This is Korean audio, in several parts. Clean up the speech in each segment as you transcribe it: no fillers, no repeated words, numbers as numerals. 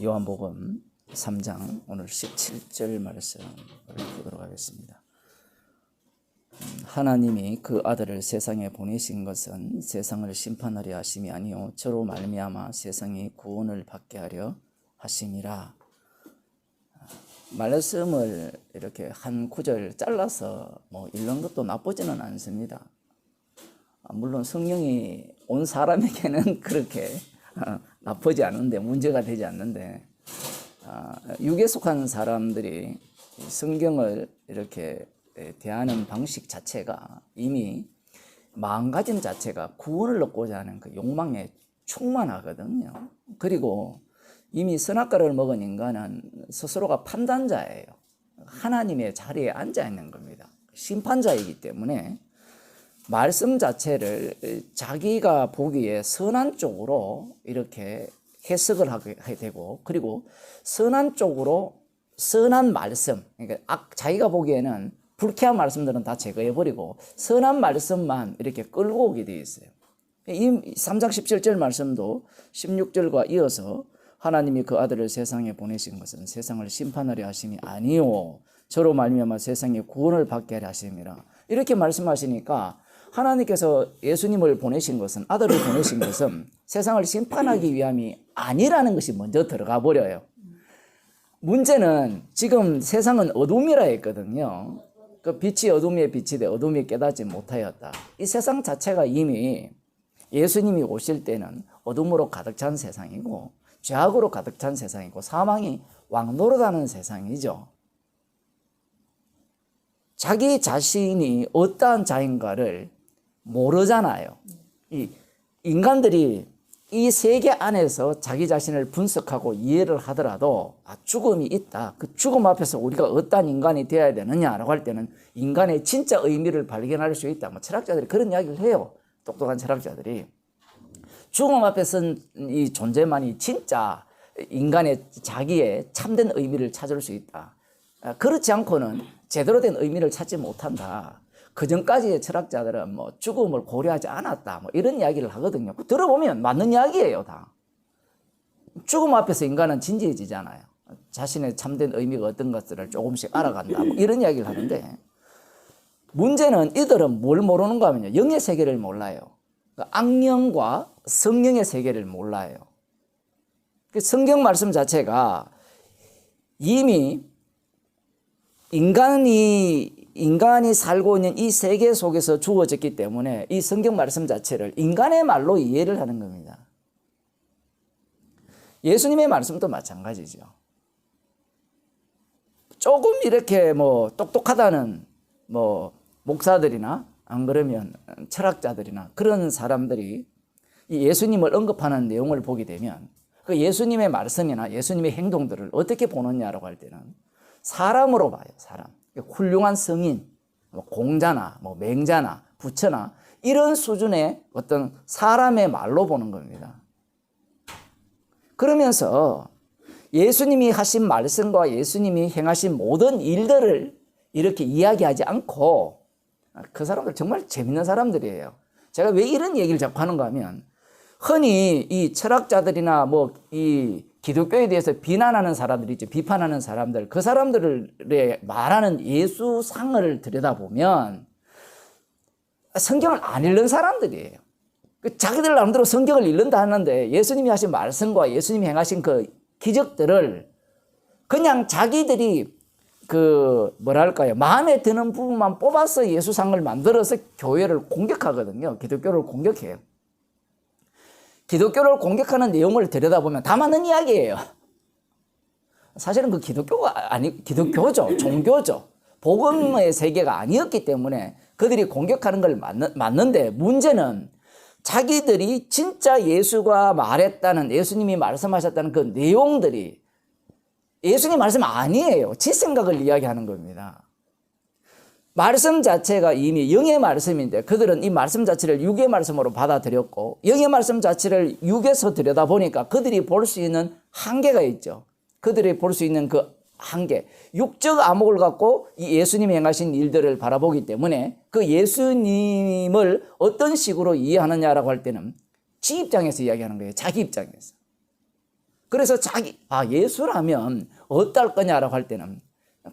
요한복음 3장 오늘 17절 말씀을 보도록 하겠습니다. 하나님이 그 아들을 세상에 보내신 것은 세상을 심판하려 하심이 아니요 저로 말미암아 세상이 구원을 받게 하려 하심이라. 말씀을 이렇게 한 구절 잘라서 읽는 것도 나쁘지는 않습니다. 물론 성령이 온 사람에게는 그렇게 나쁘지 않은데, 문제가 되지 않는데, 육에 속한 사람들이 성경을 이렇게 대하는 방식 자체가 이미 마음가짐 자체가 구원을 얻고자 하는 그 욕망에 충만하거든요. 그리고 이미 선악과를 먹은 인간은 스스로가 판단자예요. 하나님의 자리에 앉아 있는 겁니다. 심판자이기 때문에 말씀 자체를 자기가 보기에 선한 쪽으로 이렇게 해석을 하게 되고, 그리고 선한 쪽으로 선한 말씀, 그러니까 자기가 보기에는 불쾌한 말씀들은 다 제거해버리고 선한 말씀만 이렇게 끌고 오게 되어 있어요. 이 3장 17절 말씀도 16절과 이어서 하나님이 그 아들을 세상에 보내신 것은 세상을 심판하려 하심이 아니요 저로 말미암아 세상에 구원을 받게 하려 하심이라. 이렇게 말씀하시니까 하나님께서 예수님을 보내신 것은, 아들을 보내신 것은 세상을 심판하기 위함이 아니라는 것이 먼저 들어가 버려요. 문제는 지금 세상은 어둠이라 했거든요. 그 빛이 어둠에 비치되 어둠이 깨닫지 못하였다. 이 세상 자체가 이미 예수님이 오실 때는 어둠으로 가득 찬 세상이고 죄악으로 가득 찬 세상이고 사망이 왕노릇하는 세상이죠. 자기 자신이 어떠한 자인가를 모르잖아요. 이 인간들이 이 세계 안에서 자기 자신을 분석하고 이해를 하더라도 죽음이 있다. 그 죽음 앞에서 우리가 어떠한 인간이 되어야 되느냐라고 할 때는 인간의 진짜 의미를 발견할 수 있다. 철학자들이 그런 이야기를 해요. 똑똑한 철학자들이. 죽음 앞에서는 이 존재만이 진짜 인간의 자기의 참된 의미를 찾을 수 있다. 그렇지 않고는 제대로 된 의미를 찾지 못한다. 그 전까지의 철학자들은 죽음을 고려하지 않았다. 이런 이야기를 하거든요. 들어보면 맞는 이야기예요, 다. 죽음 앞에서 인간은 진지해지잖아요. 자신의 참된 의미가 어떤 것들을 조금씩 알아간다. 이런 이야기를 하는데, 문제는 이들은 뭘 모르는가 하면요. 영의 세계를 몰라요. 악령과 성령의 세계를 몰라요. 성경 말씀 자체가 이미 인간이 살고 있는 이 세계 속에서 주어졌기 때문에 이 성경 말씀 자체를 인간의 말로 이해를 하는 겁니다. 예수님의 말씀도 마찬가지죠. 조금 이렇게 똑똑하다는 목사들이나 안 그러면 철학자들이나 그런 사람들이 이 예수님을 언급하는 내용을 보게 되면 그 예수님의 말씀이나 예수님의 행동들을 어떻게 보느냐라고 할 때는 사람으로 봐요, 사람. 훌륭한 성인, 공자나 맹자나 부처나 이런 수준의 어떤 사람의 말로 보는 겁니다. 그러면서 예수님이 하신 말씀과 예수님이 행하신 모든 일들을 이렇게 이야기하지 않고, 그 사람들 정말 재밌는 사람들이에요. 제가 왜 이런 얘기를 자꾸 하는가 하면, 흔히 이 철학자들이나 이 기독교에 대해서 비난하는 사람들이 있죠. 비판하는 사람들. 그 사람들의 말하는 예수상을 들여다보면 성경을 안 읽는 사람들이에요. 자기들 나름대로 성경을 읽는다 하는데 예수님이 하신 말씀과 예수님이 행하신 그 기적들을 그냥 자기들이 마음에 드는 부분만 뽑아서 예수상을 만들어서 교회를 공격하거든요. 기독교를 공격해요. 기독교를 공격하는 내용을 들여다보면 다 맞는 이야기예요. 사실은 그 기독교죠. 종교죠. 복음의 세계가 아니었기 때문에 그들이 공격하는 걸 맞는데, 문제는 자기들이 진짜 예수가 말했다는, 예수님이 말씀하셨다는 그 내용들이 예수님 말씀 아니에요. 지 생각을 이야기하는 겁니다. 말씀 자체가 이미 영의 말씀인데 그들은 이 말씀 자체를 육의 말씀으로 받아들였고, 영의 말씀 자체를 육에서 들여다보니까 그들이 볼 수 있는 한계가 있죠. 그들이 볼 수 있는 그 한계, 육적 암흑을 갖고 이 예수님이 행하신 일들을 바라보기 때문에 그 예수님을 어떤 식으로 이해하느냐라고 할 때는 지 입장에서 이야기하는 거예요. 자기 입장에서. 그래서 예수라면 어떨 거냐라고 할 때는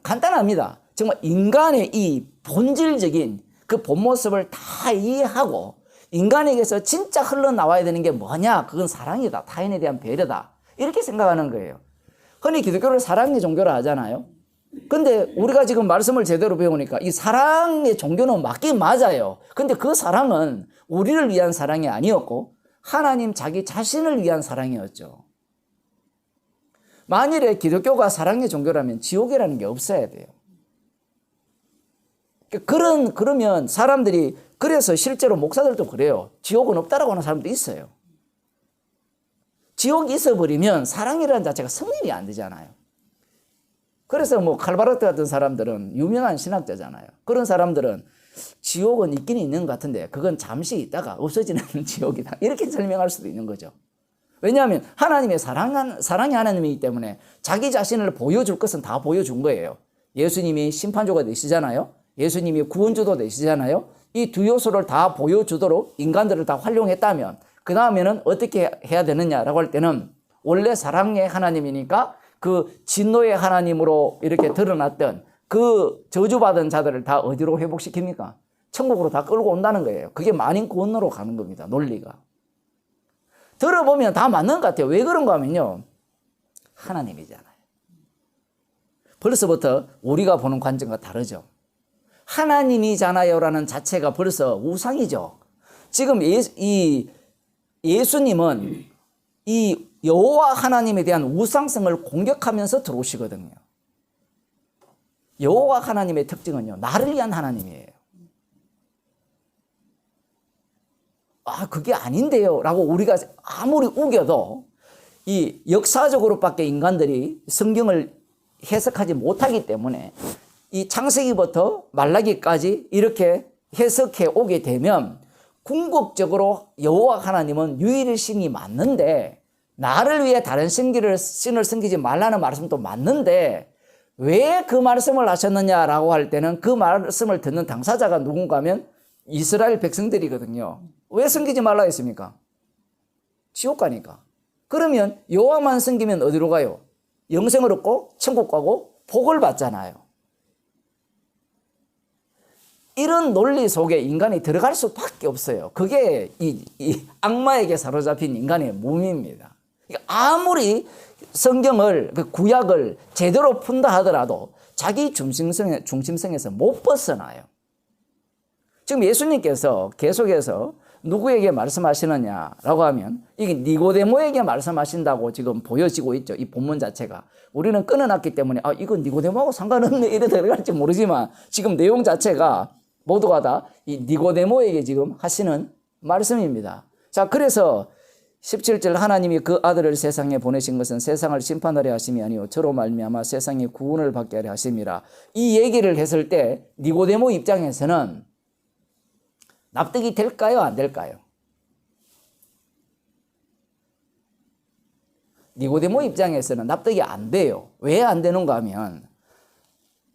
간단합니다. 정말 인간의 이 본질적인 그 본 모습을 다 이해하고 인간에게서 진짜 흘러나와야 되는 게 뭐냐? 그건 사랑이다. 타인에 대한 배려다. 이렇게 생각하는 거예요. 흔히 기독교를 사랑의 종교라 하잖아요. 근데 우리가 지금 말씀을 제대로 배우니까 이 사랑의 종교는 맞긴 맞아요. 근데 그 사랑은 우리를 위한 사랑이 아니었고 하나님 자기 자신을 위한 사랑이었죠. 만일에 기독교가 사랑의 종교라면 지옥이라는 게 없어야 돼요. 그러면 사람들이, 그래서 실제로 목사들도 그래요. 지옥은 없다라고 하는 사람도 있어요. 지옥이 있어버리면 사랑이라는 자체가 성립이 안 되잖아요. 그래서 칼바르트 같은 사람들은 유명한 신학자잖아요. 그런 사람들은 지옥은 있긴 있는 것 같은데 그건 잠시 있다가 없어지는 지옥이다. 이렇게 설명할 수도 있는 거죠. 왜냐하면 하나님의 사랑의 하나님이기 때문에 자기 자신을 보여줄 것은 다 보여준 거예요. 예수님이 심판주가 되시잖아요. 예수님이 구원주도 되시잖아요. 이 두 요소를 다 보여주도록 인간들을 다 활용했다면 그 다음에는 어떻게 해야 되느냐라고 할 때는 원래 사랑의 하나님이니까 그 진노의 하나님으로 이렇게 드러났던 그 저주받은 자들을 다 어디로 회복시킵니까? 천국으로 다 끌고 온다는 거예요. 그게 만인 구원으로 가는 겁니다. 논리가. 들어보면 다 맞는 것 같아요. 왜 그런가 하면요, 하나님이잖아요. 벌써부터 우리가 보는 관점과 다르죠. 하나님이잖아요라는 자체가 벌써 우상이죠. 지금 예수님은 이 여호와 하나님에 대한 우상성을 공격하면서 들어오시거든요. 여호와 하나님의 특징은요, 나를 위한 하나님이에요. 그게 아닌데요 라고 우리가 아무리 우겨도 이 역사적으로밖에 인간들이 성경을 해석하지 못하기 때문에 이 창세기부터 말라기까지 이렇게 해석해 오게 되면 궁극적으로 여호와 하나님은 유일신이 맞는데 나를 위해 다른 신을 섬기지 말라는 말씀도 맞는데 왜 그 말씀을 하셨느냐라고 할 때는 그 말씀을 듣는 당사자가 누군가 하면 이스라엘 백성들이거든요. 왜 섬기지 말라 했습니까? 지옥 가니까. 그러면 여호와만 섬기면 어디로 가요? 영생을 얻고 천국 가고 복을 받잖아요. 이런 논리 속에 인간이 들어갈 수밖에 없어요. 그게 이 악마에게 사로잡힌 인간의 몸입니다. 아무리 성경을, 그 구약을 제대로 푼다 하더라도 자기 중심성에서 못 벗어나요. 지금 예수님께서 계속해서 누구에게 말씀하시느냐라고 하면 이게 니고데모에게 말씀하신다고 지금 보여지고 있죠. 이 본문 자체가. 우리는 끊어놨기 때문에 이건 니고데모하고 상관없네 이래 들어갈지 모르지만 지금 내용 자체가 모두가 다 이 니고데모에게 지금 하시는 말씀입니다. 자, 그래서 17절 하나님이 그 아들을 세상에 보내신 것은 세상을 심판하려 하심이 아니요 저로 말미암아 세상에 구원을 받게 하려 하심이라. 이 얘기를 했을 때 니고데모 입장에서는 납득이 될까요? 안 될까요? 니고데모 입장에서는 납득이 안 돼요. 왜 안 되는가 하면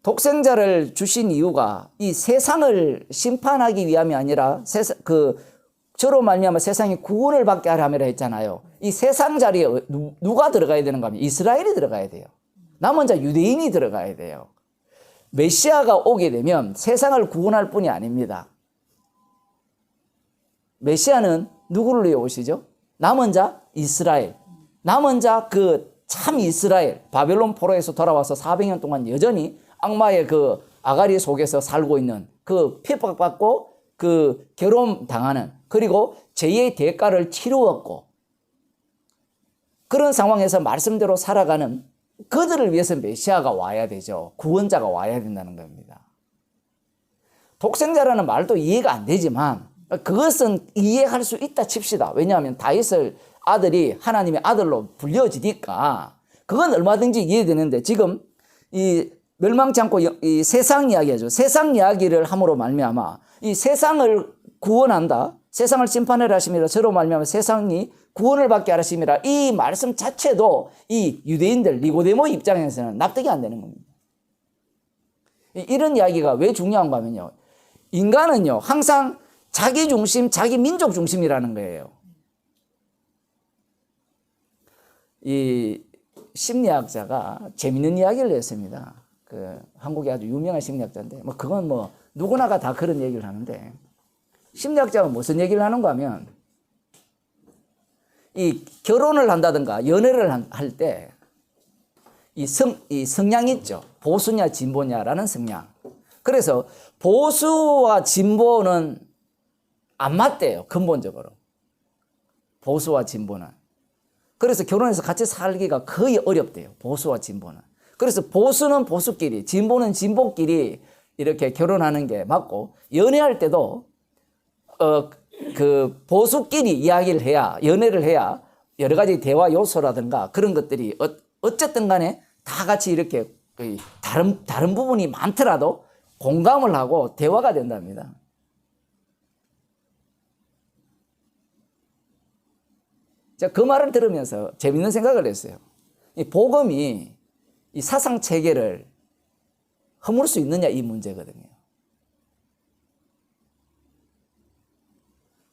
독생자를 주신 이유가 이 세상을 심판하기 위함이 아니라 저로 말미암아 세상에 구원을 받게 하려 함이라 했잖아요. 이 세상 자리에 누가 들어가야 되는가 하면 이스라엘이 들어가야 돼요. 남은 자 유대인이 들어가야 돼요. 메시아가 오게 되면 세상을 구원할 뿐이 아닙니다. 메시아는 누구를 위해 오시죠? 남은 자 이스라엘. 남은 자 참 이스라엘. 바벨론 포로에서 돌아와서 400년 동안 여전히 악마의 그 아가리 속에서 살고 있는 그 핍박받고 그 괴로움 당하는 그리고 죄의 대가를 치루었고 그런 상황에서 말씀대로 살아가는 그들을 위해서 메시아가 와야 되죠. 구원자가 와야 된다는 겁니다. 독생자라는 말도 이해가 안 되지만 그것은 이해할 수 있다 칩시다. 왜냐하면 다윗의 아들이 하나님의 아들로 불려지니까 그건 얼마든지 이해되는데 지금 이 멸망치 않고 이 세상 이야기하죠. 세상 이야기를 함으로 말미암아 이 세상을 구원한다. 세상을 심판하려 하심이라 저로 말미암아 세상이 구원을 받게 하려 하심이라. 이 말씀 자체도 이 유대인들 니고데모 입장에서는 납득이 안 되는 겁니다. 이런 이야기가 왜 중요한가 하면요. 인간은요. 항상 자기 중심, 자기 민족 중심이라는 거예요. 이 심리학자가 재밌는 이야기를 했습니다. 그 한국의 아주 유명한 심리학자인데 뭐 그건 뭐 누구나가 다 그런 얘기를 하는데 심리학자가 무슨 얘기를 하는가 하면 이 결혼을 한다든가 연애를 할 때 이 성향이 있죠. 보수냐 진보냐라는 성향. 그래서 보수와 진보는 안 맞대요. 근본적으로. 보수와 진보는. 그래서 결혼해서 같이 살기가 거의 어렵대요. 보수와 진보는. 그래서 보수는 보수끼리, 진보는 진보끼리 이렇게 결혼하는 게 맞고, 연애할 때도 그 보수끼리 이야기를 해야, 연애를 해야 여러 가지 대화 요소라든가 그런 것들이 어쨌든 간에 다 같이 이렇게 다른 부분이 많더라도 공감을 하고 대화가 된답니다. 제가 그 말을 들으면서 재밌는 생각을 했어요. 이 복음이 이 사상 체계를 허물 수 있느냐 이 문제거든요.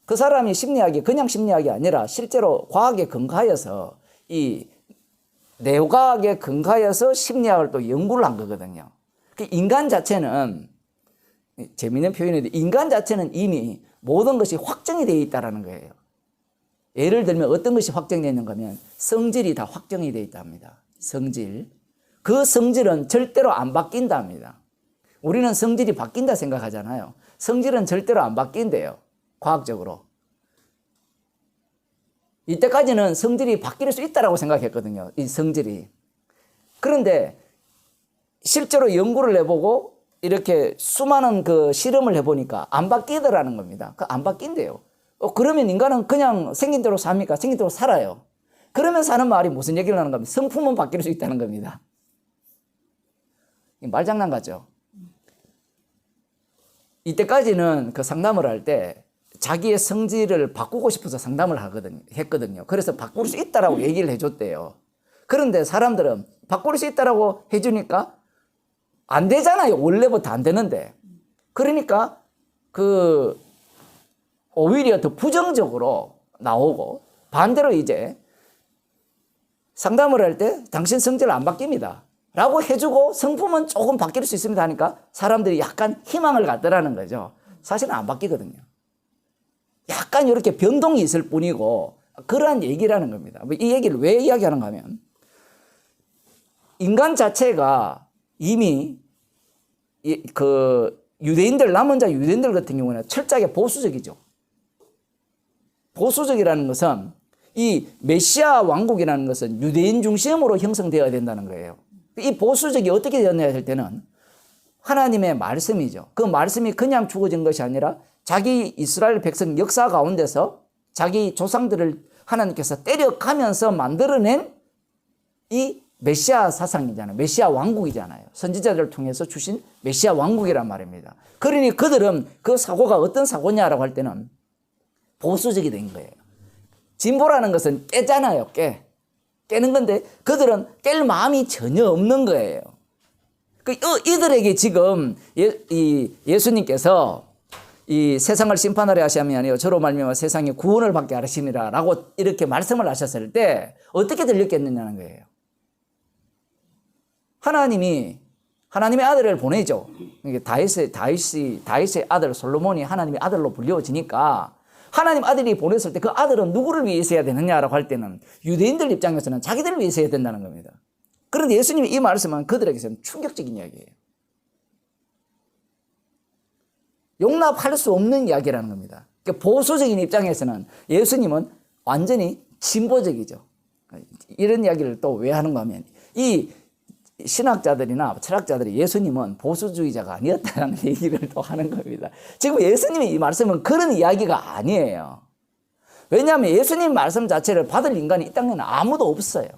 그 사람이 심리학이 그냥 심리학이 아니라 실제로 과학에 근거하여서 이 네오과학에 근거하여서 심리학을 또 연구를 한 거거든요. 그 인간 자체는 재미있는 표현인데 인간 자체는 이미 모든 것이 확정이 되어 있다는 거예요. 예를 들면 어떤 것이 확정되어 있는가 하면 성질이 다 확정이 되어 있답니다. 성질. 그 성질은 절대로 안 바뀐답니다. 우리는 성질이 바뀐다 생각하잖아요. 성질은 절대로 안 바뀐대요. 과학적으로. 이때까지는 성질이 바뀔 수 있다고 생각했거든요. 이 성질이. 그런데 실제로 연구를 해보고 이렇게 수많은 그 실험을 해보니까 안 바뀌더라는 겁니다. 안 바뀐대요. 그러면 인간은 그냥 생긴 대로 삽니까? 생긴 대로 살아요. 그러면 사는 말이 무슨 얘기를 하는 겁니까? 성품은 바뀔 수 있다는 겁니다. 말장난 같죠? 이때까지는 그 상담을 할 때 자기의 성질을 바꾸고 싶어서 상담을 했거든요. 그래서 바꿀 수 있다라고 얘기를 해줬대요. 그런데 사람들은 바꿀 수 있다라고 해주니까 안 되잖아요. 원래부터 안 되는데. 그러니까 오히려 더 부정적으로 나오고 반대로 이제 상담을 할 때 당신 성질 안 바뀝니다 라고 해주고 성품은 조금 바뀔 수 있습니다 하니까 사람들이 약간 희망을 갖더라는 거죠. 사실은 안 바뀌거든요. 약간 이렇게 변동이 있을 뿐이고 그러한 얘기라는 겁니다. 이 얘기를 왜 이야기하는가 하면 인간 자체가 이미 그 남은 자 유대인들 같은 경우는 철저하게 보수적이죠. 보수적이라는 것은 이 메시아 왕국이라는 것은 유대인 중심으로 형성되어야 된다는 거예요. 이 보수적이 어떻게 되었냐 할 때는 하나님의 말씀이죠. 그 말씀이 그냥 주어진 것이 아니라 자기 이스라엘 백성 역사 가운데서 자기 조상들을 하나님께서 때려가면서 만들어낸 이 메시아 사상이잖아요. 메시아 왕국이잖아요. 선지자들을 통해서 주신 메시아 왕국이란 말입니다. 그러니 그들은 그 사고가 어떤 사고냐라고 할 때는 보수적이 된 거예요. 진보라는 것은 깨잖아요. 깨는 건데 그들은 깰 마음이 전혀 없는 거예요. 이들에게 지금 예수님께서 이 세상을 심판하려 하심이 아니요 저로 말미암아 세상에 구원을 받게 하심이라 라고 이렇게 말씀을 하셨을 때 어떻게 들렸겠느냐는 거예요. 하나님의 아들을 보내죠. 다윗의 아들 솔로몬이 하나님의 아들로 불려지니까 하나님 아들이 보냈을 때 그 아들은 누구를 위해서 해야 되느냐라고 할 때는 유대인들 입장에서는 자기들을 위해서 해야 된다는 겁니다. 그런데 예수님이 이 말씀은 그들에게서는 충격적인 이야기예요. 용납할 수 없는 이야기라는 겁니다. 그러니까 보수적인 입장에서는 예수님은 완전히 진보적이죠. 이런 이야기를 또 왜 하는가 하면 이 신학자들이나 철학자들이 예수님은 보수주의자가 아니었다는 얘기를 또 하는 겁니다. 지금 예수님의 이 말씀은 그런 이야기가 아니에요. 왜냐하면 예수님 말씀 자체를 받을 인간이 이 땅에는 아무도 없어요.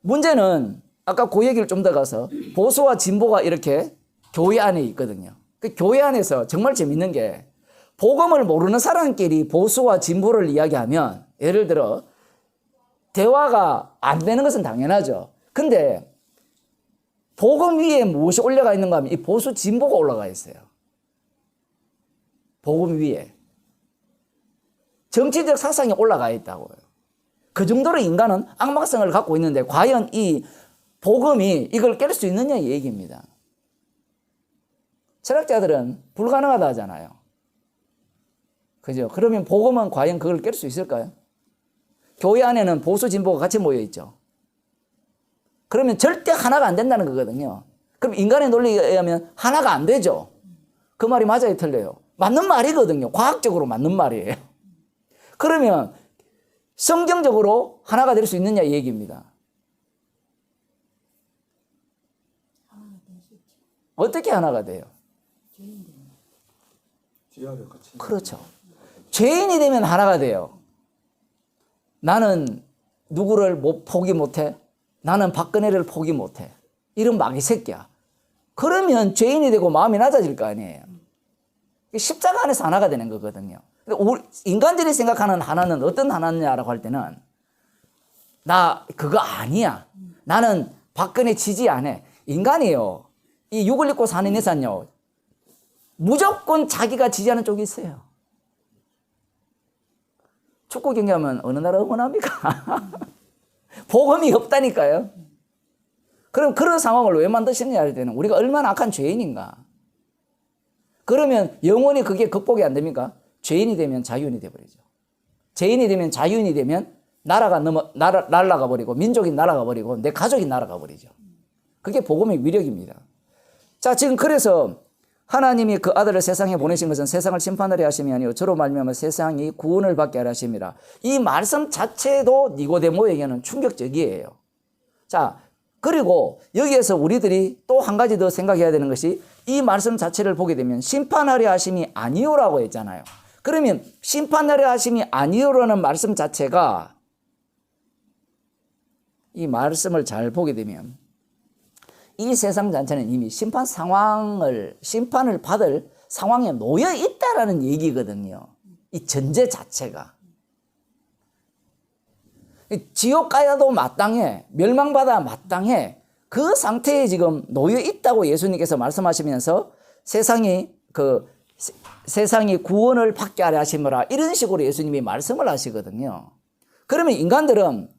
문제는 아까 그 얘기를 좀 더 가서 보수와 진보가 이렇게 교회 안에 있거든요. 그 교회 안에서 정말 재밌는 게 복음을 모르는 사람끼리 보수와 진보를 이야기하면 예를 들어 대화가 안 되는 것은 당연하죠. 근데 복음 위에 무엇이 올라가 있는가 하면 이 보수 진보가 올라가 있어요. 복음 위에. 정치적 사상이 올라가 있다고요. 그 정도로 인간은 악마성을 갖고 있는데 과연 이 복음이 이걸 깰 수 있느냐 이 얘기입니다. 철학자들은 불가능하다 하잖아요. 그죠? 그러면 복음은 과연 그걸 깰 수 있을까요? 교회 안에는 보수 진보가 같이 모여 있죠. 그러면 절대 하나가 안 된다는 거거든요. 그럼 인간의 논리에 의하면 하나가 안 되죠. 그 말이 맞아요, 틀려요? 맞는 말이거든요. 과학적으로 맞는 말이에요. 그러면 성경적으로 하나가 될 수 있느냐 이 얘기입니다. 어떻게 하나가 돼요? 그렇죠. 죄인이 되면 하나가 돼요. 나는 누구를 포기 못해? 나는 박근혜를 포기 못해. 이런 마귀 새끼야. 그러면 죄인이 되고 마음이 낮아질 거 아니에요. 십자가 안에서 하나가 되는 거거든요. 인간들이 생각하는 하나는 어떤 하나냐라고 할 때는 나 그거 아니야. 나는 박근혜 지지 안 해. 인간이에요. 이 육을 입고 사는 이상요. 무조건 자기가 지지하는 쪽이 있어요. 축구 경기하면 어느 나라 응원합니까? 복음이 없다니까요. 그럼 그런 상황을 왜 만드시느냐 할 때는 우리가 얼마나 악한 죄인인가. 그러면 영원히 그게 극복이 안 됩니까? 죄인이 되면 자유인이 돼버리죠. 죄인이 되면 자유인이 되면 나라가 날아가 버리고 민족이 날아가 버리고 내 가족이 날아가 버리죠. 그게 복음의 위력입니다. 자, 지금 그래서 하나님이 그 아들을 세상에 보내신 것은 세상을 심판하려 하심이 아니요 저로 말미암아 세상이 구원을 받게 하려 하심이라. 이 말씀 자체도 니고데모에게는 충격적이에요. 자, 그리고 여기에서 우리들이 또 한 가지 더 생각해야 되는 것이 이 말씀 자체를 보게 되면 심판하려 하심이 아니요라고 했잖아요. 그러면 심판하려 하심이 아니요라는 말씀 자체가 이 말씀을 잘 보게 되면 이 세상 자체는 이미 심판을 받을 상황에 놓여 있다라는 얘기거든요. 이 전제 자체가. 지옥 가야도 마땅해, 멸망받아 마땅해, 그 상태에 지금 놓여 있다고 예수님께서 말씀하시면서 세상이 구원을 받게 하려 하심이라 이런 식으로 예수님이 말씀을 하시거든요. 그러면 인간들은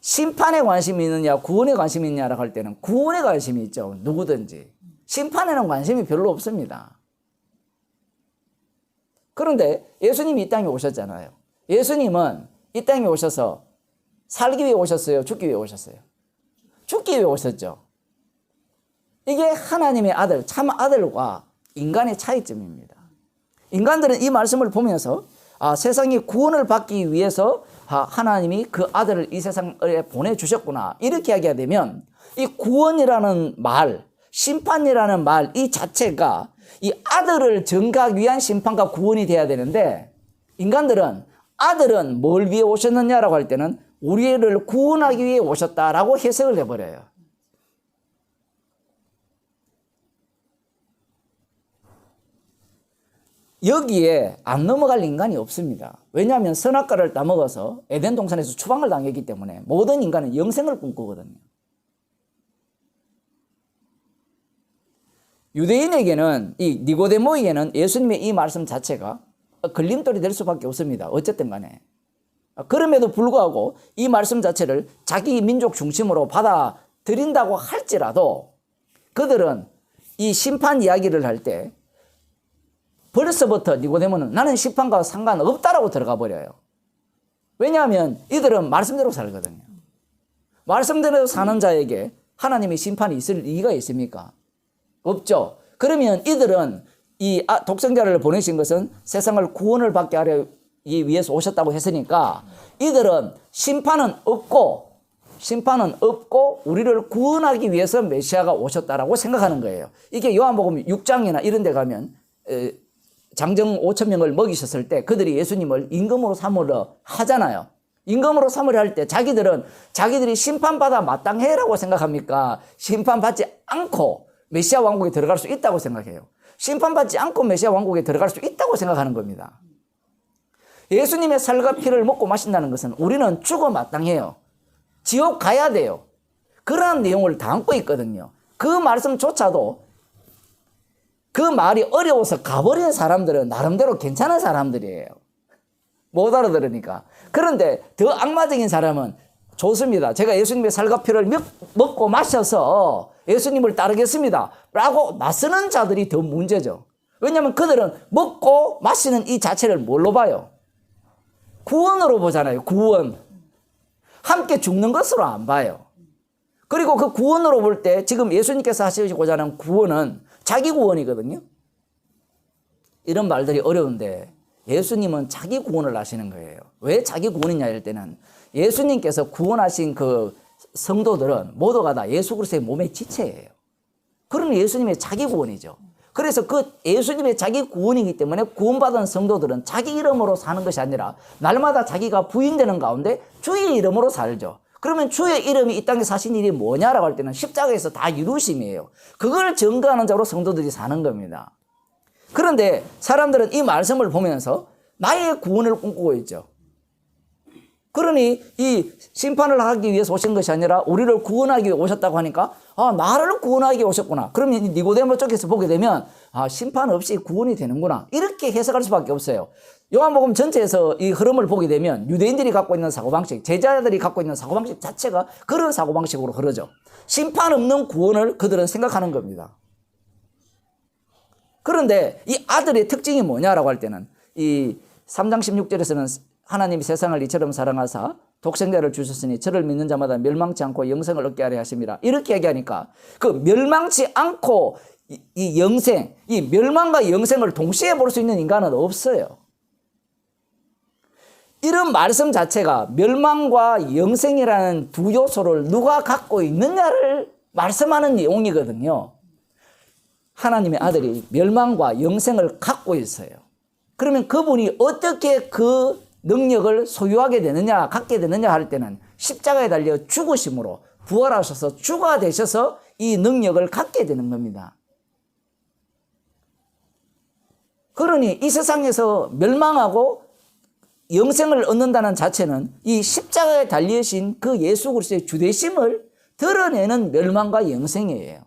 심판에 관심이 있느냐 구원에 관심이 있느냐라고 할 때는 구원에 관심이 있죠. 누구든지. 심판에는 관심이 별로 없습니다. 그런데 예수님이 이 땅에 오셨잖아요. 예수님은 이 땅에 오셔서 살기 위해 오셨어요? 죽기 위해 오셨어요? 죽기 위해 오셨죠. 이게 하나님의 아들, 참 아들과 인간의 차이점입니다. 인간들은 이 말씀을 보면서 세상이 구원을 받기 위해서 하나님이 그 아들을 이 세상에 보내주셨구나 이렇게 이야기하게 되면 이 구원이라는 말, 심판이라는 말 이 자체가 이 아들을 정하기 위한 심판과 구원이 돼야 되는데 인간들은 아들은 뭘 위해 오셨느냐라고 할 때는 우리를 구원하기 위해 오셨다라고 해석을 해버려요. 여기에 안 넘어갈 인간이 없습니다. 왜냐하면 선악과를 따먹어서 에덴 동산에서 추방을 당했기 때문에 모든 인간은 영생을 꿈꾸거든요. 유대인에게는 이 니고데모에게는 예수님의 이 말씀 자체가 걸림돌이 될 수밖에 없습니다. 어쨌든 간에. 그럼에도 불구하고 이 말씀 자체를 자기 민족 중심으로 받아들인다고 할지라도 그들은 이 심판 이야기를 할 때 벌써부터 니고데모는 나는 심판과 상관없다라고 들어가 버려요. 왜냐하면 이들은 말씀대로 살거든요. 말씀대로 사는 자에게 하나님의 심판이 있을 이유가 있습니까? 없죠. 그러면 이들은 이 독생자를 보내신 것은 세상을 구원을 받게 하기 위해서 오셨다고 했으니까 이들은 심판은 없고 우리를 구원하기 위해서 메시아가 오셨다라고 생각하는 거예요. 이게 요한복음 6장이나 이런 데 가면 장정 5,000명을 먹이셨을 때 그들이 예수님을 임금으로 삼으려 하잖아요. 임금으로 삼으려 할 때 자기들이 심판받아 마땅해라고 생각합니까? 심판받지 않고 메시아 왕국에 들어갈 수 있다고 생각해요. 심판받지 않고 메시아 왕국에 들어갈 수 있다고 생각하는 겁니다. 예수님의 살과 피를 먹고 마신다는 것은 우리는 죽어 마땅해요. 지옥 가야 돼요. 그런 내용을 담고 있거든요. 그 말씀조차도 그 말이 어려워서 가버린 사람들은 나름대로 괜찮은 사람들이에요. 못 알아들으니까. 그런데 더 악마적인 사람은 좋습니다. 제가 예수님의 살갑표를 먹고 마셔서 예수님을 따르겠습니다. 라고 나서는 자들이 더 문제죠. 왜냐하면 그들은 먹고 마시는 이 자체를 뭘로 봐요? 구원으로 보잖아요. 구원. 함께 죽는 것으로 안 봐요. 그리고 그 구원으로 볼 때 지금 예수님께서 하시고자 하는 구원은 자기 구원이거든요. 이런 말들이 어려운데 예수님은 자기 구원을 하시는 거예요. 왜 자기 구원이냐 할 때는 예수님께서 구원하신 그 성도들은 모두가 다 예수 그리스도의 몸의 지체예요. 그러면 예수님의 자기 구원이죠. 그래서 그 예수님의 자기 구원이기 때문에 구원받은 성도들은 자기 이름으로 사는 것이 아니라 날마다 자기가 부인되는 가운데 주의 이름으로 살죠. 그러면 주의 이름이 이 땅에 사신 일이 뭐냐라고 할 때는 십자가에서 다 이루심이에요. 그걸 증거하는 자로 성도들이 사는 겁니다. 그런데 사람들은 이 말씀을 보면서 나의 구원을 꿈꾸고 있죠. 그러니 이 심판을 하기 위해서 오신 것이 아니라 우리를 구원하기 위해 오셨다고 하니까 아, 나를 구원하기 위해 오셨구나. 그러면 니고데모 쪽에서 보게 되면 아, 심판 없이 구원이 되는구나. 이렇게 해석할 수밖에 없어요. 요한복음 전체에서 이 흐름을 보게 되면 유대인들이 갖고 있는 사고방식, 제자들이 갖고 있는 사고방식 자체가 그런 사고방식으로 흐르죠. 심판 없는 구원을 그들은 생각하는 겁니다. 그런데 이 아들의 특징이 뭐냐라고 할 때는 이 3장 16절에서는 하나님이 세상을 이처럼 사랑하사 독생자를 주셨으니 저를 믿는 자마다 멸망치 않고 영생을 얻게 하려 하심이라. 이렇게 얘기하니까 그 멸망치 않고 이 영생, 이 멸망과 영생을 동시에 볼 수 있는 인간은 없어요. 이런 말씀 자체가 멸망과 영생이라는 두 요소를 누가 갖고 있느냐를 말씀하는 내용이거든요. 하나님의 아들이 멸망과 영생을 갖고 있어요. 그러면 그분이 어떻게 그 능력을 소유하게 되느냐, 갖게 되느냐 할 때는 십자가에 달려 죽으심으로 부활하셔서 주가 되셔서 이 능력을 갖게 되는 겁니다. 그러니 이 세상에서 멸망하고 영생을 얻는다는 자체는 이 십자가에 달리신 그 예수 그리스도의 주되심을 드러내는 멸망과 영생이에요.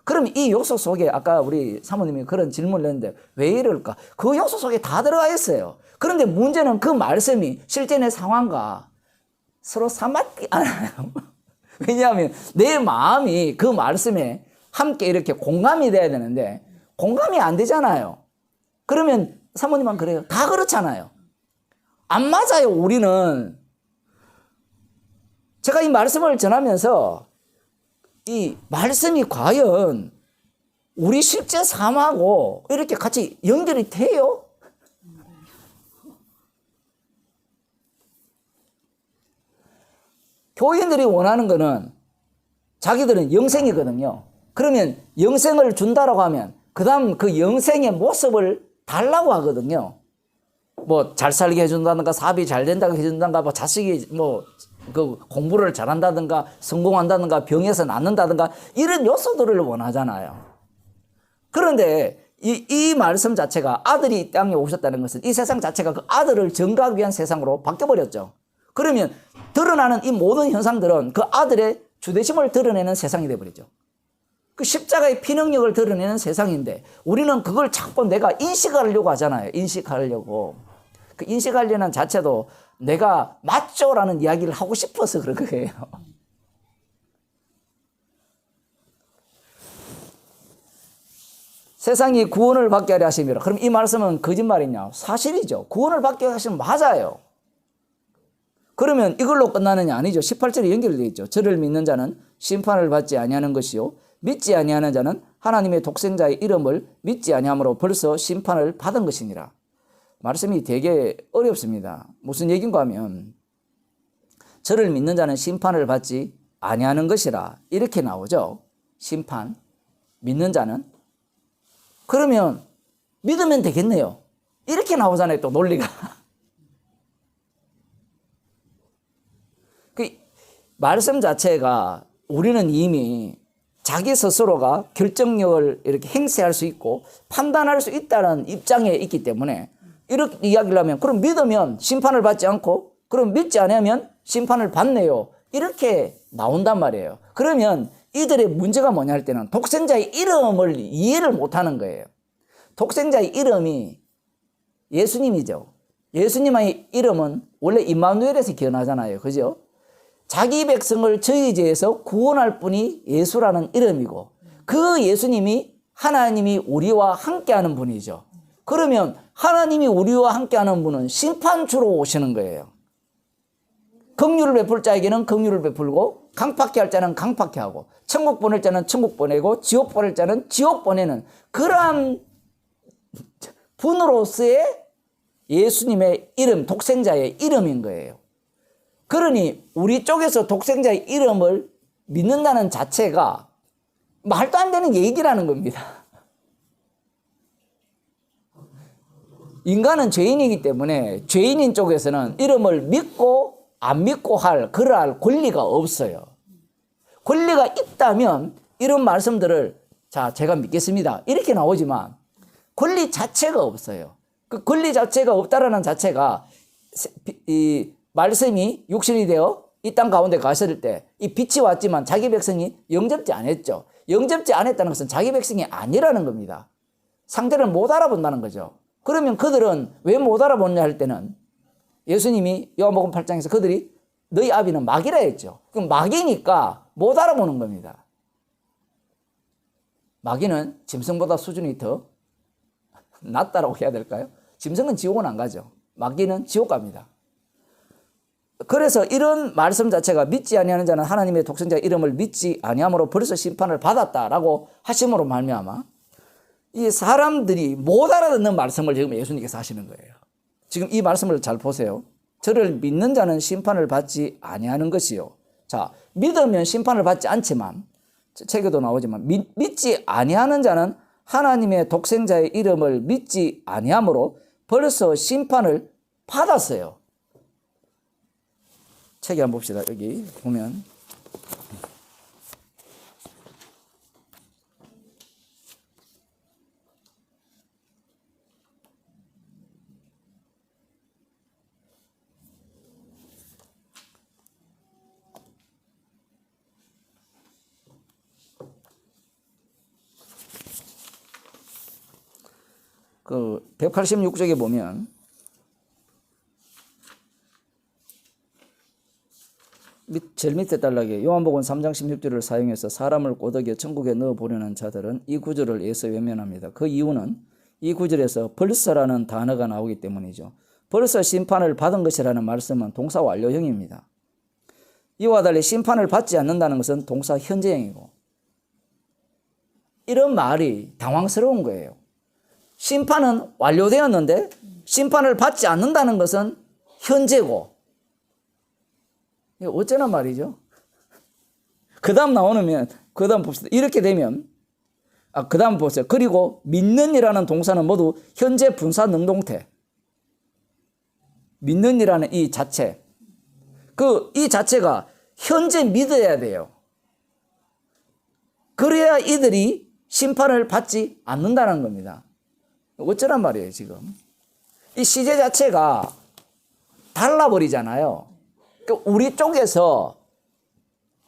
그럼 이 요소 속에 아까 우리 사모님이 그런 질문을 했는데 왜 이럴까? 그 요소 속에 다 들어가 있어요. 그런데 문제는 그 말씀이 실제 내 상황과 서로 삼맞지 않아요. 왜냐하면 내 마음이 그 말씀에 함께 이렇게 공감이 돼야 되는데 공감이 안 되잖아요. 그러면 사모님은 그래요. 다 그렇잖아요. 안 맞아요, 우리는. 제가 이 말씀을 전하면서 이 말씀이 과연 우리 실제 삶하고 이렇게 같이 연결이 돼요? 교인들이 원하는 거는 자기들은 영생이거든요. 그러면 영생을 준다라고 하면 그 다음 그 영생의 모습을 달라고 하거든요. 뭐 잘 살게 해준다든가 사업이 잘 된다고 해준다든가 뭐 자식이 뭐 그 공부를 잘한다든가 성공한다든가 병에서 낫는다든가 이런 요소들을 원하잖아요. 그런데 이 말씀 자체가 아들이 이 땅에 오셨다는 것은 이 세상 자체가 그 아들을 증거하기 위한 세상으로 바뀌어버렸죠. 그러면 드러나는 이 모든 현상들은 그 아들의 주되심을 드러내는 세상이 되어버리죠. 그 십자가의 피능력을 드러내는 세상인데 우리는 그걸 자꾸 내가 인식하려고 하잖아요. 인식하려고. 그 인식하려는 자체도 내가 맞죠라는 이야기를 하고 싶어서 그런 거예요. 세상이 구원을 받게 하려 하심이라. 그럼 이 말씀은 거짓말이냐? 사실이죠. 구원을 받게 하시면 맞아요. 그러면 이걸로 끝나느냐? 아니죠. 18절에 연결되어 있죠. 저를 믿는 자는 심판을 받지 아니하는 것이요 믿지 아니하는 자는 하나님의 독생자의 이름을 믿지 아니함으로 벌써 심판을 받은 것이니라. 말씀이 되게 어렵습니다. 무슨 얘기인가 하면 저를 믿는 자는 심판을 받지 아니하는 것이라 이렇게 나오죠. 심판, 믿는 자는. 그러면 믿으면 되겠네요. 이렇게 나오잖아요. 또 논리가. 그 말씀 자체가 우리는 이미 자기 스스로가 결정력을 이렇게 행사할 수 있고 판단할 수 있다는 입장에 있기 때문에 이렇게 이야기를 하면 그럼 믿으면 심판을 받지 않고 그럼 믿지 않으면 심판을 받네요. 이렇게 나온단 말이에요. 그러면 이들의 문제가 뭐냐 할 때는 독생자의 이름을 이해를 못하는 거예요. 독생자의 이름이 예수님이죠. 예수님의 이름은 원래 임마누엘에서 기원하잖아요. 그죠? 자기 백성을 저희 죄에서 구원할 분이 예수라는 이름이고 그 예수님이 하나님이 우리와 함께하는 분이죠. 그러면 하나님이 우리와 함께하는 분은 심판주로 오시는 거예요. 긍휼을 베풀 자에게는 긍휼을 베풀고 강팍해 할 자는 강팍해 하고 천국 보낼 자는 천국 보내고 지옥 보낼 자는 지옥 보내는 그러한 분으로서의 예수님의 이름, 독생자의 이름인 거예요. 그러니 우리 쪽에서 독생자의 이름을 믿는다는 자체가 말도 안 되는 얘기라는 겁니다. 인간은 죄인이기 때문에 죄인인 쪽에서는 이름을 믿고 안 믿고 그러할 권리가 없어요. 권리가 있다면 이런 말씀들을 자, 제가 믿겠습니다. 이렇게 나오지만 권리 자체가 없어요. 그 권리 자체가 없다라는 자체가 이 말씀이 육신이 되어 이 땅 가운데 가셨을 때 이 빛이 왔지만 자기 백성이 영접지 않았죠. 영접지 않았다는 것은 자기 백성이 아니라는 겁니다. 상대를 못 알아본다는 거죠. 그러면 그들은 왜 못 알아보냐 할 때는 예수님이 요한복음 8장에서 그들이 너희 아비는 마귀라 했죠. 그럼 마귀니까 못 알아보는 겁니다. 마귀는 짐승보다 수준이 더 낮다라고 해야 될까요? 짐승은 지옥은 안 가죠. 마귀는 지옥 갑니다. 그래서 이런 말씀 자체가 믿지 아니하는 자는 하나님의 독생자 이름을 믿지 아니함으로 벌써 심판을 받았다라고 하심으로 말미암아 이 사람들이 못 알아듣는 말씀을 지금 예수님께서 하시는 거예요. 지금 이 말씀을 잘 보세요. 저를 믿는 자는 심판을 받지 아니하는 것이요. 자, 믿으면 심판을 받지 않지만 책에도 나오지만 믿지 아니하는 자는 하나님의 독생자의 이름을 믿지 아니함으로 벌써 심판을 받았어요. 책에 한번 봅시다. 여기 보면 그 186쪽에 보면 제일 밑에 단락에 요한복음 3장 16절을 사용해서 사람을 꼬드겨 천국에 넣어보려는 자들은 이 구절을 예서 외면합니다. 그 이유는 이 구절에서 벌써라는 단어가 나오기 때문이죠. 벌써 심판을 받은 것이라는 말씀은 동사 완료형입니다. 이와 달리 심판을 받지 않는다는 것은 동사 현재형이고 이런 말이 당황스러운 거예요. 심판은 완료되었는데 심판을 받지 않는다는 것은 현재고 이게 어쩌나 말이죠. 그 다음 나오면 그 다음 봅시다. 이렇게 되면 그 다음 보세요. 그리고 믿는이라는 동사는 모두 현재 분사 능동태 믿는이라는 이 자체 이 자체가 현재 믿어야 돼요. 그래야 이들이 심판을 받지 않는다는 겁니다. 어쩌란 말이에요, 지금. 이 시제 자체가 달라버리잖아요. 우리 쪽에서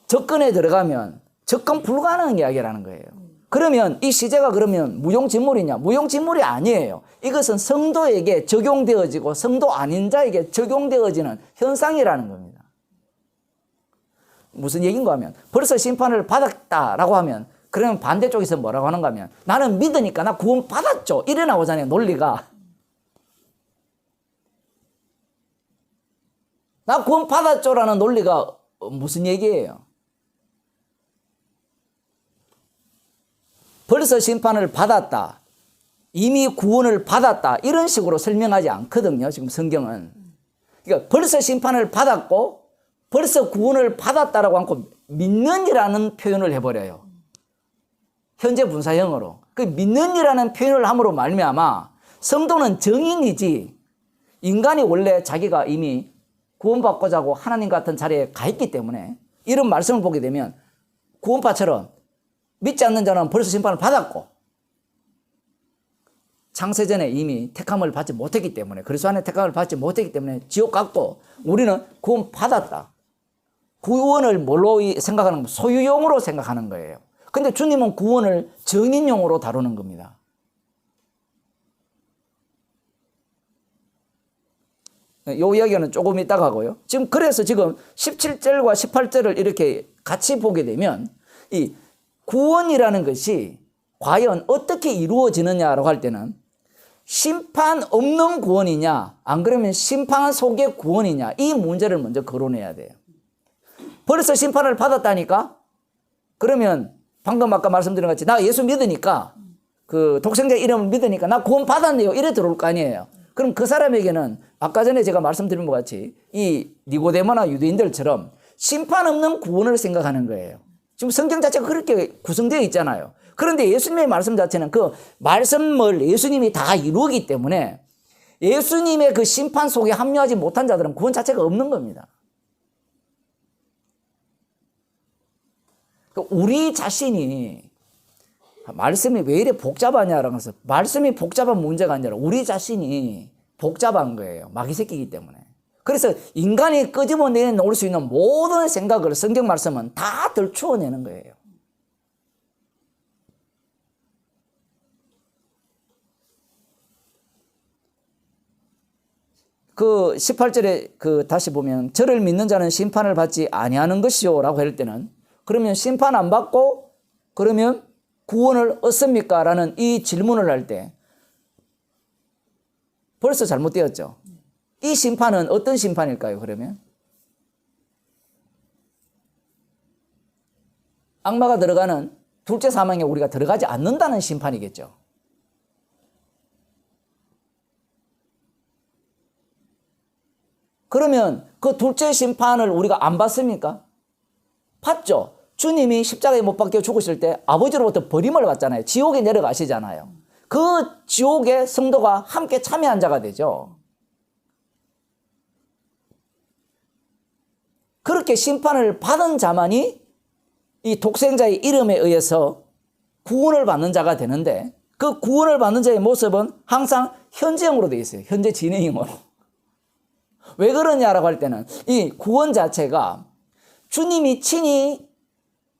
접근에 들어가면 접근 불가능한 이야기라는 거예요. 그러면 이 시제가 그러면 무용지물이냐? 무용지물이 아니에요. 이것은 성도에게 적용되어지고 성도 아닌 자에게 적용되어지는 현상이라는 겁니다. 무슨 얘기인가 하면 벌써 심판을 받았다라고 하면 그러면 반대쪽에서 뭐라고 하는가 하면 나는 믿으니까 나 구원 받았죠. 이래 나오잖아요. 논리가. 나 구원 받았죠라는 논리가 무슨 얘기예요? 벌써 심판을 받았다. 이미 구원을 받았다. 이런 식으로 설명하지 않거든요. 지금 성경은. 그러니까 벌써 심판을 받았고 벌써 구원을 받았다라고 않고 믿는이라는 표현을 해버려요. 현재 분사형으로. 그 믿는이라는 표현을 함으로 말미암아 성도는 정인이지 인간이 원래 자기가 이미 구원받고자 하고 하나님 같은 자리에 가 있기 때문에 이런 말씀을 보게 되면 구원파처럼 믿지 않는 자는 벌써 심판을 받았고 창세전에 이미 택함을 받지 못했기 때문에 그리스도 안에 택함을 받지 못했기 때문에 지옥 갔고 우리는 구원 받았다. 구원을 뭘로 생각하는 거예요? 소유용으로 생각하는 거예요. 근데 주님은 구원을 정인용으로 다루는 겁니다. 요 이야기는 조금 이따가 하고요. 그래서 지금 17절과 18절을 이렇게 같이 보게 되면 이 구원이라는 것이 과연 어떻게 이루어지느냐라고 할 때는 심판 없는 구원이냐, 안 그러면 심판 속의 구원이냐, 이 문제를 먼저 거론해야 돼요. 벌써 심판을 받았다니까? 그러면 방금 아까 말씀드린 것 같이 나 예수 믿으니까, 그 독생자 이름을 믿으니까 나 구원 받았네요, 이래 들어올 거 아니에요. 그럼 그 사람에게는 아까 전에 제가 말씀드린 것 같이 이 니고데모나 유대인들처럼 심판 없는 구원을 생각하는 거예요. 지금 성경 자체가 그렇게 구성되어 있잖아요. 그런데 예수님의 말씀 자체는 그 말씀을 예수님이 다 이루기 때문에 예수님의 그 심판 속에 합류하지 못한 자들은 구원 자체가 없는 겁니다. 우리 자신이 말씀이 왜 이래 복잡하냐라는 것은 말씀이 복잡한 문제가 아니라 우리 자신이 복잡한 거예요. 마귀 새끼이기 때문에. 그래서 인간이 끄집어내 놓을 수 있는 모든 생각을 성경 말씀은 다 들추어내는 거예요. 그 18절에 다시 보면 저를 믿는 자는 심판을 받지 아니하는 것이요 라고 할 때는 그러면 심판 안 받고 그러면 구원을 얻습니까? 라는 이 질문을 할 때 벌써 잘못되었죠. 이 심판은 어떤 심판일까요? 그러면 악마가 들어가는 둘째 사망에 우리가 들어가지 않는다는 심판이겠죠. 그러면 그 둘째 심판을 우리가 안 받습니까? 받죠. 주님이 십자가에 못 박혀 죽으실 때 아버지로부터 버림을 받잖아요. 지옥에 내려가시잖아요. 그 지옥에 성도가 함께 참여한 자가 되죠. 그렇게 심판을 받은 자만이 이 독생자의 이름에 의해서 구원을 받는 자가 되는데 그 구원을 받는 자의 모습은 항상 현재형으로 되어 있어요. 현재 진행형으로. 왜 그러냐라고 할 때는 이 구원 자체가 주님이 친히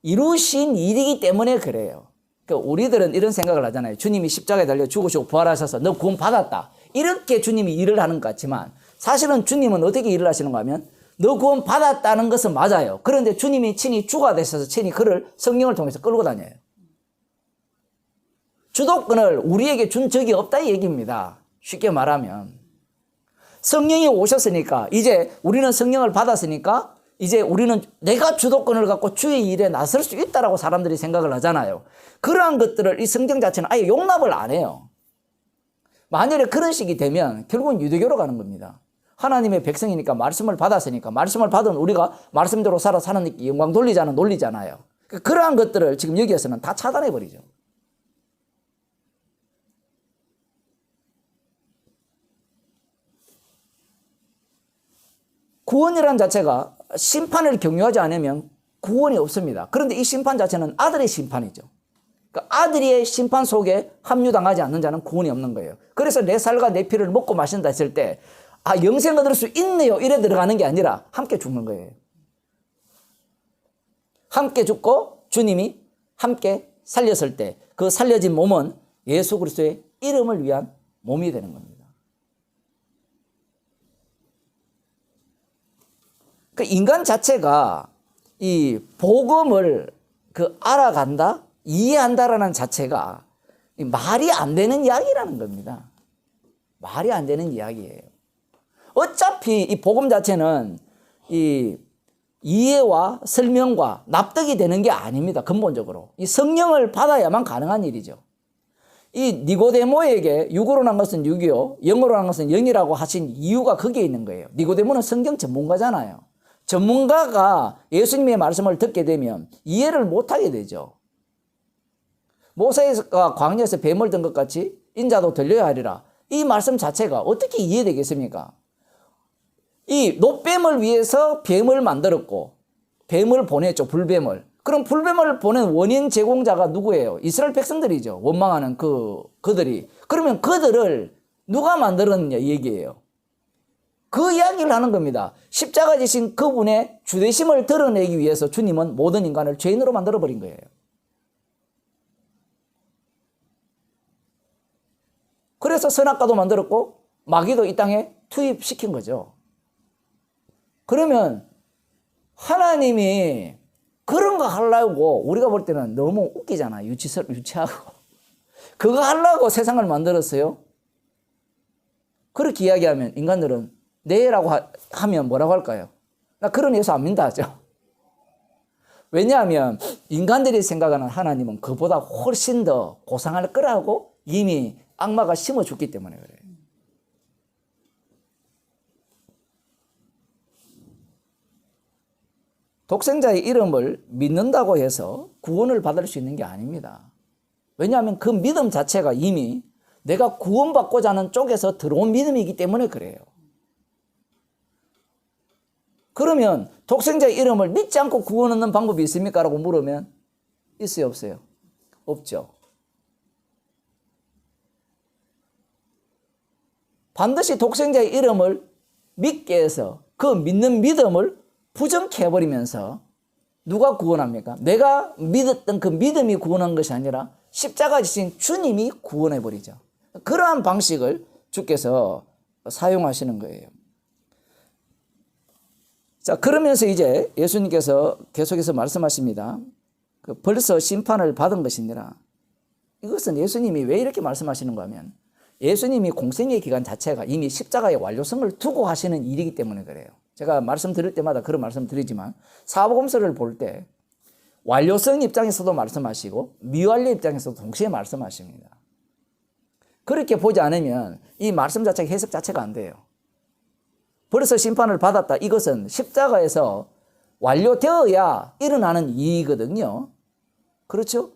이루신 일이기 때문에 그래요. 그러니까 우리들은 이런 생각을 하잖아요. 주님이 십자가에 달려 죽으시고 부활하셔서 너 구원 받았다. 이렇게 주님이 일을 하는 것 같지만 사실은 주님은 어떻게 일을 하시는가 하면 너 구원 받았다는 것은 맞아요. 그런데 주님이 친히 주가 되셔서 친히 그를 성령을 통해서 끌고 다녀요. 주도권을 우리에게 준 적이 없다 이 얘기입니다. 쉽게 말하면. 성령이 오셨으니까 이제 우리는 성령을 받았으니까 이제 우리는 내가 주도권을 갖고 주의 일에 나설 수 있다라고 사람들이 생각을 하잖아요. 그러한 것들을 이 성경 자체는 아예 용납을 안 해요. 만일에 그런 식이 되면 결국은 유대교로 가는 겁니다. 하나님의 백성이니까 말씀을 받았으니까 말씀을 받은 우리가 말씀대로 살아 사는 영광 돌리자는 논리잖아요. 그러한 것들을 지금 여기에서는 다 차단해버리죠. 구원이라는 자체가 심판을 경유하지 않으면 구원이 없습니다. 그런데 이 심판 자체는 아들의 심판이죠. 그러니까 아들의 심판 속에 합류당하지 않는 자는 구원이 없는 거예요. 그래서 내 살과 내 피를 먹고 마신다 했을 때 영생 얻을 수 있네요 이래 들어가는 게 아니라 함께 죽는 거예요. 함께 죽고 주님이 함께 살렸을 때 그 살려진 몸은 예수 그리스도의 이름을 위한 몸이 되는 겁니다. 그 인간 자체가 이 복음을 알아간다, 이해한다라는 자체가 말이 안 되는 이야기라는 겁니다. 말이 안 되는 이야기예요. 어차피 이 복음 자체는 이 이해와 설명과 납득이 되는 게 아닙니다. 근본적으로. 이 성령을 받아야만 가능한 일이죠. 이 니고데모에게 육으로 난 것은 육이요, 영으로 난 것은 영이라고 하신 이유가 거기에 있는 거예요. 니고데모는 성경 전문가잖아요. 전문가가 예수님의 말씀을 듣게 되면 이해를 못하게 되죠. 모세가 광야에서 뱀을 든 것 같이 인자도 들려야 하리라. 이 말씀 자체가 어떻게 이해되겠습니까? 이 노뱀을 위해서 뱀을 만들었고 뱀을 보냈죠. 불뱀을. 그럼 불뱀을 보낸 원인 제공자가 누구예요? 이스라엘 백성들이죠. 원망하는 그들이. 그러면 그들을 누가 만들었느냐 이 얘기예요. 그 이야기를 하는 겁니다. 십자가 지신 그분의 주되심을 드러내기 위해서 주님은 모든 인간을 죄인으로 만들어버린 거예요. 그래서 선악과도 만들었고 마귀도 이 땅에 투입시킨 거죠. 그러면 하나님이 그런 거 하려고 우리가 볼 때는 너무 웃기잖아. 유치하고. 그거 하려고 세상을 만들었어요? 그렇게 이야기하면 인간들은 네라고 하면 뭐라고 할까요? 나 그런 예수 안 믿다 하죠. 왜냐하면 인간들이 생각하는 하나님은 그보다 훨씬 더 고상할 거라고 이미 악마가 심어줬기 때문에 그래요. 독생자의 이름을 믿는다고 해서 구원을 받을 수 있는 게 아닙니다. 왜냐하면 그 믿음 자체가 이미 내가 구원받고자 하는 쪽에서 들어온 믿음이기 때문에 그래요. 그러면 독생자의 이름을 믿지 않고 구원 얻는 방법이 있습니까? 라고 물으면 있어요, 없어요? 없죠. 반드시 독생자의 이름을 믿게 해서 그 믿는 믿음을 부정케 해버리면서 누가 구원합니까? 내가 믿었던 그 믿음이 구원한 것이 아니라 십자가 지신 주님이 구원해버리죠. 그러한 방식을 주께서 사용하시는 거예요. 자, 그러면서 이제 예수님께서 계속해서 말씀하십니다. 벌써 심판을 받은 것이니라. 이것은 예수님이 왜 이렇게 말씀하시는가 하면 예수님이 공생의 기간 자체가 이미 십자가의 완료성을 두고 하시는 일이기 때문에 그래요. 제가 말씀드릴 때마다 그런 말씀 드리지만 사복음서를 볼 때 완료성 입장에서도 말씀하시고 미완료 입장에서도 동시에 말씀하십니다. 그렇게 보지 않으면 이 말씀 자체가 해석 자체가 안 돼요. 벌써 심판을 받았다. 이것은 십자가에서 완료되어야 일어나는 일이거든요. 그렇죠?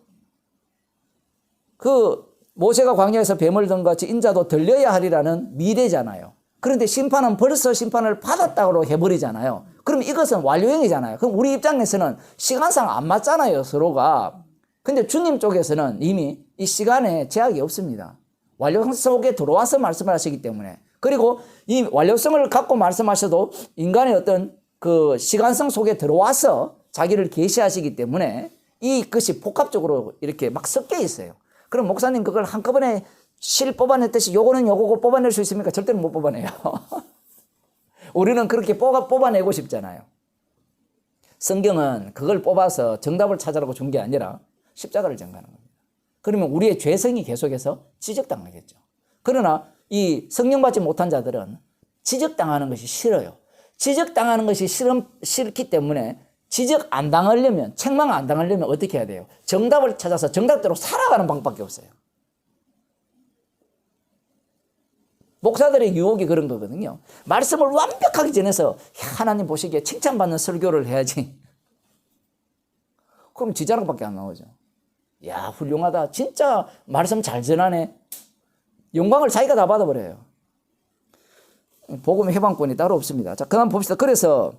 그 모세가 광야에서 뱀을 든 같이 인자도 들려야 하리라는 미래잖아요. 그런데 심판은 벌써 심판을 받았다고 해버리잖아요. 그럼 이것은 완료형이잖아요. 그럼 우리 입장에서는 시간상 안 맞잖아요, 서로가. 근데 주님 쪽에서는 이미 이 시간에 제약이 없습니다. 완료성 속에 들어와서 말씀을 하시기 때문에. 그리고 이 완료성을 갖고 말씀하셔도 인간의 어떤 그 시간성 속에 들어와서 자기를 계시하시기 때문에 이것이 복합적으로 이렇게 막 섞여 있어요. 그럼 목사님 그걸 한꺼번에 실 뽑아냈듯이 요거는 요거고 뽑아낼 수 있습니까? 절대로 못 뽑아내요. 우리는 그렇게 뽑아내고 싶잖아요. 성경은 그걸 뽑아서 정답을 찾으라고 준 게 아니라 십자가를 전가하는 겁니다. 그러면 우리의 죄성이 계속해서 지적당하겠죠. 그러나 이 성령 받지 못한 자들은 지적당하는 것이 싫어요. 지적당하는 것이 싫기 때문에 지적 안 당하려면, 책망 안 당하려면 어떻게 해야 돼요? 정답을 찾아서 정답대로 살아가는 방법밖에 없어요. 목사들의 유혹이 그런 거거든요. 말씀을 완벽하게 전해서 하나님 보시기에 칭찬받는 설교를 해야지. 그럼 지자랑밖에 안 나오죠. 야, 훌륭하다. 진짜 말씀 잘 전하네. 영광을 자기가 다 받아버려요. 복음의 해방권이 따로 없습니다. 자, 그다음 봅시다. 그래서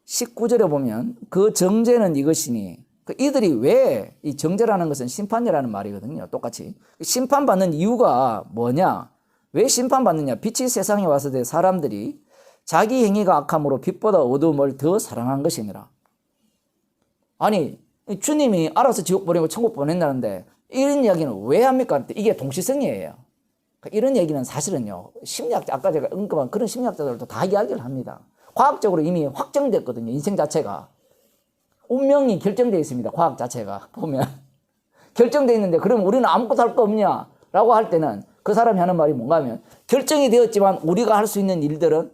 19절에 보면 그 정죄는 이것이니, 이들이 왜, 이 정죄라는 것은 심판이라는 말이거든요. 똑같이. 심판받는 이유가 뭐냐? 왜 심판받느냐? 빛이 세상에 와서 된 사람들이 자기 행위가 악함으로 빛보다 어두움을 더 사랑한 것이니라. 아니, 주님이 알아서 지옥 보내고 천국 보낸다는데 이런 이야기는 왜 합니까? 이게 동시성이에요. 이런 얘기는 사실은요, 심리학자, 아까 제가 언급한 그런 심리학자들도 다 이야기를 합니다. 과학적으로 이미 확정됐거든요. 인생 자체가. 운명이 결정되어 있습니다. 과학 자체가. 보면. 결정되어 있는데, 그럼 우리는 아무것도 할 거 없냐? 라고 할 때는 그 사람이 하는 말이 뭔가 하면, 결정이 되었지만 우리가 할 수 있는 일들은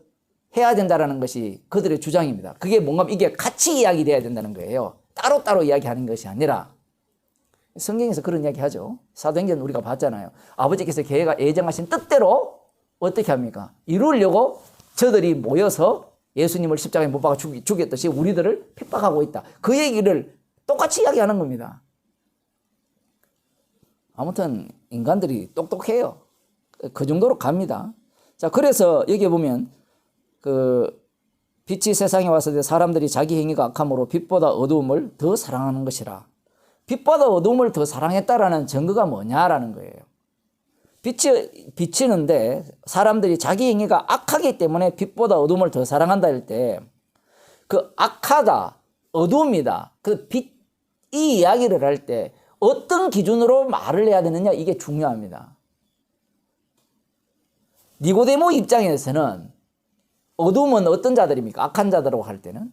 해야 된다는 것이 그들의 주장입니다. 그게 뭔가 하면 이게 같이 이야기돼야 된다는 거예요. 따로따로 이야기하는 것이 아니라. 성경에서 그런 이야기 하죠. 사도행전 우리가 봤잖아요. 아버지께서 예정하신 뜻대로 어떻게 합니까? 이루려고 저들이 모여서 예수님을 십자가에 못 박아 죽였듯이 우리들을 핍박하고 있다. 그 얘기를 똑같이 이야기하는 겁니다. 아무튼 인간들이 똑똑해요. 그 정도로 갑니다. 자, 그래서 여기 보면 그 빛이 세상에 와서 사람들이 자기 행위가 악함으로 빛보다 어두움을 더 사랑하는 것이라. 빛보다 어두움을 더 사랑했다라는 증거가 뭐냐라는 거예요. 빛이 비치는데 사람들이 자기 행위가 악하기 때문에 빛보다 어두움을 더 사랑한다 할 때 그 악하다, 어두움이다, 그 빛, 이 이야기를 할 때 어떤 기준으로 말을 해야 되느냐, 이게 중요합니다. 니고데모 입장에서는 어둠은 어떤 자들입니까? 악한 자들이라고 할 때는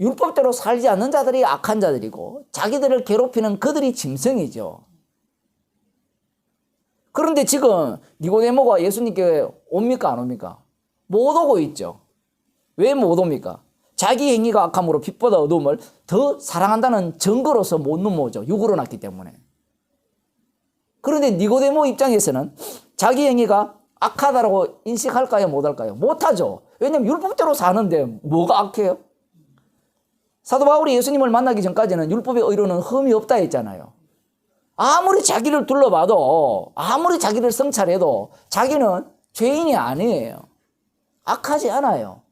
율법대로 살지 않는 자들이 악한 자들이고 자기들을 괴롭히는 그들이 짐승이죠. 그런데 지금 니고데모가 예수님께 옵니까 안 옵니까? 못 오고 있죠. 왜 못 옵니까? 자기 행위가 악함으로 빛보다 어둠을 더 사랑한다는 증거로서 못 넘어오죠. 육으로 났기 때문에. 그런데 니고데모 입장에서는 자기 행위가 악하다라고 인식할까요? 못할까요? 못하죠. 왜냐하면 율법대로 사는데 뭐가 악해요? 사도 바울이 예수님을 만나기 전까지는 율법의 의로는 흠이 없다 했잖아요. 아무리 자기를 둘러봐도 아무리 자기를 성찰해도 자기는 죄인이 아니에요. 악하지 않아요.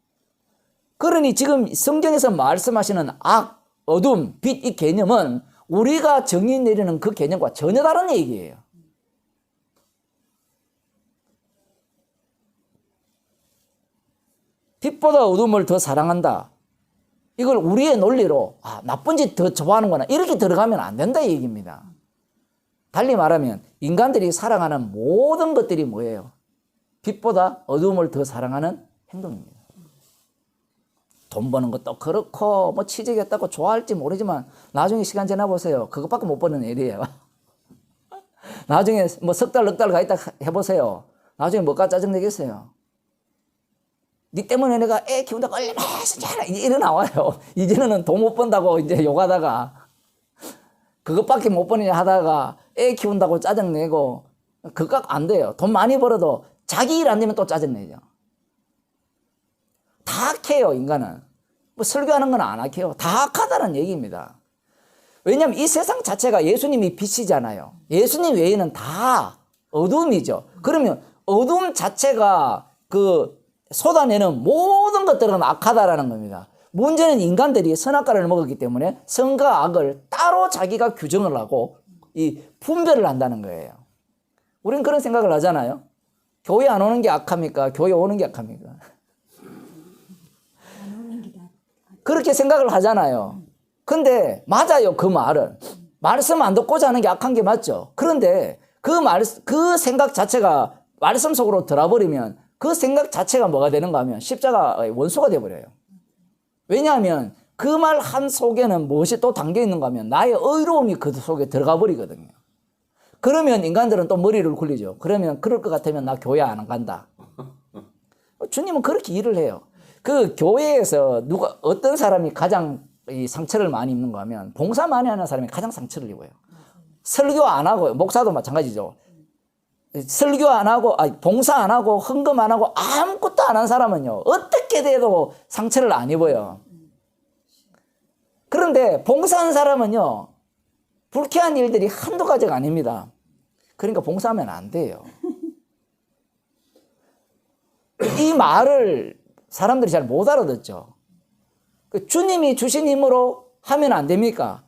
그러니 지금 성경에서 말씀하시는 악, 어둠, 빛 이 개념은 우리가 정의 내리는 그 개념과 전혀 다른 얘기예요. 빛보다 어둠을 더 사랑한다. 이걸 우리의 논리로 나쁜 짓 더 좋아하는구나 이렇게 들어가면 안 된다 얘기입니다. 달리 말하면 인간들이 사랑하는 모든 것들이 뭐예요? 빛보다 어둠을 더 사랑하는 행동입니다. 돈 버는 것도 그렇고 뭐 취직했다고 좋아할지 모르지만 나중에 시간 지나보세요. 그것밖에 못 버는 일이에요. 나중에 뭐 석 달, 넉 달 가 있다 해보세요. 나중에 뭐가 짜증내겠어요? 니 때문에 내가 애 키운다고 얼마나 했었잖아. 이래 나와요. 이제는 돈 못 번다고 이제 욕하다가 그것밖에 못 버느냐 하다가 애 키운다고 짜증내고 그거 안 돼요. 돈 많이 벌어도 자기 일 안 되면 또 짜증내죠. 다 악해요, 인간은. 뭐 설교하는 건 안 악해요. 다 악하다는 얘기입니다. 왜냐하면 이 세상 자체가 예수님이 빛이잖아요. 예수님 외에는 다 어둠이죠. 그러면 어둠 자체가 그 쏟아내는 모든 것들은 악하다라는 겁니다. 문제는 인간들이 선악과를 먹었기 때문에 선과 악을 따로 자기가 규정을 하고 이 분별을 한다는 거예요. 우리는 그런 생각을 하잖아요. 교회 안 오는 게 악합니까? 교회 오는 게 악합니까? 그렇게 생각을 하잖아요. 근데 맞아요, 그 말은. 말씀 안 듣고자 하는 게 악한 게 맞죠. 그런데 그 생각 자체가 말씀 속으로 들어버리면 그 생각 자체가 뭐가 되는가 하면 십자가의 원수가 되어버려요. 왜냐하면 그 말 한 속에는 무엇이 또 담겨 있는가 하면 나의 의로움이 그 속에 들어가 버리거든요. 그러면 인간들은 또 머리를 굴리죠. 그러면 그럴 것 같으면 나 교회 안 간다. 주님은 그렇게 일을 해요. 그 교회에서 어떤 사람이 가장 이 상처를 많이 입는가 하면 봉사 많이 하는 사람이 가장 상처를 입어요. 설교 안 하고, 목사도 마찬가지죠. 설교 안 하고, 봉사 안 하고, 헌금 안 하고, 아무것도 안 한 사람은요, 어떻게 돼도 상처를 안 입어요. 그런데 봉사한 사람은요, 불쾌한 일들이 한두 가지가 아닙니다. 그러니까 봉사하면 안 돼요. 이 말을 사람들이 잘 못 알아듣죠. 주님이 주신 힘으로 하면 안 됩니까?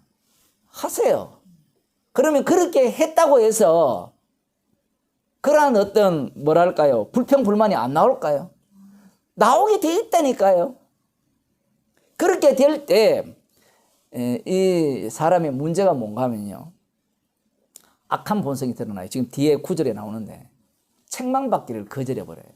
하세요. 그러면 그렇게 했다고 해서 그러한 어떤 뭐랄까요? 불평불만이 안 나올까요? 나오게 돼 있다니까요. 그렇게 될 때 이 사람의 문제가 뭔가 하면요. 악한 본성이 드러나요. 지금 뒤에 구절에 나오는데 책망받기를 거절해버려요.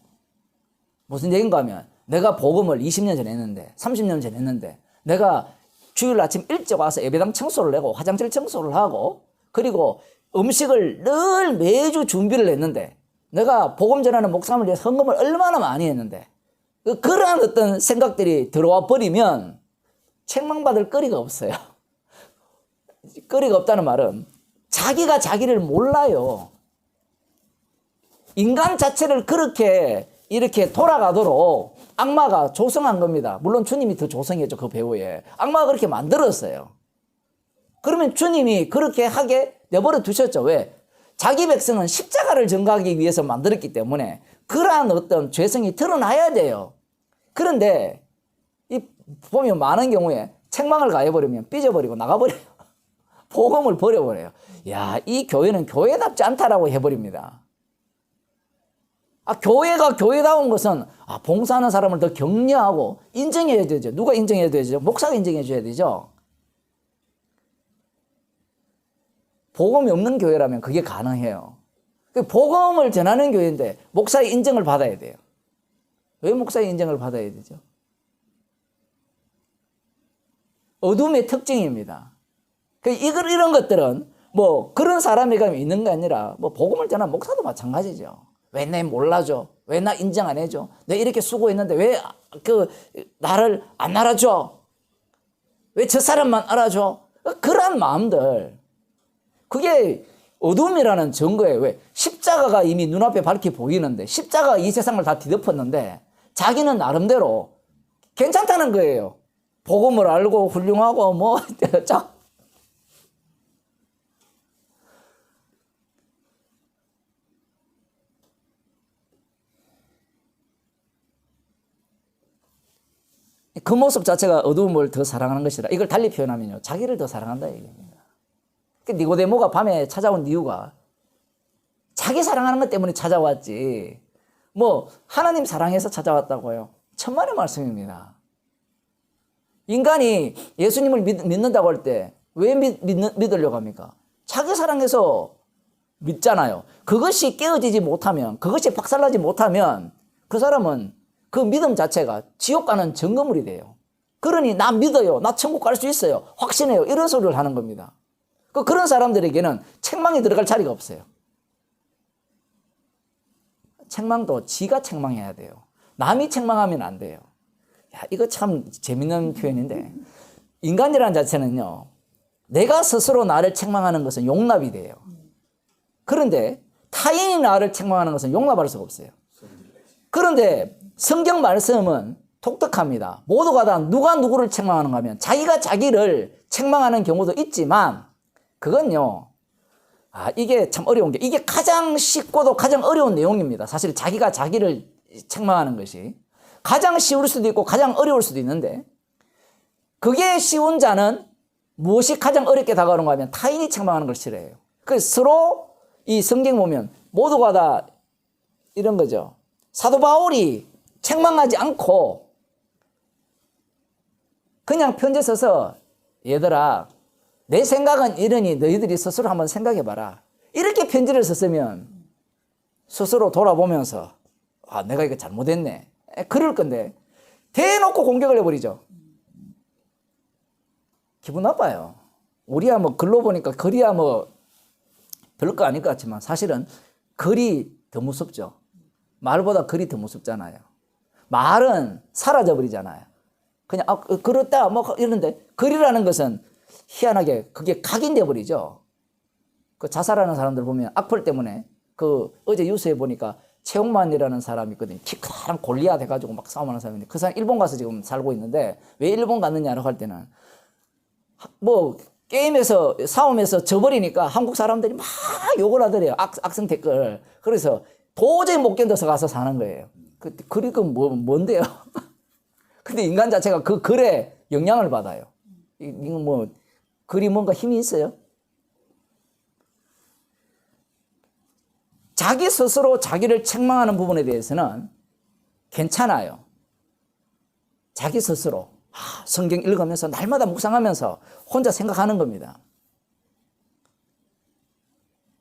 무슨 얘기인가 하면 내가 복음을 20년 전에 했는데 30년 전에 했는데 내가 주일 아침 일찍 와서 예배당 청소를 내고 화장실 청소를 하고 그리고 음식을 늘 매주 준비를 했는데 내가 복음 전하는 목사님을 위해서 헌금을 얼마나 많이 했는데 그러한 어떤 생각들이 들어와 버리면 책망받을 거리가 없어요. 거리가 없다는 말은 자기가 자기를 몰라요. 인간 자체를 그렇게 이렇게 돌아가도록 악마가 조성한 겁니다. 물론 주님이 더 조성했죠. 그 배후에. 악마가 그렇게 만들었어요. 그러면 주님이 그렇게 하게 내버려 두셨죠. 왜? 자기 백성은 십자가를 전가하기 위해서 만들었기 때문에 그러한 어떤 죄성이 드러나야 돼요. 그런데 보면 많은 경우에 책망을 가해버리면 삐져버리고 나가버려요. 복음을 버려버려요. 야, 이 교회는 교회답지 않다라고 해버립니다. 교회가 교회다운 것은 봉사하는 사람을 더 격려하고 인정해야 되죠. 누가 인정해야 되죠? 목사가 인정해 줘야 되죠. 복음이 없는 교회라면 그게 가능해요. 복음을 전하는 교회인데 목사의 인정을 받아야 돼요. 왜 목사의 인정을 받아야 되죠? 어둠의 특징입니다. 이런 것들은 뭐 그런 사람이 있는 게 아니라 뭐 복음을 전하는 목사도 마찬가지죠. 왜 내 몰라줘? 왜 나 인정 안 해줘? 내 이렇게 수고했는데 왜 나를 안 알아줘? 왜 저 사람만 알아줘? 그런 마음들. 그게 어둠이라는 증거예요. 왜? 십자가가 이미 눈앞에 밝게 보이는데, 십자가가 이 세상을 다 뒤덮었는데 자기는 나름대로 괜찮다는 거예요. 복음을 알고 훌륭하고 뭐 그 모습 자체가 어두움을 더 사랑하는 것이다. 이걸 달리 표현하면요, 자기를 더 사랑한다 얘기입니다. 니고데모가 밤에 찾아온 이유가 자기 사랑하는 것 때문에 찾아왔지, 뭐 하나님 사랑해서 찾아왔다고요. 천만의 말씀입니다. 인간이 예수님을 믿는다고 할 때 왜 믿으려고 합니까? 자기 사랑해서 믿잖아요. 그것이 깨어지지 못하면, 그것이 박살나지 못하면 그 사람은 그 믿음 자체가 지옥 가는 증거물이 돼요. 그러니 나 믿어요, 나 천국 갈 수 있어요, 확신해요, 이런 소리를 하는 겁니다. 그런 사람들에게는 책망이 들어갈 자리가 없어요. 책망도 지가 책망해야 돼요. 남이 책망하면 안 돼요. 야, 이거 참 재밌는 표현인데, 인간이라는 자체는요, 내가 스스로 나를 책망하는 것은 용납이 돼요. 그런데 타인이 나를 책망하는 것은 용납할 수가 없어요. 그런데 성경 말씀은 독특합니다. 모두가 다 누가 누구를 책망하는가 하면 자기가 자기를 책망하는 경우도 있지만, 그건요, 이게 참 어려운 게, 이게 가장 쉽고도 가장 어려운 내용입니다. 사실 자기가 자기를 책망하는 것이 가장 쉬울 수도 있고 가장 어려울 수도 있는데, 그게 쉬운 자는 무엇이 가장 어렵게 다가오는가 하면 타인이 책망하는 걸 싫어해요. 그래서 서로 이 성경 보면 모두가 다 이런 거죠. 사도 바울이 책망하지 않고 그냥 편지 써서, 얘들아 내 생각은 이러니 너희들이 스스로 한번 생각해봐라, 이렇게 편지를 썼으면 스스로 돌아보면서 내가 이거 잘못했네, 그럴 건데 대놓고 공격을 해버리죠. 기분 나빠요. 우리야 뭐 글로 보니까 글이야 뭐 별거 아닐 것 같지만 사실은 글이 더 무섭죠. 말보다 글이 더 무섭잖아요. 말은 사라져버리잖아요. 그냥 그렇다 뭐 이러는데, 글이라는 것은 희한하게 그게 각인돼 버리죠. 그 자살하는 사람들 보면 악플 때문에, 어제 뉴스에 보니까 최홍만이라는 사람이 있거든요. 키 크다란 골리앗 해가지고 막 싸움하는 사람인데, 그 사람 일본 가서 지금 살고 있는데, 왜 일본 갔느냐고 할 때는 뭐 게임에서 싸움에서 져버리니까 한국 사람들이 막 욕을 하더래요. 악성 댓글. 그래서 도저히 못 견뎌서 가서 사는 거예요. 글이 뭔데요? 근데 인간 자체가 그 글에 영향을 받아요. 이거 뭐 글이 뭔가 힘이 있어요? 자기 스스로 자기를 책망하는 부분에 대해서는 괜찮아요. 자기 스스로 성경 읽으면서 날마다 묵상하면서 혼자 생각하는 겁니다.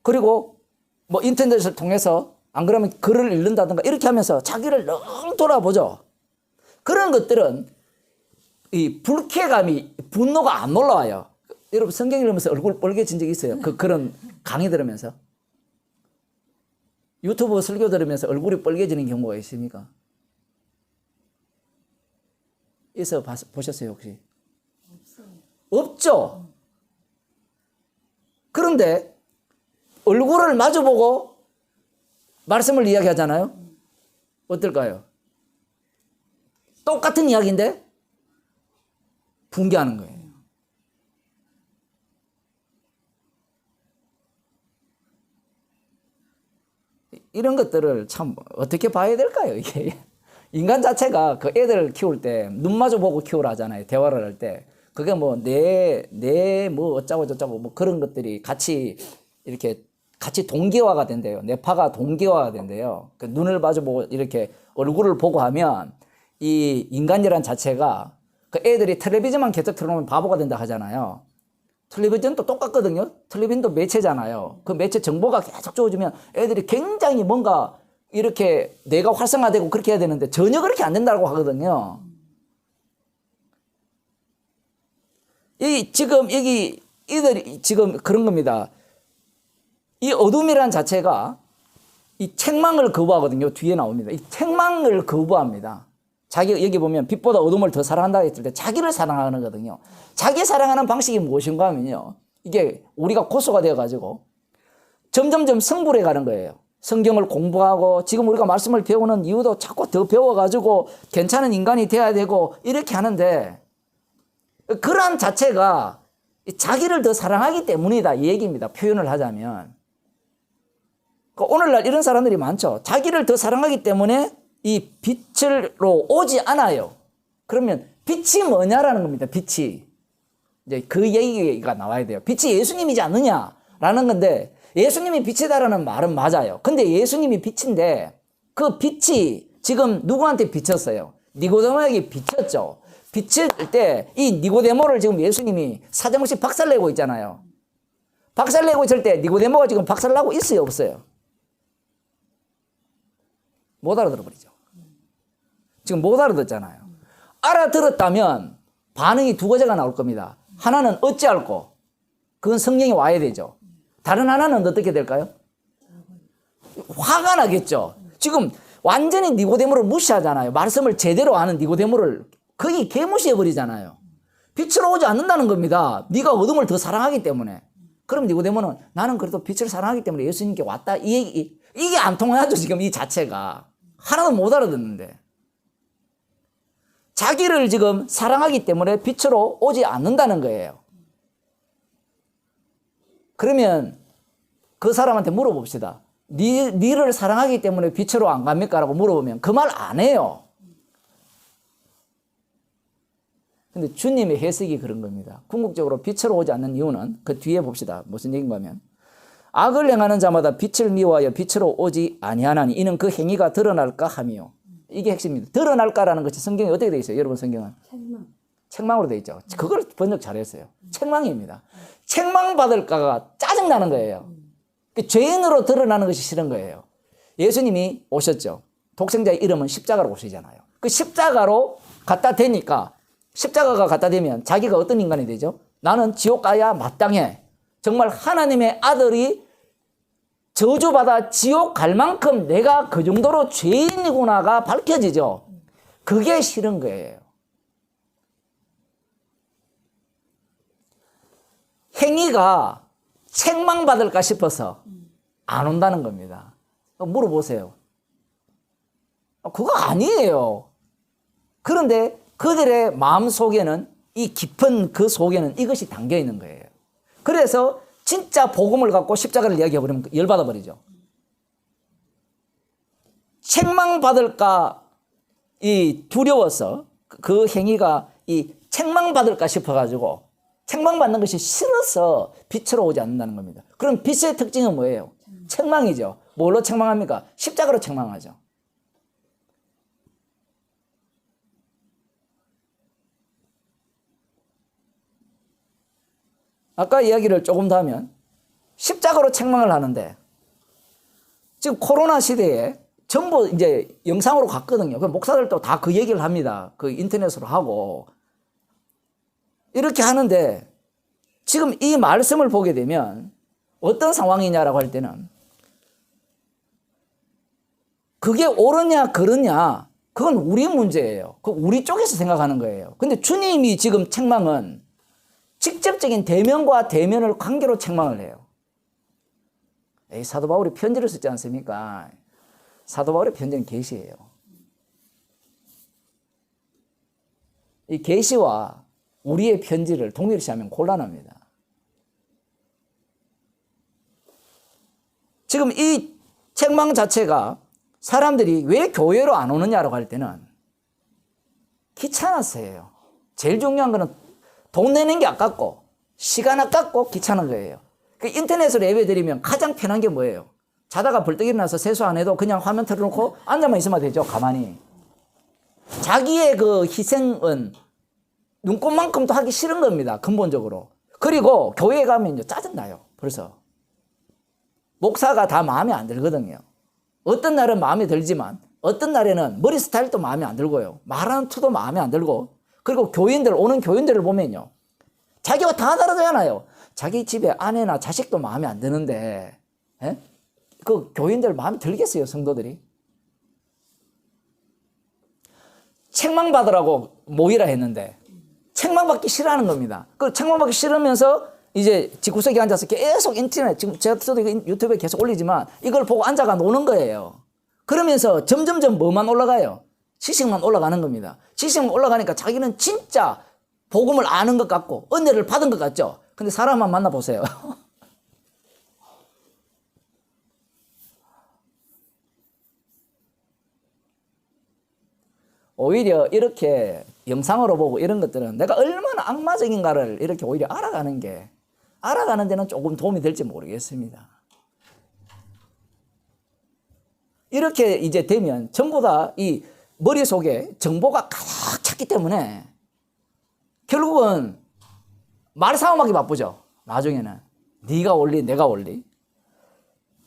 그리고 뭐 인터넷을 통해서 안 그러면 글을 읽는다든가 이렇게 하면서 자기를 늘 돌아보죠. 그런 것들은 이 불쾌감이, 분노가 안 올라와요. 여러분 성경 읽으면서 얼굴 빨개진 적 있어요? 그런 강의 들으면서? 유튜브 설교 들으면서 얼굴이 빨개지는 경우가 있습니까? 보셨어요 혹시? 없죠. 그런데 얼굴을 마주보고 말씀을 이야기하잖아요. 어떨까요? 똑같은 이야기인데 붕괴하는 거예요. 이런 것들을 참 어떻게 봐야 될까요? 이게 인간 자체가 그 애들을 키울 때 눈 마주 보고 키우라 하잖아요. 대화를 할 때. 그게 뭐 뭐 어쩌고 저쩌고 뭐 그런 것들이 같이 이렇게 같이 동기화가 된대요. 뇌파가 동기화가 된대요. 그 눈을 마주 보고 이렇게 얼굴을 보고 하면 이 인간이란 자체가, 그 애들이 텔레비전만 계속 틀어놓으면 바보가 된다 하잖아요. 텔레비전도 똑같거든요. 텔레비전도 매체잖아요. 그 매체 정보가 계속 주어지면 애들이 굉장히 뭔가 이렇게 뇌가 활성화되고 그렇게 해야 되는데 전혀 그렇게 안 된다고 하거든요. 지금 여기 이들이 지금 그런 겁니다. 이 어둠이란 자체가 이 책망을 거부하거든요. 뒤에 나옵니다. 이 책망을 거부합니다. 여기 보면 빛보다 어둠을 더 사랑한다고 했을 때 자기를 사랑하는 거거든요. 자기 사랑하는 방식이 무엇인가 하면요. 이게 우리가 고소가 되어가지고 점점점 성불해 가는 거예요. 성경을 공부하고 지금 우리가 말씀을 배우는 이유도 자꾸 더 배워가지고 괜찮은 인간이 돼야 되고 이렇게 하는데 그러한 자체가 자기를 더 사랑하기 때문이다 이 얘기입니다. 표현을 하자면. 오늘날 이런 사람들이 많죠. 자기를 더 사랑하기 때문에 이 빛으로 오지 않아요. 그러면 빛이 뭐냐라는 겁니다. 빛이. 이제 그 얘기가 나와야 돼요. 빛이 예수님이지 않느냐라는 건데 예수님이 빛이다라는 말은 맞아요. 근데 예수님이 빛인데 그 빛이 지금 누구한테 비쳤어요? 니고데모에게 비쳤죠. 비칠 때 이 니고데모를 지금 예수님이 사정없이 박살내고 있잖아요. 박살내고 있을 때 니고데모가 지금 박살나고 있어요, 없어요? 못 알아들어버리죠. 지금 못 알아듣잖아요. 알아들었다면 반응이 두 가지가 나올 겁니다. 하나는 어찌할꼬? 그건 성령이 와야 되죠. 다른 하나는 어떻게 될까요? 화가 나겠죠. 지금 완전히 니고데모를 무시하잖아요. 말씀을 제대로 아는 니고데모를 거의 개무시해버리잖아요. 빛으로 오지 않는다는 겁니다. 네가 어둠을 더 사랑하기 때문에. 그럼 니고데모는 나는 그래도 빛을 사랑하기 때문에 예수님께 왔다. 이 얘기, 이게 안 통하죠. 지금 이 자체가. 하나도 못 알아듣는데. 자기를 지금 사랑하기 때문에 빛으로 오지 않는다는 거예요. 그러면 그 사람한테 물어봅시다. 니를 사랑하기 때문에 빛으로 안 갑니까? 라고 물어보면 그 말 안 해요. 근데 주님의 해석이 그런 겁니다. 궁극적으로 빛으로 오지 않는 이유는 그 뒤에 봅시다. 무슨 얘기인가 하면 악을 행하는 자마다 빛을 미워하여 빛으로 오지 아니하나니 이는 그 행위가 드러날까 하며. 이게 핵심입니다. 드러날까라는 것이 성경에 어떻게 되어 있어요? 여러분 성경은? 책망으로 되어 있죠. 그걸 번역 잘했어요. 책망입니다. 책망받을까가 짜증나는 거예요. 죄인으로 드러나는 것이 싫은 거예요. 예수님이 오셨죠. 독생자의 이름은 십자가로 오시잖아요. 그 십자가로 갖다 대니까 십자가가 갖다 대면 자기가 어떤 인간이 되죠? 나는 지옥 가야 마땅해. 정말 하나님의 아들이 저주받아 지옥 갈 만큼 내가 그 정도로 죄인이구나가 밝혀지죠. 그게 싫은 거예요. 행위가 책망받을까 싶어서 안 온다는 겁니다. 물어보세요. 그거 아니에요. 그런데 그들의 마음 속에는 이 깊은 그 속에는 이것이 담겨 있는 거예요. 그래서 진짜 복음을 갖고 십자가를 이야기해버리면 열받아 버리죠. 책망받을까 이 두려워서 그 행위가 이 책망받을까 싶어가지고 책망받는 것이 싫어서 빛으로 오지 않는다는 겁니다. 그럼 빛의 특징은 뭐예요? 책망이죠. 뭘로 책망합니까? 십자가로 책망하죠. 아까 이야기를 조금 더 하면 십자가로 책망을 하는데 지금 코로나 시대에 전부 이제 영상으로 갔거든요. 그 목사들도 다 그 얘기를 합니다. 그 인터넷으로 하고 이렇게 하는데 지금 이 말씀을 보게 되면 어떤 상황이냐라고 할 때는 그게 옳으냐 그르냐 그건 우리 문제예요. 그 우리 쪽에서 생각하는 거예요. 근데 주님이 지금 책망은 직접적인 대면과 대면을 관계로 책망을 해요. 사도 바울이 편지를 썼지 않습니까? 사도 바울의 편지는 계시예요. 이 계시와 우리의 편지를 동일시하면 곤란합니다. 지금 이 책망 자체가 사람들이 왜 교회로 안 오느냐라고 할 때는 귀찮았어요. 제일 중요한 거는 돈 내는 게 아깝고 시간 아깝고 귀찮은 거예요. 그 인터넷으로 예배드리면 가장 편한 게 뭐예요? 자다가 벌떡 일어나서 세수 안 해도 그냥 화면 틀어놓고 앉아만 있으면 되죠. 가만히. 자기의 그 희생은 눈꽃만큼도 하기 싫은 겁니다. 근본적으로. 그리고 교회에 가면 짜증나요. 벌써. 목사가 다 마음에 안 들거든요. 어떤 날은 마음에 들지만 어떤 날에는 머리 스타일도 마음에 안 들고요. 말하는 투도 마음에 안 들고, 그리고 오는 교인들을 보면요. 자기와 다 다르잖아요. 자기 집에 아내나 자식도 마음에 안 드는데, 예? 그 교인들 마음에 들겠어요, 성도들이? 책망받으라고 모이라 했는데, 책망받기 싫어하는 겁니다. 그 책망받기 싫으면서 이제 집구석에 앉아서 계속 인터넷, 지금 저도 유튜브에 계속 올리지만 이걸 보고 앉아가 노는 거예요. 그러면서 점점점 뭐만 올라가요? 지식만 올라가는 겁니다. 지식만 올라가니까 자기는 진짜 복음을 아는 것 같고 은혜를 받은 것 같죠? 근데 사람만 만나보세요. 오히려 이렇게 영상으로 보고 이런 것들은 내가 얼마나 악마적인가를 이렇게 오히려 알아가는 데는 조금 도움이 될지 모르겠습니다. 이렇게 이제 되면 전부 다 이 머릿속에 정보가 가득 찼기 때문에 결국은 말싸움하기 바쁘죠. 나중에는 네가 옳리 내가 옳리.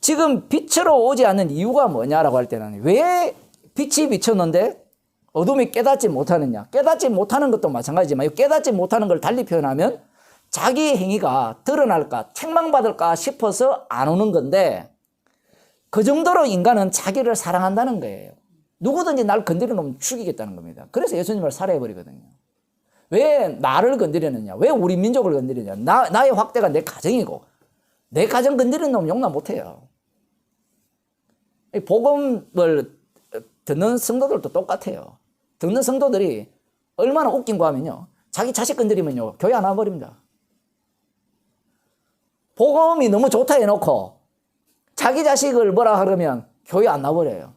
지금 빛으로 오지 않는 이유가 뭐냐라고 할 때는 왜 빛이 비쳤는데 어둠이 깨닫지 못하느냐. 깨닫지 못하는 것도 마찬가지지만 깨닫지 못하는 걸 달리 표현하면 자기의 행위가 드러날까 책망받을까 싶어서 안 오는 건데, 그 정도로 인간은 자기를 사랑한다는 거예요. 누구든지 날 건드리면 죽이겠다는 겁니다. 그래서 예수님을 살해해버리거든요. 왜 나를 건드리느냐, 왜 우리 민족을 건드리느냐. 나의 확대가 내 가정이고 내 가정 건드리는 놈 용납 못해요. 복음을 듣는 성도들도 똑같아요. 듣는 성도들이 얼마나 웃긴 거 하면요, 자기 자식 건드리면요 교회 안 와버립니다. 복음이 너무 좋다 해놓고 자기 자식을 뭐라 하려면 교회 안 나버려요.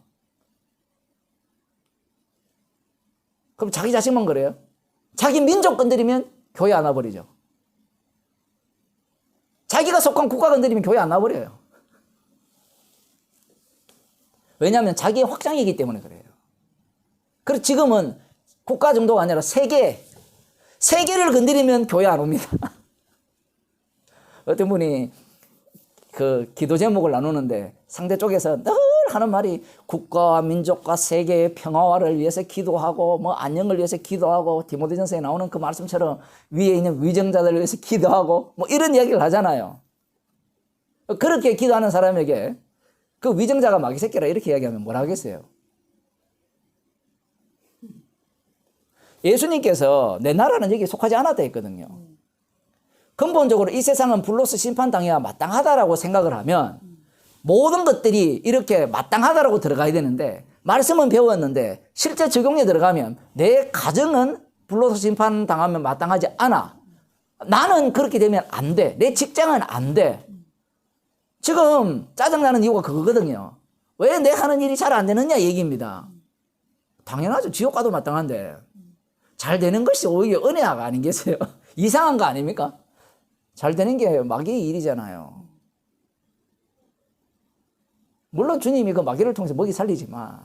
그럼 자기 자식만 그래요? 자기 민족 건드리면 교회 안 와버리죠. 자기가 속한 국가 건드리면 교회 안 와버려요. 왜냐하면 자기의 확장이기 때문에 그래요. 그래서 지금은 국가 정도가 아니라 세계를 건드리면 교회 안 옵니다. 어떤 분이 그 기도 제목을 나누는데 상대 쪽에서 늘 하는 말이 국가와 민족과 세계의 평화화를 위해서 기도하고 뭐 안녕을 위해서 기도하고, 디모데전서에 나오는 그 말씀처럼 위에 있는 위정자들을 위해서 기도하고 뭐 이런 이야기를 하잖아요. 그렇게 기도하는 사람에게 그 위정자가 마귀 새끼라 이렇게 이야기하면 뭐라 하겠어요? 예수님께서 내 나라는 여기에 속하지 않았다 했거든요. 근본적으로 이 세상은 불로서 심판당해야 마땅하다라고 생각을 하면 모든 것들이 이렇게 마땅하다라고 들어가야 되는데, 말씀은 배웠는데 실제 적용에 들어가면 내 가정은 불로서 심판당하면 마땅하지 않아. 나는 그렇게 되면 안 돼. 내 직장은 안 돼. 지금 짜증나는 이유가 그거거든요. 왜 내 하는 일이 잘 안 되느냐 얘기입니다. 당연하죠. 지옥 가도 마땅한데 잘 되는 것이 오히려 은혜가 아니겠어요? 이상한 거 아닙니까? 잘 되는 게 마귀의 일이잖아요. 물론 주님이 그 마귀를 통해서 먹이 살리지만,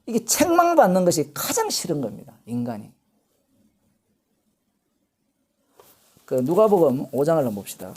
이게 책망받는 것이 가장 싫은 겁니다, 인간이. 그 누가복음 5장을 한번 봅시다.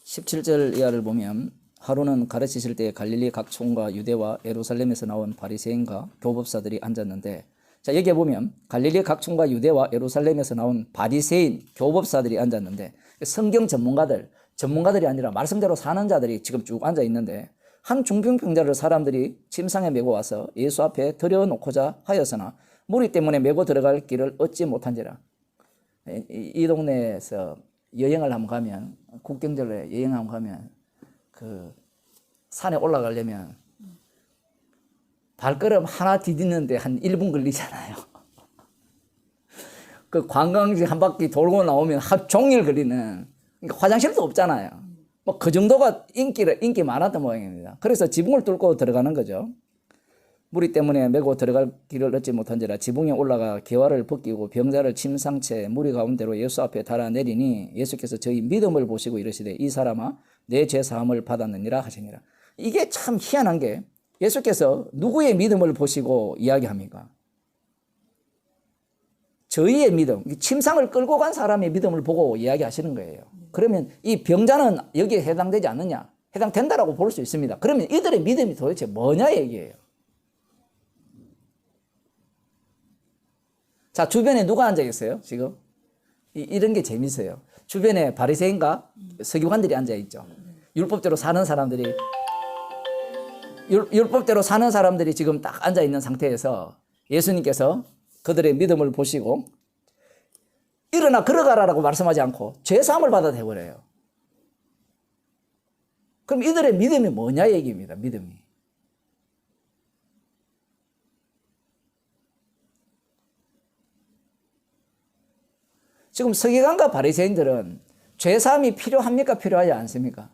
(17절) 이하를 보면, 하루는 가르치실 때 갈릴리 각 촌과 유대와 예루살렘에서 나온 바리새인과 교법사들이 앉았는데, 자, 여기에 보면 갈릴리 각 촌과 유대와 예루살렘에서 나온 바리새인 교법사들이 앉았는데, 성경 전문가들이 아니라 말씀대로 사는 자들이 지금 쭉 앉아 있는데, 한 중풍병자를 사람들이 침상에 메고 와서 예수 앞에 들여놓고자 하였으나 무리 때문에 메고 들어갈 길을 얻지 못한지라. 이 동네에서 여행을 한번 가면, 국경절에 여행 한번 가면 그 산에 올라가려면 발걸음 하나 디디는데 한 1분 걸리잖아요. 그 관광지 한 바퀴 돌고 나오면 하루 종일 걸리는, 그러니까 화장실도 없잖아요. 뭐 그 정도가 인기 많았던 모양입니다. 그래서 지붕을 뚫고 들어가는 거죠. 무리 때문에 메고 들어갈 길을 얻지 못한지라 지붕에 올라가 기와를 벗기고 병자를 침상 채 무리 가운데로 예수 앞에 달아내리니 예수께서 저희 믿음을 보시고 이르시되 이 사람아 내 죄 사함을 받았느니라 하시니라. 이게 참 희한한 게 예수께서 누구의 믿음을 보시고 이야기합니까? 저희의 믿음, 침상을 끌고 간 사람의 믿음을 보고 이야기하시는 거예요. 그러면 이 병자는 여기에 해당되지 않느냐? 해당된다라고 볼 수 있습니다. 그러면 이들의 믿음이 도대체 뭐냐 얘기예요. 자, 주변에 누가 앉아 있어요, 지금? 이런 게 재밌어요. 주변에 바리새인과 서기관들이 앉아 있죠. 율법대로 사는 사람들이, 율법대로 사는 사람들이 지금 딱 앉아 있는 상태에서 예수님께서 그들의 믿음을 보시고 일어나 걸어가라라고 말씀하지 않고 죄사함을 받아 대버려요. 그럼 이들의 믿음이 뭐냐 얘기입니다. 믿음이. 지금 서기관과 바리새인들은 죄사함이 필요합니까? 필요하지 않습니까?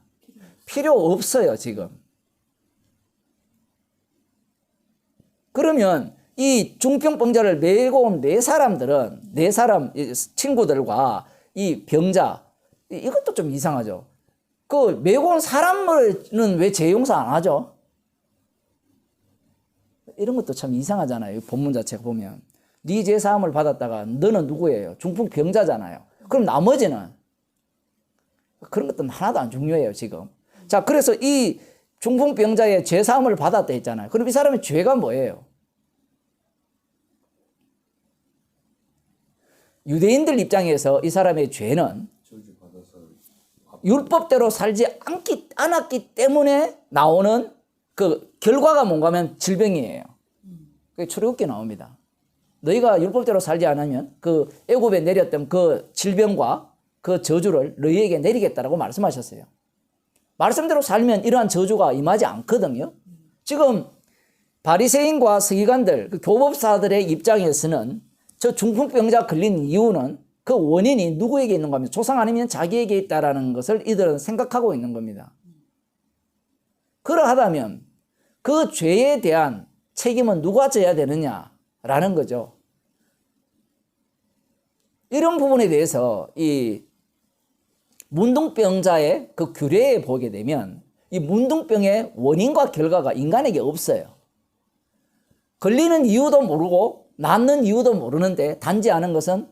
필요 없어요, 지금. 그러면 이 중풍병자를 메고 온 네 사람들은, 네 사람 친구들과 이 병자, 이것도 좀 이상하죠. 그 메고 온 사람은 왜 죄 용서 안 하죠? 이런 것도 참 이상하잖아요. 본문 자체가 보면. 네 죄 사함을 받았다가 너는 누구예요? 중풍병자잖아요. 그럼 나머지는? 그런 것들은 하나도 안 중요해요, 지금. 자, 그래서 이 중풍병자의 죄 사함을 받았다 했잖아요. 그럼 이 사람의 죄가 뭐예요? 유대인들 입장에서 이 사람의 죄는 율법대로 살지 않았기 때문에 나오는 그 결과가 뭔가 하면 질병이에요. 그게 출애굽기에 나옵니다. 너희가 율법대로 살지 않으면 그 애굽에 내렸던 그 질병과 그 저주를 너희에게 내리겠다라고 말씀하셨어요. 말씀대로 살면 이러한 저주가 임하지 않거든요. 지금 바리새인과 서기관들, 그 교법사들의 입장에서는 저 중풍병자 걸린 이유는 그 원인이 누구에게 있는 겁니다. 조상 아니면 자기에게 있다라는 것을 이들은 생각하고 있는 겁니다. 그러하다면 그 죄에 대한 책임은 누가 져야 되느냐라는 거죠. 이런 부분에 대해서 이 문둥병자의 그 규례에 보게 되면 이 문둥병의 원인과 결과가 인간에게 없어요. 걸리는 이유도 모르고 낫는 이유도 모르는데 단지 아는 것은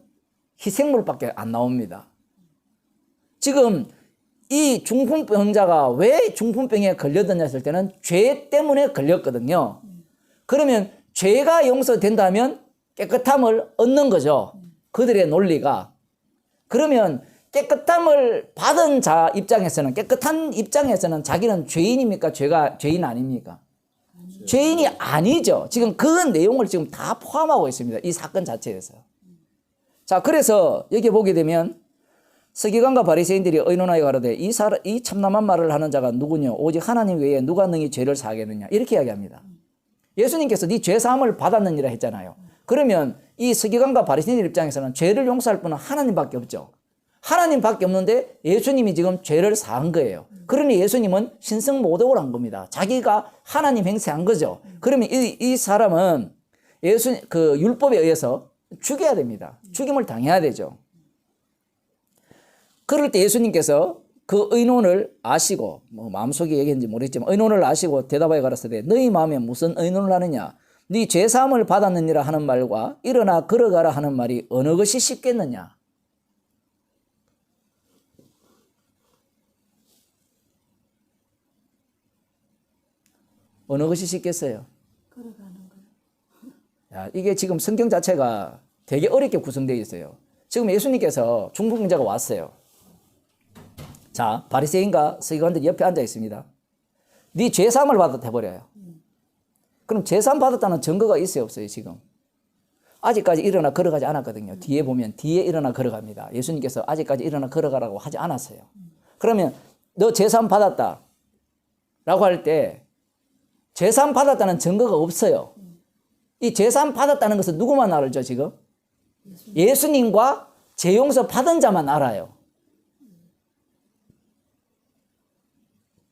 희생물밖에 안 나옵니다. 지금 이 중풍병자가 왜 중풍병에 걸렸느냐 했을 때는 죄 때문에 걸렸거든요. 그러면 죄가 용서된다면 깨끗함을 얻는 거죠. 그들의 논리가. 그러면 깨끗함을 받은 자 입장에서는, 깨끗한 입장에서는 자기는 죄인입니까? 죄인 아닙니까? 죄인이 아니죠. 지금 그 내용을 지금 다 포함하고 있습니다. 이 사건 자체에서. 자, 그래서 여기 보게 되면 서기관과 바리새인들이 의논하여 가로되 이 참남한 말을 하는 자가 누구냐? 오직 하나님 외에 누가 능히 죄를 사하겠느냐? 이렇게 이야기합니다. 예수님께서 네 죄 사함을 받았느니라 했잖아요. 그러면 이 서기관과 바리새인들 입장에서는 죄를 용서할 분은 하나님밖에 없죠. 하나님밖에 없는데 예수님이 지금 죄를 사한 거예요. 그러니 예수님은 신성모독을 한 겁니다. 자기가 하나님 행세한 거죠. 그러면 이 사람은 그 율법에 의해서 죽여야 됩니다. 죽임을 당해야 되죠. 그럴 때 예수님께서 그 의논을 아시고, 마음속에 얘기했는지 모르겠지만 의논을 아시고 대답하여 가라사대 너희 마음에 무슨 의논을 하느냐? 네 죄사함을 받았느니라 하는 말과 일어나 걸어가라 하는 말이 어느 것이 쉽겠느냐? 어느 것이 쉽겠어요? 걸어가는 거요. 야, 이게 지금 성경 자체가 되게 어렵게 구성되어 있어요. 지금 예수님께서 중풍병자가 왔어요. 자, 바리새인과 서기관들이 옆에 앉아 있습니다. 네 죄사함을 받았다 해버려요. 그럼 죄사함 받았다는 증거가 있어요, 없어요, 지금? 아직까지 일어나 걸어가지 않았거든요. 뒤에 보면 뒤에 일어나 걸어갑니다. 예수님께서 아직까지 일어나 걸어가라고 하지 않았어요. 그러면 너 죄사함 받았다 라고 할 때 죄사함 받았다는 증거가 없어요. 이 죄사함 받았다는 것은 누구만 알죠, 지금? 예수님과 죄 용서 받은 자만 알아요.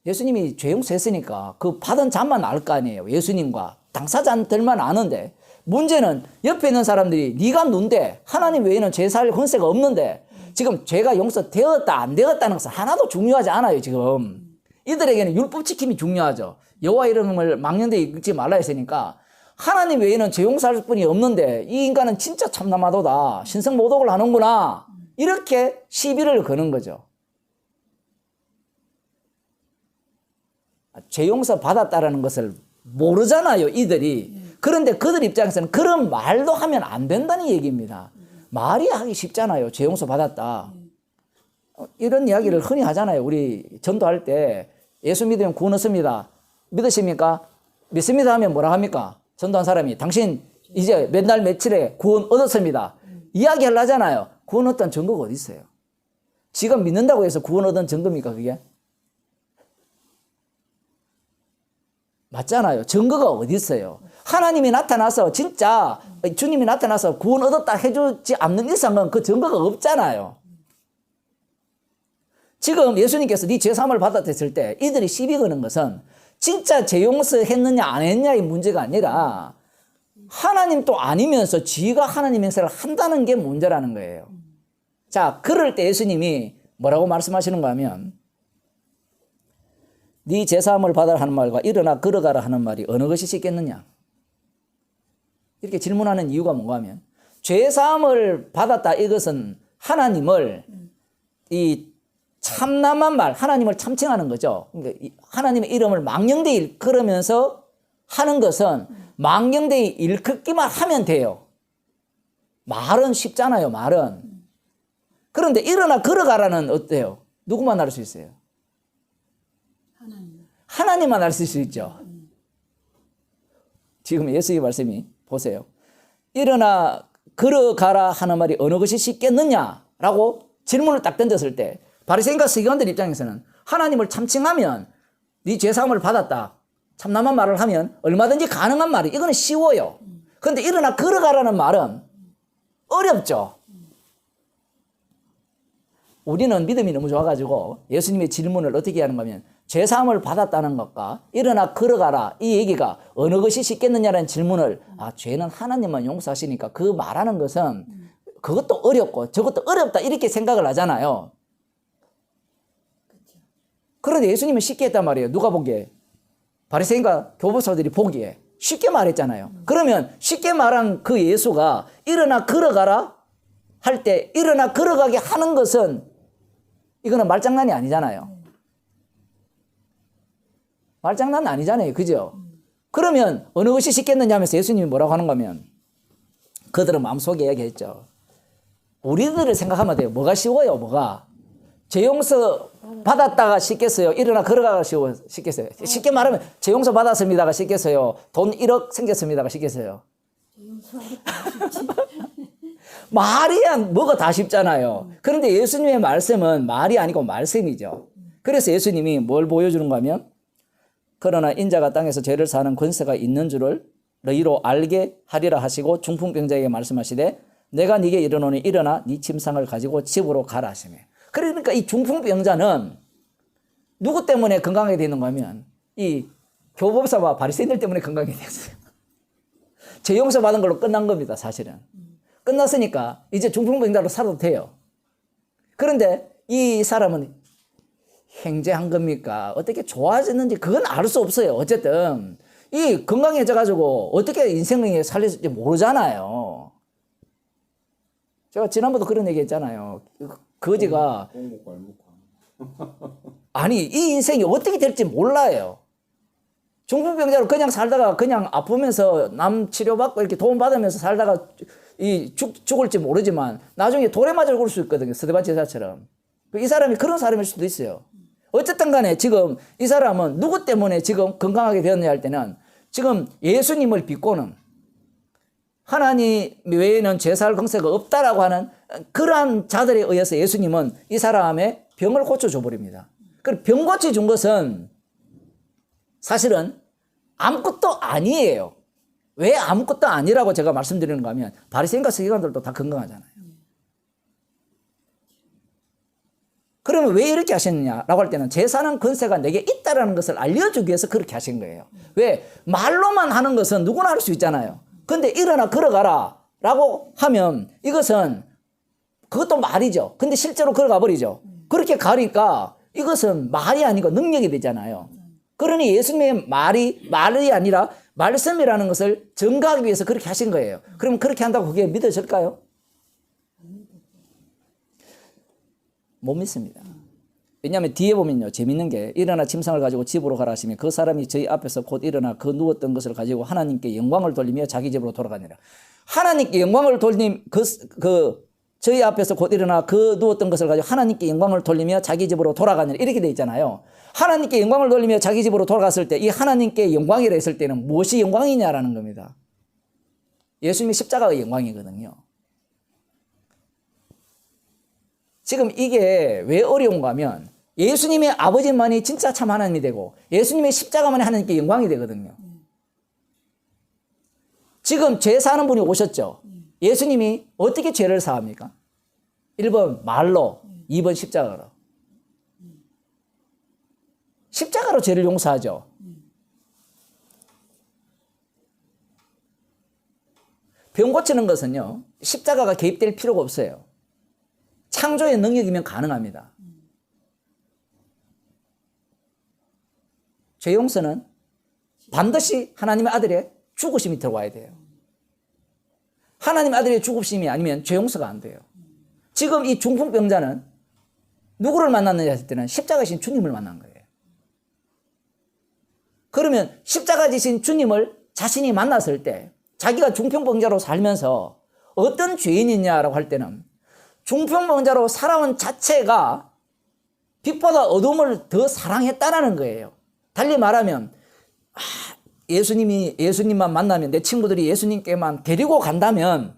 예수님이 죄 용서했으니까 그 받은 자만 알 거 아니에요. 예수님과 당사자들만 아는데 문제는 옆에 있는 사람들이 네가 누군데 하나님 외에는 죄 살 권세가 없는데 지금 죄가 용서되었다 안 되었다는 것은 하나도 중요하지 않아요. 지금 이들에게는 율법 지킴이 중요하죠. 여호와 이름을 망령되이 읽지 말라 했으니까 하나님 외에는 죄 용서할 분이 없는데 이 인간은 진짜 참남하도다. 신성모독을 하는구나. 이렇게 시비를 거는 거죠. 죄 용서 받았다라는 것을 모르잖아요, 이들이. 그런데 그들 입장에서는 그런 말도 하면 안 된다는 얘기입니다. 말이 하기 쉽잖아요. 죄 용서 받았다. 이런 이야기를 흔히 하잖아요. 우리 전도할 때 예수 믿으면 구원 얻습니다. 믿으십니까? 믿습니다 하면 뭐라 합니까? 전도한 사람이 당신 이제 몇 날 며칠에 구원 얻었습니다. 이야기하려 하잖아요. 구원 얻던 증거가 어디 있어요? 지금 믿는다고 해서 구원 얻은 증거입니까 그게? 맞잖아요. 증거가 어디 있어요? 하나님이 나타나서 진짜 주님이 나타나서 구원 얻었다 해주지 않는 이상은 그 증거가 없잖아요. 지금 예수님께서 네 죄사함을 받았다 했을 때 이들이 시비 거는 것은 진짜 죄 용서했느냐 안 했냐의 문제가 아니라 하나님 또 아니면서 지가 하나님 행세를 한다는 게 문제라는 거예요. 자, 그럴 때 예수님이 뭐라고 말씀하시는가 하면 네 죄사함을 받아라 하는 말과 일어나 걸어가라 하는 말이 어느 것이 쉽겠느냐? 이렇게 질문하는 이유가 뭔가 하면 죄사함을 받았다 이것은 하나님을 이 참남한 말, 하나님을 참칭하는 거죠. 그러니까 하나님의 이름을 망령되이 일컬으면서 하는 것은 망령되이 일컫기만 하면 돼요. 말은 쉽잖아요, 말은. 그런데 일어나 걸어가라는 어때요? 누구만 할 수 있어요? 하나님만 할 수 있죠. 지금 예수의 말씀이 보세요. 일어나 걸어가라 하는 말이 어느 것이 쉽겠느냐라고 질문을 딱 던졌을 때 바리새인과 서기관들 입장에서는 하나님을 참칭하면 네 죄사함을 받았다. 참남한 말을 하면 얼마든지 가능한 말이 이거는 쉬워요. 그런데 일어나 걸어가라는 말은 어렵죠. 우리는 믿음이 너무 좋아가지고 예수님의 질문을 어떻게 하는가 하면 죄사함을 받았다는 것과 일어나 걸어가라 이 얘기가 어느 것이 쉽겠느냐라는 질문을 죄는 하나님만 용서하시니까 그 말하는 것은 그것도 어렵고 저것도 어렵다 이렇게 생각을 하잖아요. 그런데 예수님은 쉽게 했단 말이에요. 누가 보기에? 바리새인과 교법사들이 보기에 쉽게 말했잖아요. 그러면 쉽게 말한 그 예수가 일어나 걸어가라 할 때 일어나 걸어가게 하는 것은 이거는 말장난이 아니잖아요. 말장난 아니잖아요. 그죠? 그러면 어느 것이 쉽겠느냐 하면서 예수님이 뭐라고 하는가 하면 그들은 마음속에 얘기했죠. 우리들을 생각하면 돼요. 뭐가 쉬워요? 뭐가? 죄 용서 받았다가 쉽겠어요? 일어나 걸어가가 쉽겠어요? 쉽게 말하면 죄 용서 받았습니다가 쉽겠어요? 돈 1억 생겼습니다가 쉽겠어요? 말이야 뭐가 다 쉽잖아요. 그런데 예수님의 말씀은 말이 아니고 말씀이죠. 그래서 예수님이 뭘 보여주는가 하면 그러나 인자가 땅에서 죄를 사하는 권세가 있는 줄을 너희로 알게 하리라 하시고 중풍병자에게 말씀하시되 내가 네게 이르노니 일어나 네 침상을 가지고 집으로 가라 하시며. 그러니까 이 중풍병자는 누구 때문에 건강하게 되는가 하면 이 교법사와 바리새인들 때문에 건강하게 됐어요. 죄 용서 받은 걸로 끝난 겁니다. 사실은. 끝났으니까 이제 중풍병자로 살아도 돼요. 그런데 이 사람은 행제한 겁니까? 어떻게 좋아졌는지 그건 알 수 없어요. 어쨌든 이 건강해져가지고 어떻게 인생을 살릴지 모르잖아요. 제가 지난번도 그런 얘기 했잖아요. 거지가 아니 이 인생이 어떻게 될지 몰라요. 중풍병자로 그냥 살다가 그냥 아프면서 남 치료받고 이렇게 도움받으면서 살다가 죽을지 모르지만 나중에 돌에 맞아 죽을 수 있거든요. 스데반 제사처럼. 이 사람이 그런 사람일 수도 있어요. 어쨌든 간에 지금 이 사람은 누구 때문에 지금 건강하게 되었냐 할 때는 지금 예수님을 믿고는 하나님 외에는 죄사할 권세가 없다라고 하는 그러한 자들에 의해서 예수님은 이 사람의 병을 고쳐줘 버립니다. 그리고 병 고쳐준 것은 사실은 아무것도 아니에요. 왜 아무것도 아니라고 제가 말씀드리는가 하면 바리새인과 서기관들도 다 건강하잖아요. 그러면 왜 이렇게 하셨느냐라고 할 때는 제사는 권세가 내게 있다라는 것을 알려주기 위해서 그렇게 하신 거예요. 왜? 말로만 하는 것은 누구나 할 수 있잖아요. 근데 일어나 걸어가라 라고 하면 이것은 그것도 말이죠. 근데 실제로 걸어가 버리죠. 그렇게 가니까 이것은 말이 아니고 능력이 되잖아요. 그러니 예수님의 말이 아니라 말씀이라는 것을 증거하기 위해서 그렇게 하신 거예요. 그럼 그렇게 한다고 그게 믿어질까요? 못 믿습니다. 왜냐하면 뒤에 보면요, 재밌는 게 일어나 침상을 가지고 집으로 가라 하시면 그 사람이 저희 앞에서 곧 일어나 그 누웠던 것을 가지고 하나님께 영광을 돌리며 자기 집으로 돌아가니라. 하나님께 영광을 돌림 저희 앞에서 곧 일어나 그 누웠던 것을 가지고 하나님께 영광을 돌리며 자기 집으로 돌아가니라 이렇게 돼 있잖아요. 하나님께 영광을 돌리며 자기 집으로 돌아갔을 때 이 하나님께 영광이라 했을 때는 무엇이 영광이냐라는 겁니다. 예수님의 십자가가 영광이거든요. 지금 이게 왜 어려운가 하면 예수님의 아버지만이 진짜 참 하나님이 되고 예수님의 십자가만이 하나님께 영광이 되거든요. 지금 죄 사는 분이 오셨죠. 예수님이 어떻게 죄를 사합니까? 1번 말로, 2번 십자가로. 십자가로 죄를 용서하죠. 병 고치는 것은요, 십자가가 개입될 필요가 없어요. 창조의 능력이면 가능합니다. 죄 용서는 반드시 하나님의 아들의 죽으심이 들어와야 돼요. 하나님의 아들의 죽으심이 아니면 죄 용서가 안 돼요. 지금 이 중풍병자는 누구를 만났느냐 했을 때는 십자가이신 주님을 만난 거예요. 그러면 십자가 지신 주님을 자신이 만났을 때 자기가 중풍병자로 살면서 어떤 죄인이냐라고 할 때는 중풍병자로 살아온 자체가 빛보다 어둠을 더 사랑했다라는 거예요. 달리 말하면 예수님만 만나면 내 친구들이 예수님께만 데리고 간다면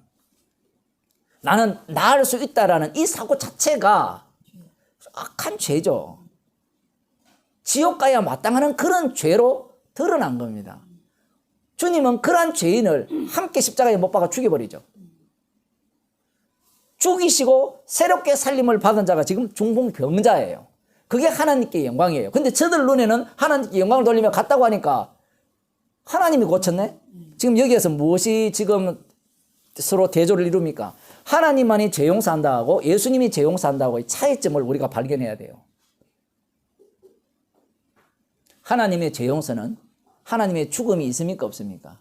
나는 나을 수 있다라는 이 사고 자체가 악한 죄죠. 지옥 가야 마땅하는 그런 죄로 드러난 겁니다. 주님은 그러한 죄인을 함께 십자가에 못 박아 죽여버리죠. 죽이시고 새롭게 살림을 받은 자가 지금 중풍병자예요. 그게 하나님께 영광이에요. 근데 저들 눈에는 하나님께 영광을 돌리며 갔다고 하니까 하나님이 고쳤네? 지금 여기에서 무엇이 지금 서로 대조를 이룹니까? 하나님만이 죄 용서한다고 예수님이 죄 용서한다고의 차이점을 우리가 발견해야 돼요. 하나님의 죄 용서는 하나님의 죽음이 있습니까? 없습니까?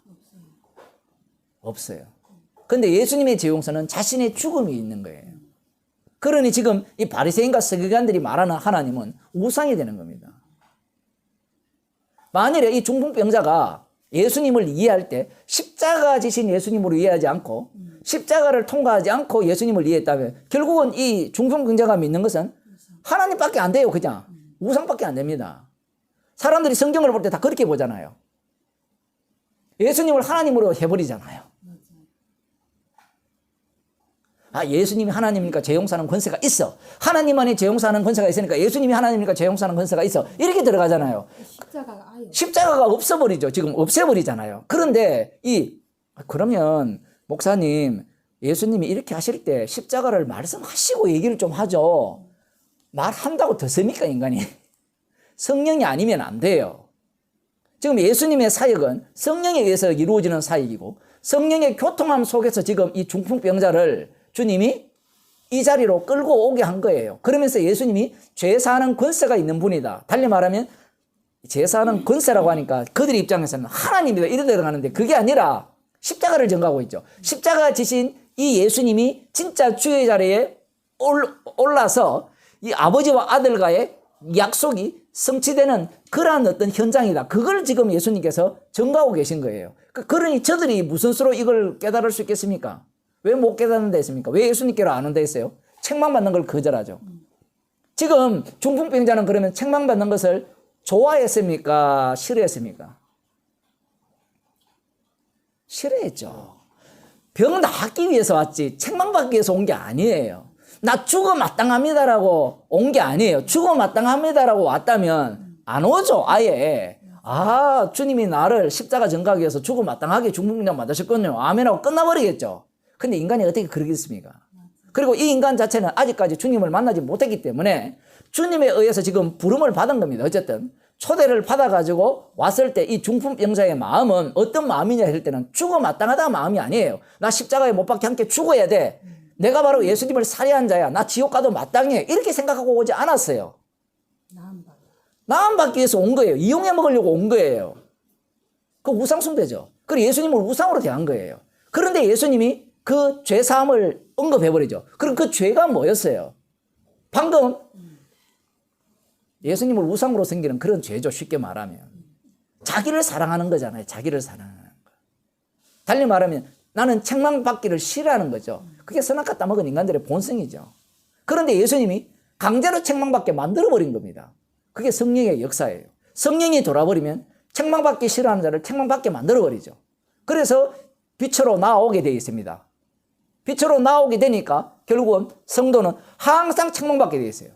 없어요. 근데 예수님의 죄 용서는 자신의 죽음이 있는 거예요. 그러니 지금 이 바리새인과 서기관들이 말하는 하나님은 우상이 되는 겁니다. 만일에 이 중풍병자가 예수님을 이해할 때 십자가 지신 예수님으로 이해하지 않고 십자가를 통과하지 않고 예수님을 이해했다면 결국은 이 중풍병자가 믿는 것은 하나님밖에 안 돼요. 그냥 우상밖에 안 됩니다. 사람들이 성경을 볼 때 다 그렇게 보잖아요. 예수님을 하나님으로 해버리잖아요. 예수님이 하나님이니까 죄 용서하는 권세가 있어. 하나님만이 죄 용서하는 권세가 있으니까 예수님이 하나님이니까 죄 용서하는 권세가 있어. 이렇게 들어가잖아요. 십자가가 없어버리죠. 지금 없애버리잖아요. 그런데 그러면 목사님 예수님이 이렇게 하실 때 십자가를 말씀하시고 얘기를 좀 하죠. 말한다고 듣습니까 인간이? 성령이 아니면 안 돼요. 지금 예수님의 사역은 성령에 의해서 이루어지는 사역이고 성령의 교통함 속에서 지금 이 중풍병자를 주님이 이 자리로 끌고 오게 한 거예요. 그러면서 예수님이 죄사하는 권세가 있는 분이다. 달리 말하면 죄사하는 권세라고 하니까 그들 입장에서는 하나님이다 이래 들어가는데 그게 아니라 십자가를 전가하고 있죠. 십자가 지신 이 예수님이 진짜 주의 자리에 올라서 이 아버지와 아들과의 약속이 성취되는 그러한 어떤 현장이다. 그걸 지금 예수님께서 전가하고 계신 거예요. 그러니 저들이 무슨 수로 이걸 깨달을 수 있겠습니까? 왜 못 깨닫는 데 있습니까? 왜 예수님께로 아는 데 있어요? 책망받는 걸 거절하죠. 지금 중풍병자는 그러면 책망받는 것을 좋아했습니까? 싫어했습니까? 싫어했죠. 병 낫기 위해서 왔지 책망받기 위해서 온 게 아니에요. 나 죽어 마땅합니다라고 온 게 아니에요. 죽어 마땅합니다라고 왔다면 안 오죠. 아예. 주님이 나를 십자가 전가하기 위해서 죽어 마땅하게 중풍병자 만드셨거든요. 아멘하고 끝나버리겠죠. 근데 인간이 어떻게 그러겠습니까? 그리고 이 인간 자체는 아직까지 주님을 만나지 못했기 때문에 주님에 의해서 지금 부름을 받은 겁니다. 어쨌든 초대를 받아가지고 왔을 때 이 중풍병자의 마음은 어떤 마음이냐 할 때는 죽어 마땅하다 마음이 아니에요. 나 십자가에 못 박혀 함께 죽어야 돼. 내가 바로 예수님을 살해한 자야. 나 지옥 가도 마땅해. 이렇게 생각하고 오지 않았어요. 나음 받기 위해서 온 거예요. 이용해 먹으려고 온 거예요. 그 우상숭배죠. 그리고 예수님을 우상으로 대한 거예요. 그런데 예수님이 그 죄사함을 언급해버리죠. 그럼 그 죄가 뭐였어요? 방금 예수님을 우상으로 생기는 그런 죄죠. 쉽게 말하면. 자기를 사랑하는 거잖아요. 자기를 사랑하는 거. 달리 말하면 나는 책망받기를 싫어하는 거죠. 그게 선악과 따먹은 인간들의 본성이죠. 그런데 예수님이 강제로 책망받게 만들어버린 겁니다. 그게 성령의 역사예요. 성령이 돌아버리면 책망받기 싫어하는 자를 책망받게 만들어버리죠. 그래서 빛으로 나오게 되어 있습니다. 빛으로 나오게 되니까 결국은 성도는 항상 책망받게 되어 있어요.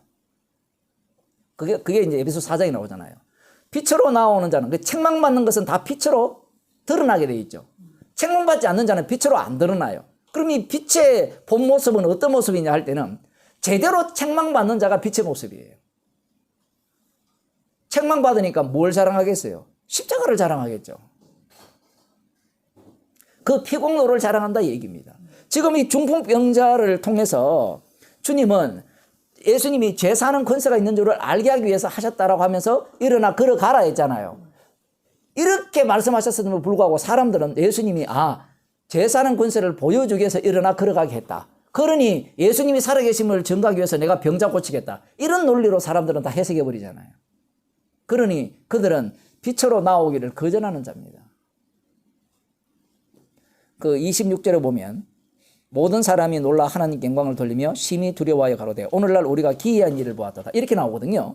그게 이제 에베소 4장에 나오잖아요. 빛으로 나오는 자는, 그 책망받는 것은 다 빛으로 드러나게 되어 있죠. 책망받지 않는 자는 빛으로 안 드러나요. 그럼 이 빛의 본 모습은 어떤 모습이냐 할 때는 제대로 책망받는 자가 빛의 모습이에요. 책망받으니까 뭘 자랑하겠어요? 십자가를 자랑하겠죠. 그 피공로를 자랑한다 이 얘기입니다. 지금 이 중풍병자를 통해서 주님은 예수님이 죄 사는 권세가 있는 줄을 알게 하기 위해서 하셨다라고 하면서 일어나 걸어가라 했잖아요. 이렇게 말씀하셨음에도 불구하고 사람들은 예수님이 죄 사는 권세를 보여주기 위해서 일어나 걸어가게 했다. 그러니 예수님이 살아계심을 증거하기 위해서 내가 병자 고치겠다. 이런 논리로 사람들은 다 해석해버리잖아요. 그러니 그들은 빛으로 나오기를 거절하는 자입니다. 그 26절에 보면 모든 사람이 놀라 하나님께 영광을 돌리며 심히 두려워하여 가로되 오늘날 우리가 기이한 일을 보았다. 이렇게 나오거든요.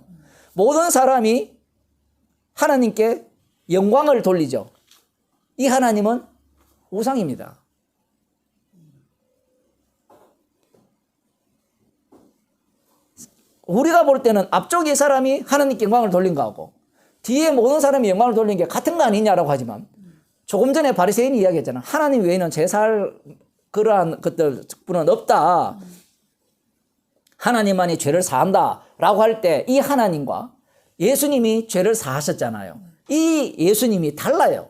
모든 사람이 하나님께 영광을 돌리죠. 이 하나님은 우상입니다. 우리가 볼 때는 앞쪽에 사람이 하나님께 영광을 돌린 거하고 뒤에 모든 사람이 영광을 돌린 게 같은 거 아니냐라고 하지만 조금 전에 바리새인이 이야기했잖아. 하나님 외에는 제사할 그러한 것들뿐은 없다. 하나님만이 죄를 사한다 라고 할 때 이 하나님과 예수님이 죄를 사하셨잖아요. 이 예수님이 달라요.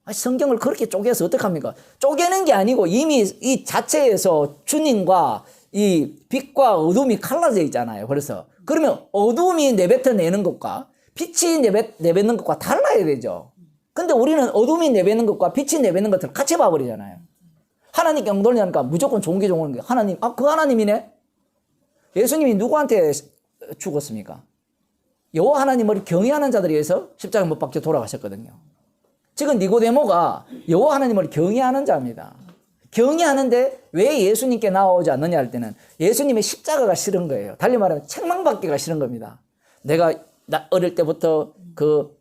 성경을 그렇게 쪼개서 어떡합니까? 쪼개는 게 아니고 이미 이 자체에서 주님과 이 빛과 어둠이 갈라져 있잖아요. 그래서 그러면 어둠이 내뱉어내는 것과 빛이 내뱉는 것과 달라야 되죠. 근데 우리는 어둠이 내뱉는 것과 빛이 내뱉는 것을 같이 봐버리잖아요. 하나님께 엉돌리니까 무조건 좋은 게 좋은 게 하나님, 그 하나님이네? 예수님이 누구한테 죽었습니까? 여호와 하나님을 경외하는 자들에 의해서 십자가에 못 박혀 돌아가셨거든요. 지금 니고데모가 여호와 하나님을 경외하는 자입니다. 경외하는데 왜 예수님께 나오지 않느냐 할 때는 예수님의 십자가가 싫은 거예요. 달리 말하면 책망받기가 싫은 겁니다. 내가 어릴 때부터 그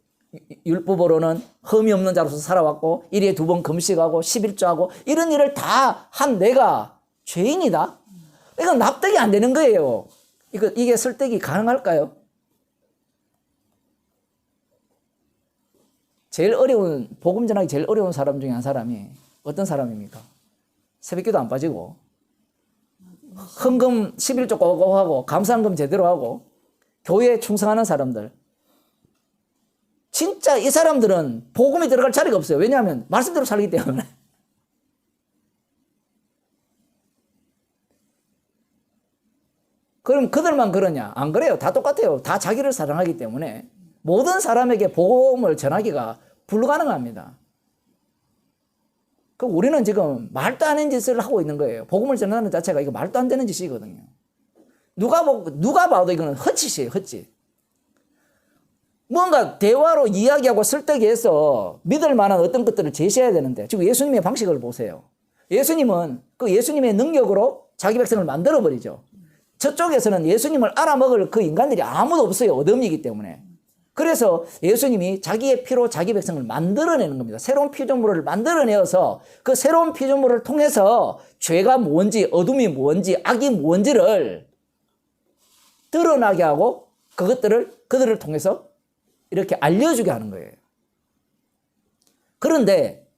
율법으로는 흠이 없는 자로서 살아왔고 일에 2번 금식하고 11조하고 이런 일을 다 한 내가 죄인이다? 이건 납득이 안 되는 거예요. 이게 설득이 가능할까요? 복음 전하기 제일 어려운 사람 중에 한 사람이 어떤 사람입니까? 새벽기도 안 빠지고 헌금 11조 꼬고 하고 감사헌금 제대로 하고 교회에 충성하는 사람들. 진짜 이 사람들은 복음이 들어갈 자리가 없어요. 왜냐하면 말씀대로 살기 때문에. 그럼 그들만 그러냐? 안 그래요. 다 똑같아요. 다 자기를 사랑하기 때문에 모든 사람에게 복음을 전하기가 불가능합니다. 그럼 우리는 지금 말도 안 되는 짓을 하고 있는 거예요. 복음을 전하는 자체가 이거 말도 안 되는 짓이거든요. 누가 봐도 이거는 헛짓이에요. 헛짓. 뭔가 대화로 이야기하고 설득해서 믿을 만한 어떤 것들을 제시해야 되는데 지금 예수님의 방식을 보세요. 예수님은 그 예수님의 능력으로 자기 백성을 만들어버리죠. 저쪽에서는 예수님을 알아먹을 그 인간들이 아무도 없어요. 어둠이기 때문에. 그래서 예수님이 자기의 피로 자기 백성을 만들어내는 겁니다. 새로운 피조물을 만들어내어서 그 새로운 피조물을 통해서 죄가 뭔지 어둠이 뭔지 악이 뭔지를 드러나게 하고 그들을 통해서 이렇게 알려주게 하는 거예요. 그런데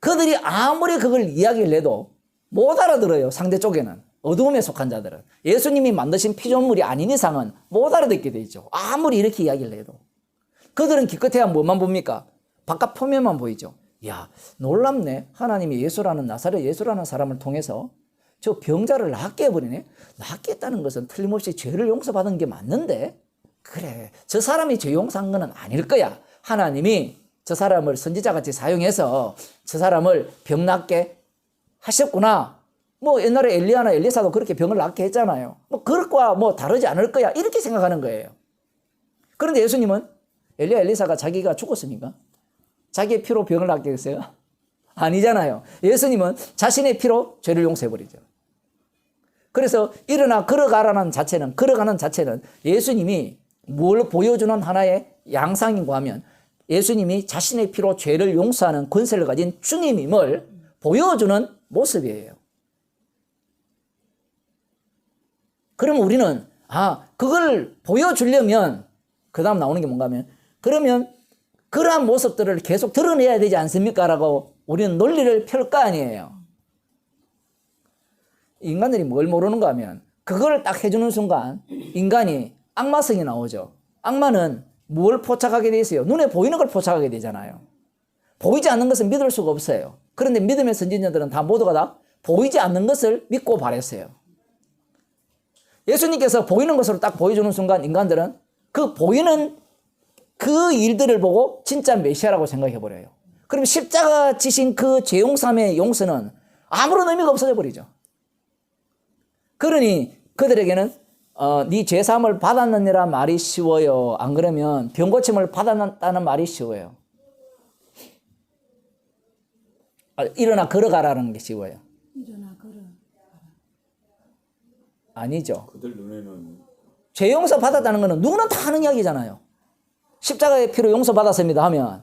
그들이 아무리 그걸 이야기를 해도 못 알아들어요. 상대 쪽에는. 어두움에 속한 자들은. 예수님이 만드신 피조물이 아닌 이상은 못 알아듣게 되죠. 아무리 이렇게 이야기를 해도. 그들은 기껏해야 뭐만 봅니까? 바깥 표면만 보이죠. 야, 놀랍네. 하나님이 예수라는 나사렛 예수라는 사람을 통해서 저 병자를 낫게 해버리네. 낫게 했다는 것은 틀림없이 죄를 용서받은 게 맞는데, 그래, 저 사람이 죄 용서한 건 아닐 거야. 하나님이 저 사람을 선지자같이 사용해서 저 사람을 병 낫게 하셨구나. 뭐 옛날에 엘리야나 엘리사도 그렇게 병을 낫게 했잖아요. 뭐 그것과 뭐 다르지 않을 거야. 이렇게 생각하는 거예요. 그런데 예수님은 엘리야 엘리사가 자기가 죽었습니까? 자기의 피로 병을 낫게 했어요? 아니잖아요. 예수님은 자신의 피로 죄를 용서해버리죠. 그래서 일어나 걸어가라는 자체는, 걸어가는 자체는 예수님이 뭘 보여주는 하나의 양상인가 하면 예수님이 자신의 피로 죄를 용서하는 권세를 가진 주님임을 보여주는 모습이에요. 그러면 우리는 그걸 보여주려면 그 다음 나오는 게 뭔가 하면 그러면 그러한 모습들을 계속 드러내야 되지 않습니까? 라고 우리는 논리를 펼 거 아니에요. 인간들이 뭘 모르는가 하면 그걸 딱 해주는 순간 인간이 악마성이 나오죠. 악마는 뭘 포착하게 돼 있어요? 눈에 보이는 걸 포착하게 되잖아요. 보이지 않는 것은 믿을 수가 없어요. 그런데 믿음의 선진자들은 다 모두가 다 보이지 않는 것을 믿고 바랬어요. 예수님께서 보이는 것으로 딱 보여주는 순간 인간들은 그 보이는 그 일들을 보고 진짜 메시아라고 생각해버려요. 그럼 십자가 지신 그 죄용삼의 용서는 아무런 의미가 없어져 버리죠. 그러니 그들에게는 네 죄사함을 받았느니라 말이 쉬워요. 안 그러면 병고침을 받았다는 말이 쉬워요. 일어나 걸어가라는 게 쉬워요. 일어나 걸어. 아니죠. 그들 눈에는 죄 용서 받았다는 것은 누구나 다 하는 이야기잖아요. 십자가의 피로 용서 받았습니다 하면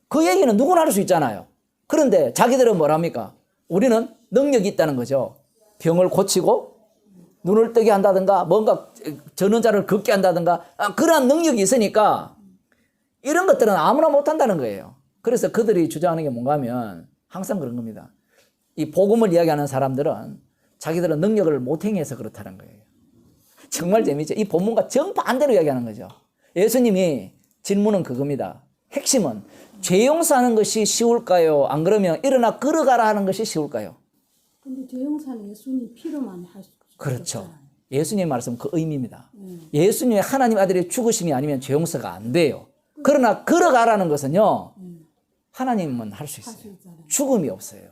그 얘기는 누구나 할 수 있잖아요. 그런데 자기들은 뭐랍니까? 우리는 능력이 있다는 거죠. 병을 고치고 눈을 뜨게 한다든가 뭔가 전원자를 걷게 한다든가 그러한 능력이 있으니까 이런 것들은 아무나 못한다는 거예요. 그래서 그들이 주장하는 게 뭔가 하면 항상 그런 겁니다. 이 복음을 이야기하는 사람들은 자기들은 능력을 못 행해서 그렇다는 거예요. 정말 재미있죠. 이 본문과 정반대로 이야기하는 거죠. 예수님이 질문은 그겁니다. 핵심은 죄 용서하는 것이 쉬울까요? 안 그러면 일어나 걸어가라 하는 것이 쉬울까요? 근데 죄 용서는 예수님 피로만 할 수 없잖아요. 그렇죠. 예수님의 말씀 그 의미입니다. 예수님의 하나님 아들의 죽으심이 아니면 죄 용서가 안 돼요. 그러나 걸어가라는 것은요. 하나님은 할 수 할 수 있어요. 있잖아요. 죽음이 없어요.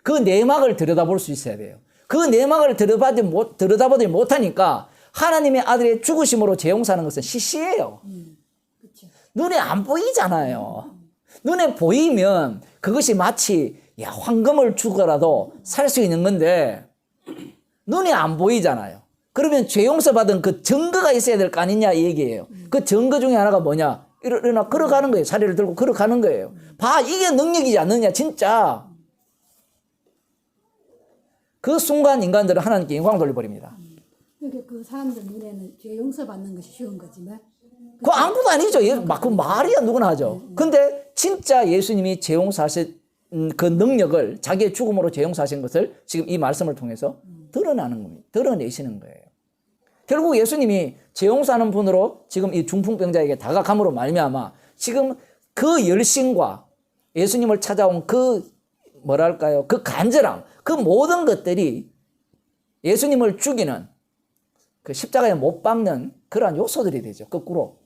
그 내막을 들여다볼 수 있어야 돼요. 그 내막을 들여다보지 못하니까 하나님의 아들의 죽으심으로 죄 용서하는 것은 시시해요. 그렇죠. 눈에 안 보이잖아요. 눈에 보이면 그것이 마치 황금을 주고라도 살 수 있는 건데 눈에 안 보이잖아요. 그러면 죄 용서받은 그 증거가 있어야 될 거 아니냐 이 얘기예요. 그 증거 중에 하나가 뭐냐? 일어나 걸어가는 거예요. 자리를 들고 걸어가는 거예요. 봐, 이게 능력이지 않느냐 진짜. 그 순간 인간들은 하나님께 영광을 돌려버립니다. 그러니까 그 사람들 눈에는 죄 용서받는 것이 쉬운 거지만 그거 아무것도 아니죠. 그 말이야 누구나 하죠. 근데 진짜 예수님이 죄 용서하신 그 능력을 자기의 죽음으로 죄 용서하신 것을 지금 이 말씀을 통해서 드러나는 겁니다. 드러내시는 거예요. 결국 예수님이 죄 용서하는 분으로 지금 이 중풍병자에게 다가감으로 말미암아 지금 그 열심과 예수님을 찾아온 그 뭐랄까요? 그 간절함, 그 모든 것들이 예수님을 죽이는 그 십자가에 못 박는 그러한 요소들이 되죠. 거꾸로.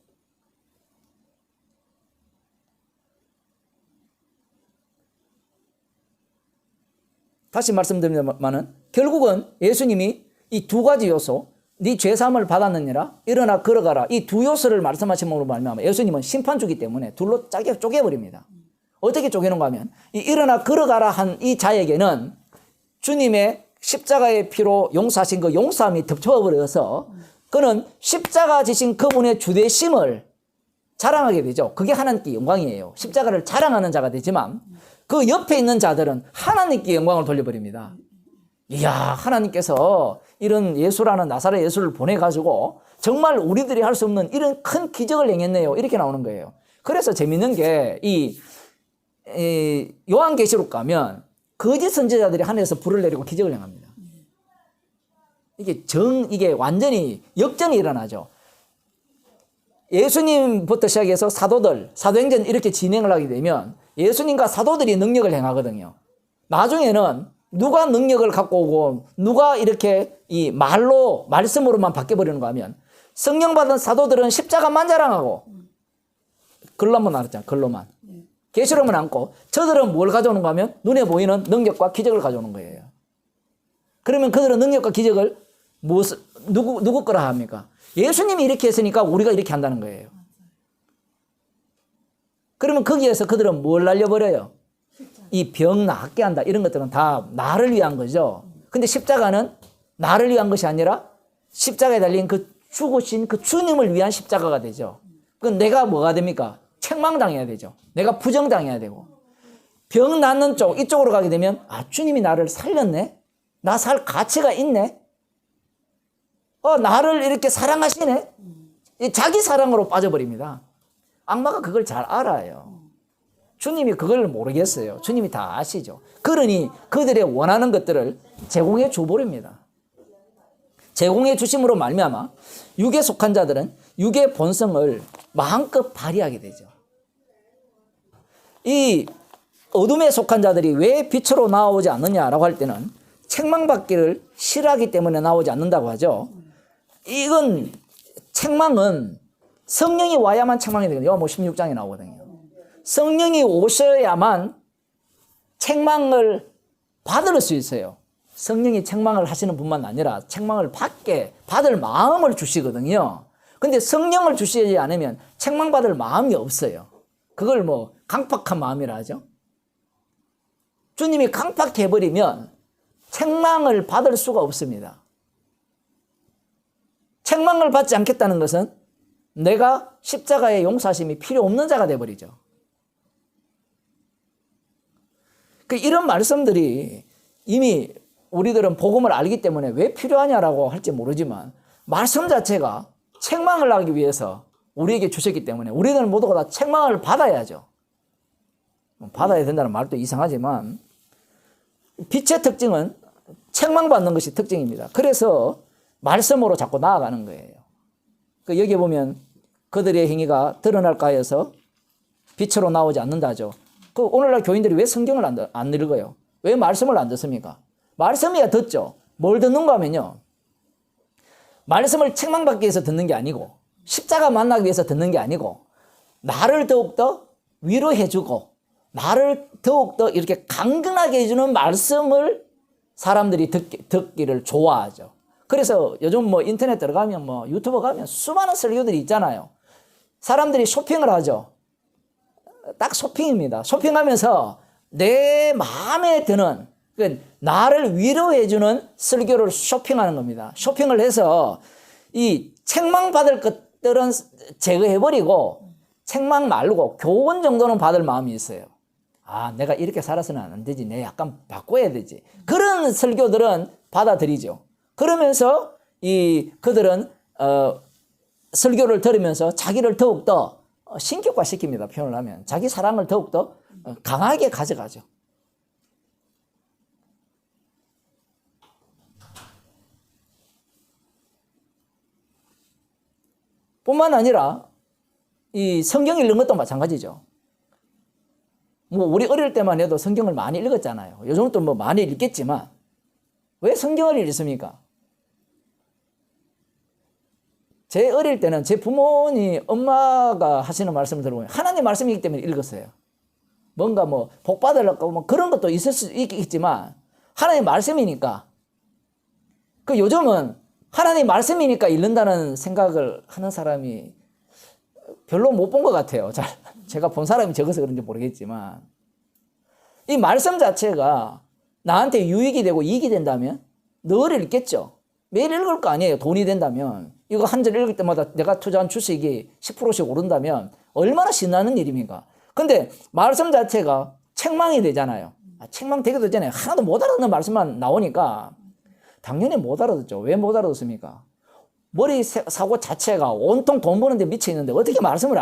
다시 말씀드립니다만은 결국은 예수님이 이 두 가지 요소, 네 죄사함을 받았느니라, 일어나 걸어가라, 이 두 요소를 말씀하심으로 말미암아 예수님은 심판주기 때문에 둘로 짜게 쪼개버립니다. 어떻게 쪼개는가 하면 이 일어나 걸어가라 한 이 자에게는 주님의 십자가의 피로 용서하신 그 용서함이 덮쳐버려서 그는 십자가 지신 그분의 주되심을 자랑하게 되죠. 그게 하나님께 영광이에요. 십자가를 자랑하는 자가 되지만 그 옆에 있는 자들은 하나님께 영광을 돌려버립니다. 이야, 하나님께서 이런 예수라는 나사렛 예수를 보내가지고 정말 우리들이 할 수 없는 이런 큰 기적을 행했네요. 이렇게 나오는 거예요. 그래서 재밌는 게 이 요한계시록 가면 거짓 선지자들이 하늘에서 불을 내리고 기적을 행합니다. 이게 완전히 역전이 일어나죠. 예수님부터 시작해서 사도들, 사도행전 이렇게 진행을 하게 되면 예수님과 사도들이 능력을 행하거든요. 나중에는 누가 능력을 갖고 오고 누가 이렇게 이 말씀으로만 바뀌어버리는가 하면 성령 받은 사도들은 십자가만 자랑하고 글로만 알았잖아요. 글로만. 계시록은 않고 저들은 뭘 가져오는가 하면 눈에 보이는 능력과 기적을 가져오는 거예요. 그러면 그들은 능력과 기적을 누구 거라 합니까? 예수님이 이렇게 했으니까 우리가 이렇게 한다는 거예요. 그러면 거기에서 그들은 뭘 날려버려요? 이 병 낫게 한다. 이런 것들은 다 나를 위한 거죠. 근데 십자가는 나를 위한 것이 아니라 십자가에 달린 그 죽으신 그 주님을 위한 십자가가 되죠. 그럼 내가 뭐가 됩니까? 책망당해야 되죠. 내가 부정당해야 되고. 병 낫는 쪽, 이쪽으로 가게 되면 주님이 나를 살렸네? 나 살 가치가 있네? 나를 이렇게 사랑하시네? 자기 사랑으로 빠져버립니다. 악마가 그걸 잘 알아요. 주님이 그걸 모르겠어요. 주님이 다 아시죠. 그러니 그들의 원하는 것들을 제공해 줘버립니다. 제공해 주심으로 말미암아 육에 속한 자들은 육의 본성을 마음껏 발휘하게 되죠. 이 어둠에 속한 자들이 왜 빛으로 나오지 않느냐라고 할 때는 책망받기를 싫어하기 때문에 나오지 않는다고 하죠. 이건 책망은 성령이 와야만 책망이 되거든요. 요한복음 16장에 나오거든요. 성령이 오셔야만 책망을 받을 수 있어요. 성령이 책망을 하시는 분만 아니라 책망을 받을 마음을 주시거든요. 근데 성령을 주시지 않으면 책망받을 마음이 없어요. 그걸 뭐 강팍한 마음이라 하죠. 주님이 강팍해버리면 책망을 받을 수가 없습니다. 책망을 받지 않겠다는 것은 내가 십자가의 용서하심이 필요 없는 자가 되어버리죠. 이런 말씀들이 이미 우리들은 복음을 알기 때문에 왜 필요하냐라고 할지 모르지만 말씀 자체가 책망을 하기 위해서 우리에게 주셨기 때문에 우리들 모두가 다 책망을 받아야죠. 받아야 된다는 말도 이상하지만 빛의 특징은 책망받는 것이 특징입니다. 그래서 말씀으로 자꾸 나아가는 거예요. 여기 보면 그들의 행위가 드러날까 해서 빛으로 나오지 않는다죠. 오늘날 교인들이 왜 성경을 안 읽어요? 왜 말씀을 안 듣습니까? 말씀이야 듣죠. 뭘 듣는가 하면요. 말씀을 책망받기 위해서 듣는 게 아니고 십자가 만나기 위해서 듣는 게 아니고 나를 더욱더 위로해주고 나를 더욱더 이렇게 강건하게 해주는 말씀을 사람들이 듣기를 좋아하죠. 그래서 요즘 뭐 인터넷 들어가면 뭐 유튜브 가면 수많은 설교들이 있잖아요. 사람들이 쇼핑을 하죠. 딱 쇼핑입니다. 쇼핑하면서 내 마음에 드는 나를 위로해주는 설교를 쇼핑하는 겁니다. 쇼핑을 해서 이 책망받을 것들은 제거해버리고 책망 말고 교훈 정도는 받을 마음이 있어요. 내가 이렇게 살아서는 안 되지. 내가 약간 바꿔야 되지. 그런 설교들은 받아들이죠. 그러면서 그들은 설교를 들으면서 자기를 더욱더 신격화시킵니다. 표현을 하면. 자기 사랑을 더욱더 강하게 가져가죠. 뿐만 아니라 이 성경 읽는 것도 마찬가지죠. 뭐 우리 어릴 때만 해도 성경을 많이 읽었잖아요. 요즘도 뭐 많이 읽겠지만 왜 성경을 읽습니까? 제 어릴 때는 제 부모님, 엄마가 하시는 말씀을 들어보면 하나님 말씀이기 때문에 읽었어요. 뭔가 뭐 복 받으려고 뭐 그런 것도 있을 수 있겠지만 하나님 말씀이니까. 요즘은 하나님 말씀이니까 읽는다는 생각을 하는 사람이 별로 못 본 것 같아요. 제가 본 사람이 적어서 그런지 모르겠지만 이 말씀 자체가 나한테 유익이 되고 이익이 된다면 늘 읽겠죠. 매일 읽을 거 아니에요. 돈이 된다면. 이거 한 절 읽을 때마다 내가 투자한 주식이 10%씩 오른다면 얼마나 신나는 일입니까? 근데 말씀 자체가 책망이 되잖아요. 책망되기도 전에 하나도 못 알아듣는 말씀만 나오니까 당연히 못 알아듣죠. 왜 못 알아듣습니까? 머리 사고 자체가 온통 돈 버는 데 미쳐 있는데 어떻게 말씀을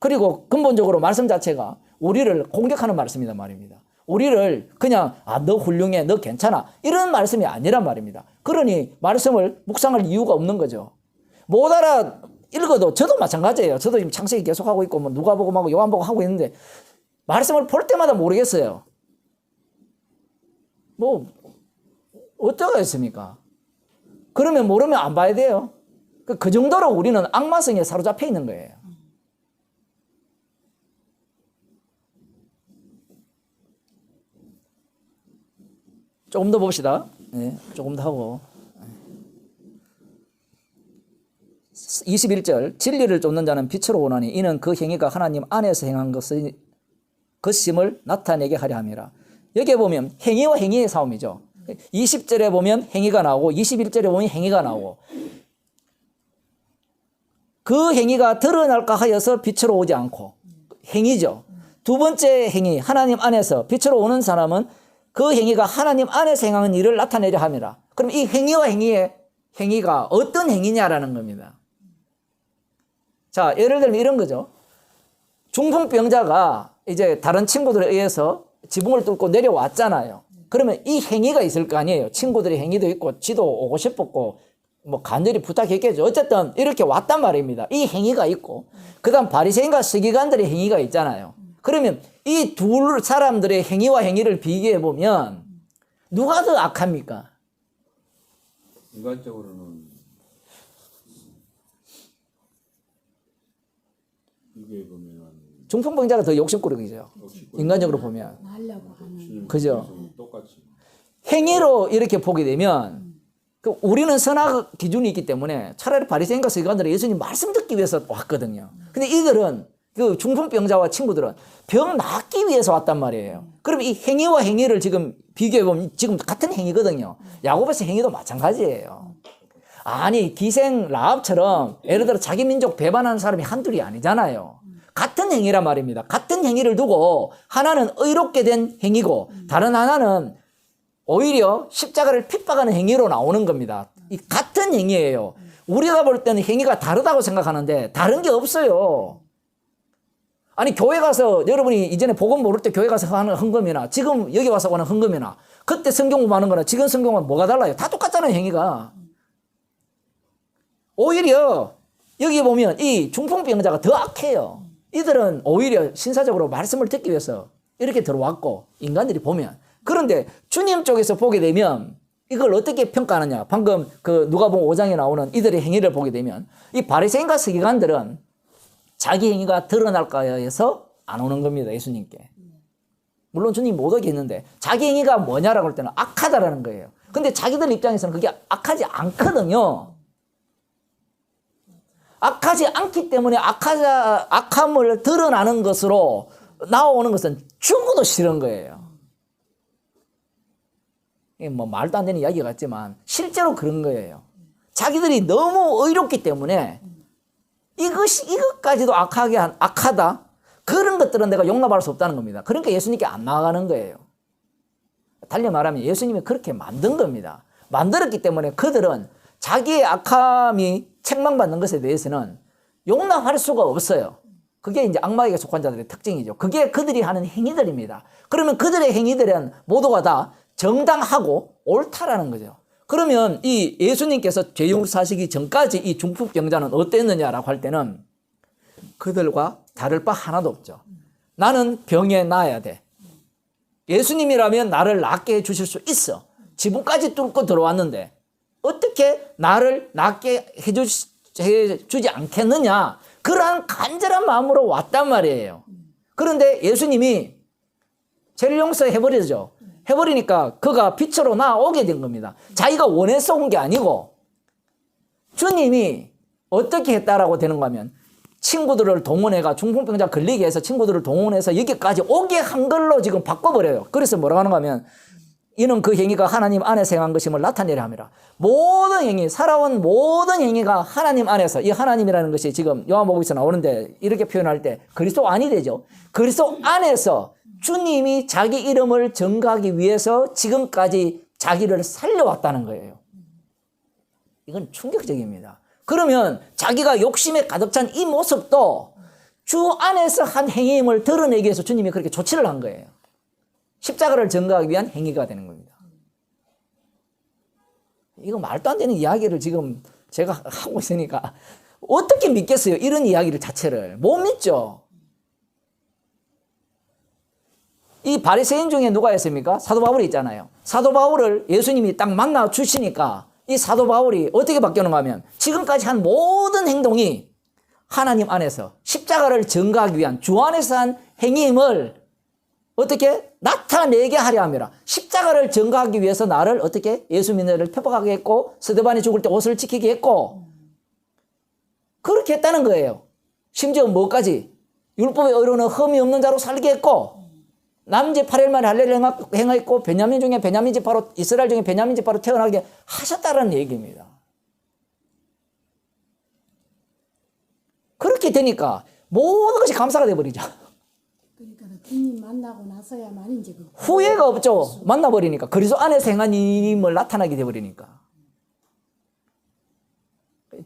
그리고 근본적으로 말씀 자체가 우리를 공격하는 말씀이란 말입니다. 우리를 그냥 너 훌륭해, 너 괜찮아 이런 말씀이 아니란 말입니다. 그러니 말씀을 묵상할 이유가 없는 거죠. 못 알아 읽어도 저도 마찬가지예요. 저도 지금 창세기 계속하고 있고 뭐 누가복음하고 요한복음 하고 있는데 말씀을 볼 때마다 모르겠어요. 뭐 어쩌겠습니까? 그러면 모르면 안 봐야 돼요. 그 정도로 우리는 악마성에 사로잡혀 있는 거예요. 조금 더 봅시다. 네, 조금 더 하고. 21절 진리를 쫓는 자는 빛으로 오나니 이는 그 행위가 하나님 안에서 행한 것임을 나타내게 하려 함이라. 여기에 보면 행위와 행위의 싸움이죠. 20절에 보면 행위가 나오고 21절에 보면 행위가 나오고 그 행위가 드러날까 하여서 빛으로 오지 않고 행위죠. 두 번째 행위 하나님 안에서 빛으로 오는 사람은 그 행위가 하나님 안에서 행하는 일을 나타내려 함이라. 그럼 이 행위와 행위의 행위가 어떤 행위냐라는 겁니다. 자, 예를 들면 이런 거죠. 중풍병자가 이제 다른 친구들에 의해서 지붕을 뚫고 내려왔잖아요. 그러면 이 행위가 있을 거 아니에요. 친구들의 행위도 있고 지도 오고 싶었고 뭐 간절히 부탁했겠죠. 어쨌든 이렇게 왔단 말입니다. 이 행위가 있고 그다음 바리새인과 서기관들의 행위가 있잖아요. 그러면 이 둘 사람들의 행위와 행위를 비교해 보면 누가 더 악합니까? 인간적으로는 비교해 보면 중풍병자가 더 욕심꾸러기죠. 인간적으로 보면. 하려고 하는. 그죠? 똑같이 행위로 이렇게 보게 되면 우리는 선악 기준이 있기 때문에 차라리 바리새인과 서기관들은 예수님 말씀 듣기 위해서 왔거든요. 근데 이들은 그 중풍병자와 친구들은 병 낫기 위해서 왔단 말이에요. 그럼 이 행위와 행위를 지금 비교해 보면 지금 같은 행위거든요. 야고보서 행위도 마찬가지예요. 아니 기생 라합처럼 예를 들어 자기 민족 배반하는 사람이 한둘이 아니잖아요. 같은 행위란 말입니다. 같은 행위를 두고 하나는 의롭게 된 행위고 다른 하나는 오히려 십자가를 핍박하는 행위로 나오는 겁니다. 이 같은 행위예요. 우리가 볼 때는 행위가 다르다고 생각하는데 다른 게 없어요. 아니 교회 가서 여러분이 이전에 복음 모를 때 교회 가서 하는 헌금이나 지금 여기 와서 하는 헌금이나 그때 성경 공부하는 거나 지금 성경 공부하는 뭐가 달라요? 다 똑같잖아요, 행위가. 오히려 여기 보면 이 중풍병자가 더 악해요. 이들은 오히려 신사적으로 말씀을 듣기 위해서 이렇게 들어왔고 인간들이 보면 그런데 주님 쪽에서 보게 되면 이걸 어떻게 평가하느냐. 방금 그 누가복음 5장에 나오는 이들의 행위를 보게 되면 이 바리새인과 서기관들은 자기 행위가 드러날까 해서 안 오는 겁니다. 예수님께. 물론 주님 못 오게 했는데 자기 행위가 뭐냐라고 할 때는 악하다라는 거예요. 근데 자기들 입장에서는 그게 악하지 않거든요. 악하지 않기 때문에 악함을 드러나는 것으로 나오는 것은 죽어도 싫은 거예요. 이게 뭐 말도 안 되는 이야기 같지만 실제로 그런 거예요. 자기들이 너무 의롭기 때문에 이것까지도 악하다? 그런 것들은 내가 용납할 수 없다는 겁니다. 그러니까 예수님께 안 나아가는 거예요. 달리 말하면 예수님이 그렇게 만든 겁니다. 만들었기 때문에 그들은 자기의 악함이 책망받는 것에 대해서는 용납할 수가 없어요. 그게 이제 악마에게 속한 자들의 특징이죠. 그게 그들이 하는 행위들입니다. 그러면 그들의 행위들은 모두가 다 정당하고 옳다라는 거죠. 그러면 이 예수님께서 죄용사시기 전까지 이 중풍병자는 어땠느냐라고 할 때는 그들과 다를 바 하나도 없죠. 나는 병에 나아야 돼. 예수님이라면 나를 낫게 해주실 수 있어. 지붕까지 뚫고 들어왔는데 어떻게 나를 낫게 해주지 않겠느냐. 그러한 간절한 마음으로 왔단 말이에요. 그런데 예수님이 죄를 용서해버리죠. 해버리니까 그가 빛으로 나오게 된 겁니다. 자기가 원해서 온 게 아니고 주님이 어떻게 했다라고 되는 거면 친구들을 동원해가 중풍병자 걸리게 해서 친구들을 동원해서 여기까지 오게 한 걸로 지금 바꿔버려요. 그래서 뭐라고 하는가 하면 이는 그 행위가 하나님 안에서 행한 것임을 나타내려 함이라. 모든 행위, 살아온 모든 행위가 하나님 안에서, 이 하나님이라는 것이 지금 요한복음에서 나오는데 이렇게 표현할 때 그리스도 안이 되죠. 그리스도 안에서 주님이 자기 이름을 전가하기 위해서 지금까지 자기를 살려왔다는 거예요. 이건 충격적입니다. 그러면 자기가 욕심에 가득 찬 이 모습도 주 안에서 한 행위임을 드러내기 위해서 주님이 그렇게 조치를 한 거예요. 십자가를 전가하기 위한 행위가 되는 겁니다. 이거 말도 안 되는 이야기를 지금 제가 하고 있으니까 어떻게 믿겠어요? 이런 이야기를 자체를. 못 믿죠. 이 바리새인 중에 누가 있습니까? 사도 바울이 있잖아요. 사도 바울을 예수님이 딱 만나 주시니까 이 사도 바울이 어떻게 바뀌었는가 하면 지금까지 한 모든 행동이 하나님 안에서 십자가를 전가하기 위한 주 안에서 한 행위임을 어떻게 나타내게 하려 함이라. 십자가를 전가하기 위해서 나를 어떻게 예수 믿는 표박하게 했고 스데반이 죽을 때 옷을 지키게 했고 그렇게 했다는 거예요. 심지어 뭐까지 율법의 의로는 흠이 없는 자로 살게 했고 남제 8일 만에 할례를 행하였고 베냐민 중에 베냐민 지파로 이스라엘 중에 베냐민 지파로 태어나게 하셨다는 얘기입니다. 그렇게 되니까 모든 것이 감사가 돼버리죠. 그러니까 주님 만나고 나서야만 이제 그 후회가 없죠. 만나버리니까. 그리스도 안에서 행한 힘을 나타나게 돼버리니까.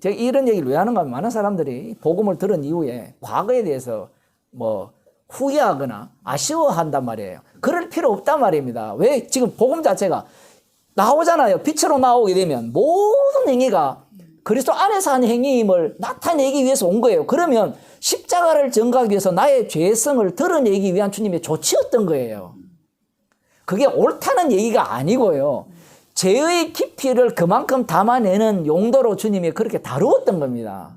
제가 이런 얘기를 왜 하는가 하면 많은 사람들이 복음을 들은 이후에 과거에 대해서 뭐 후회하거나 아쉬워한단 말이에요. 그럴 필요 없단 말입니다. 왜? 지금 복음 자체가 나오잖아요. 빛으로 나오게 되면 모든 행위가 그리스도 안에서 한 행위임을 나타내기 위해서 온 거예요. 그러면 십자가를 전가하기 위해서 나의 죄성을 드러내기 위한 주님의 조치였던 거예요. 그게 옳다는 얘기가 아니고요. 죄의 깊이를 그만큼 담아내는 용도로 주님이 그렇게 다루었던 겁니다.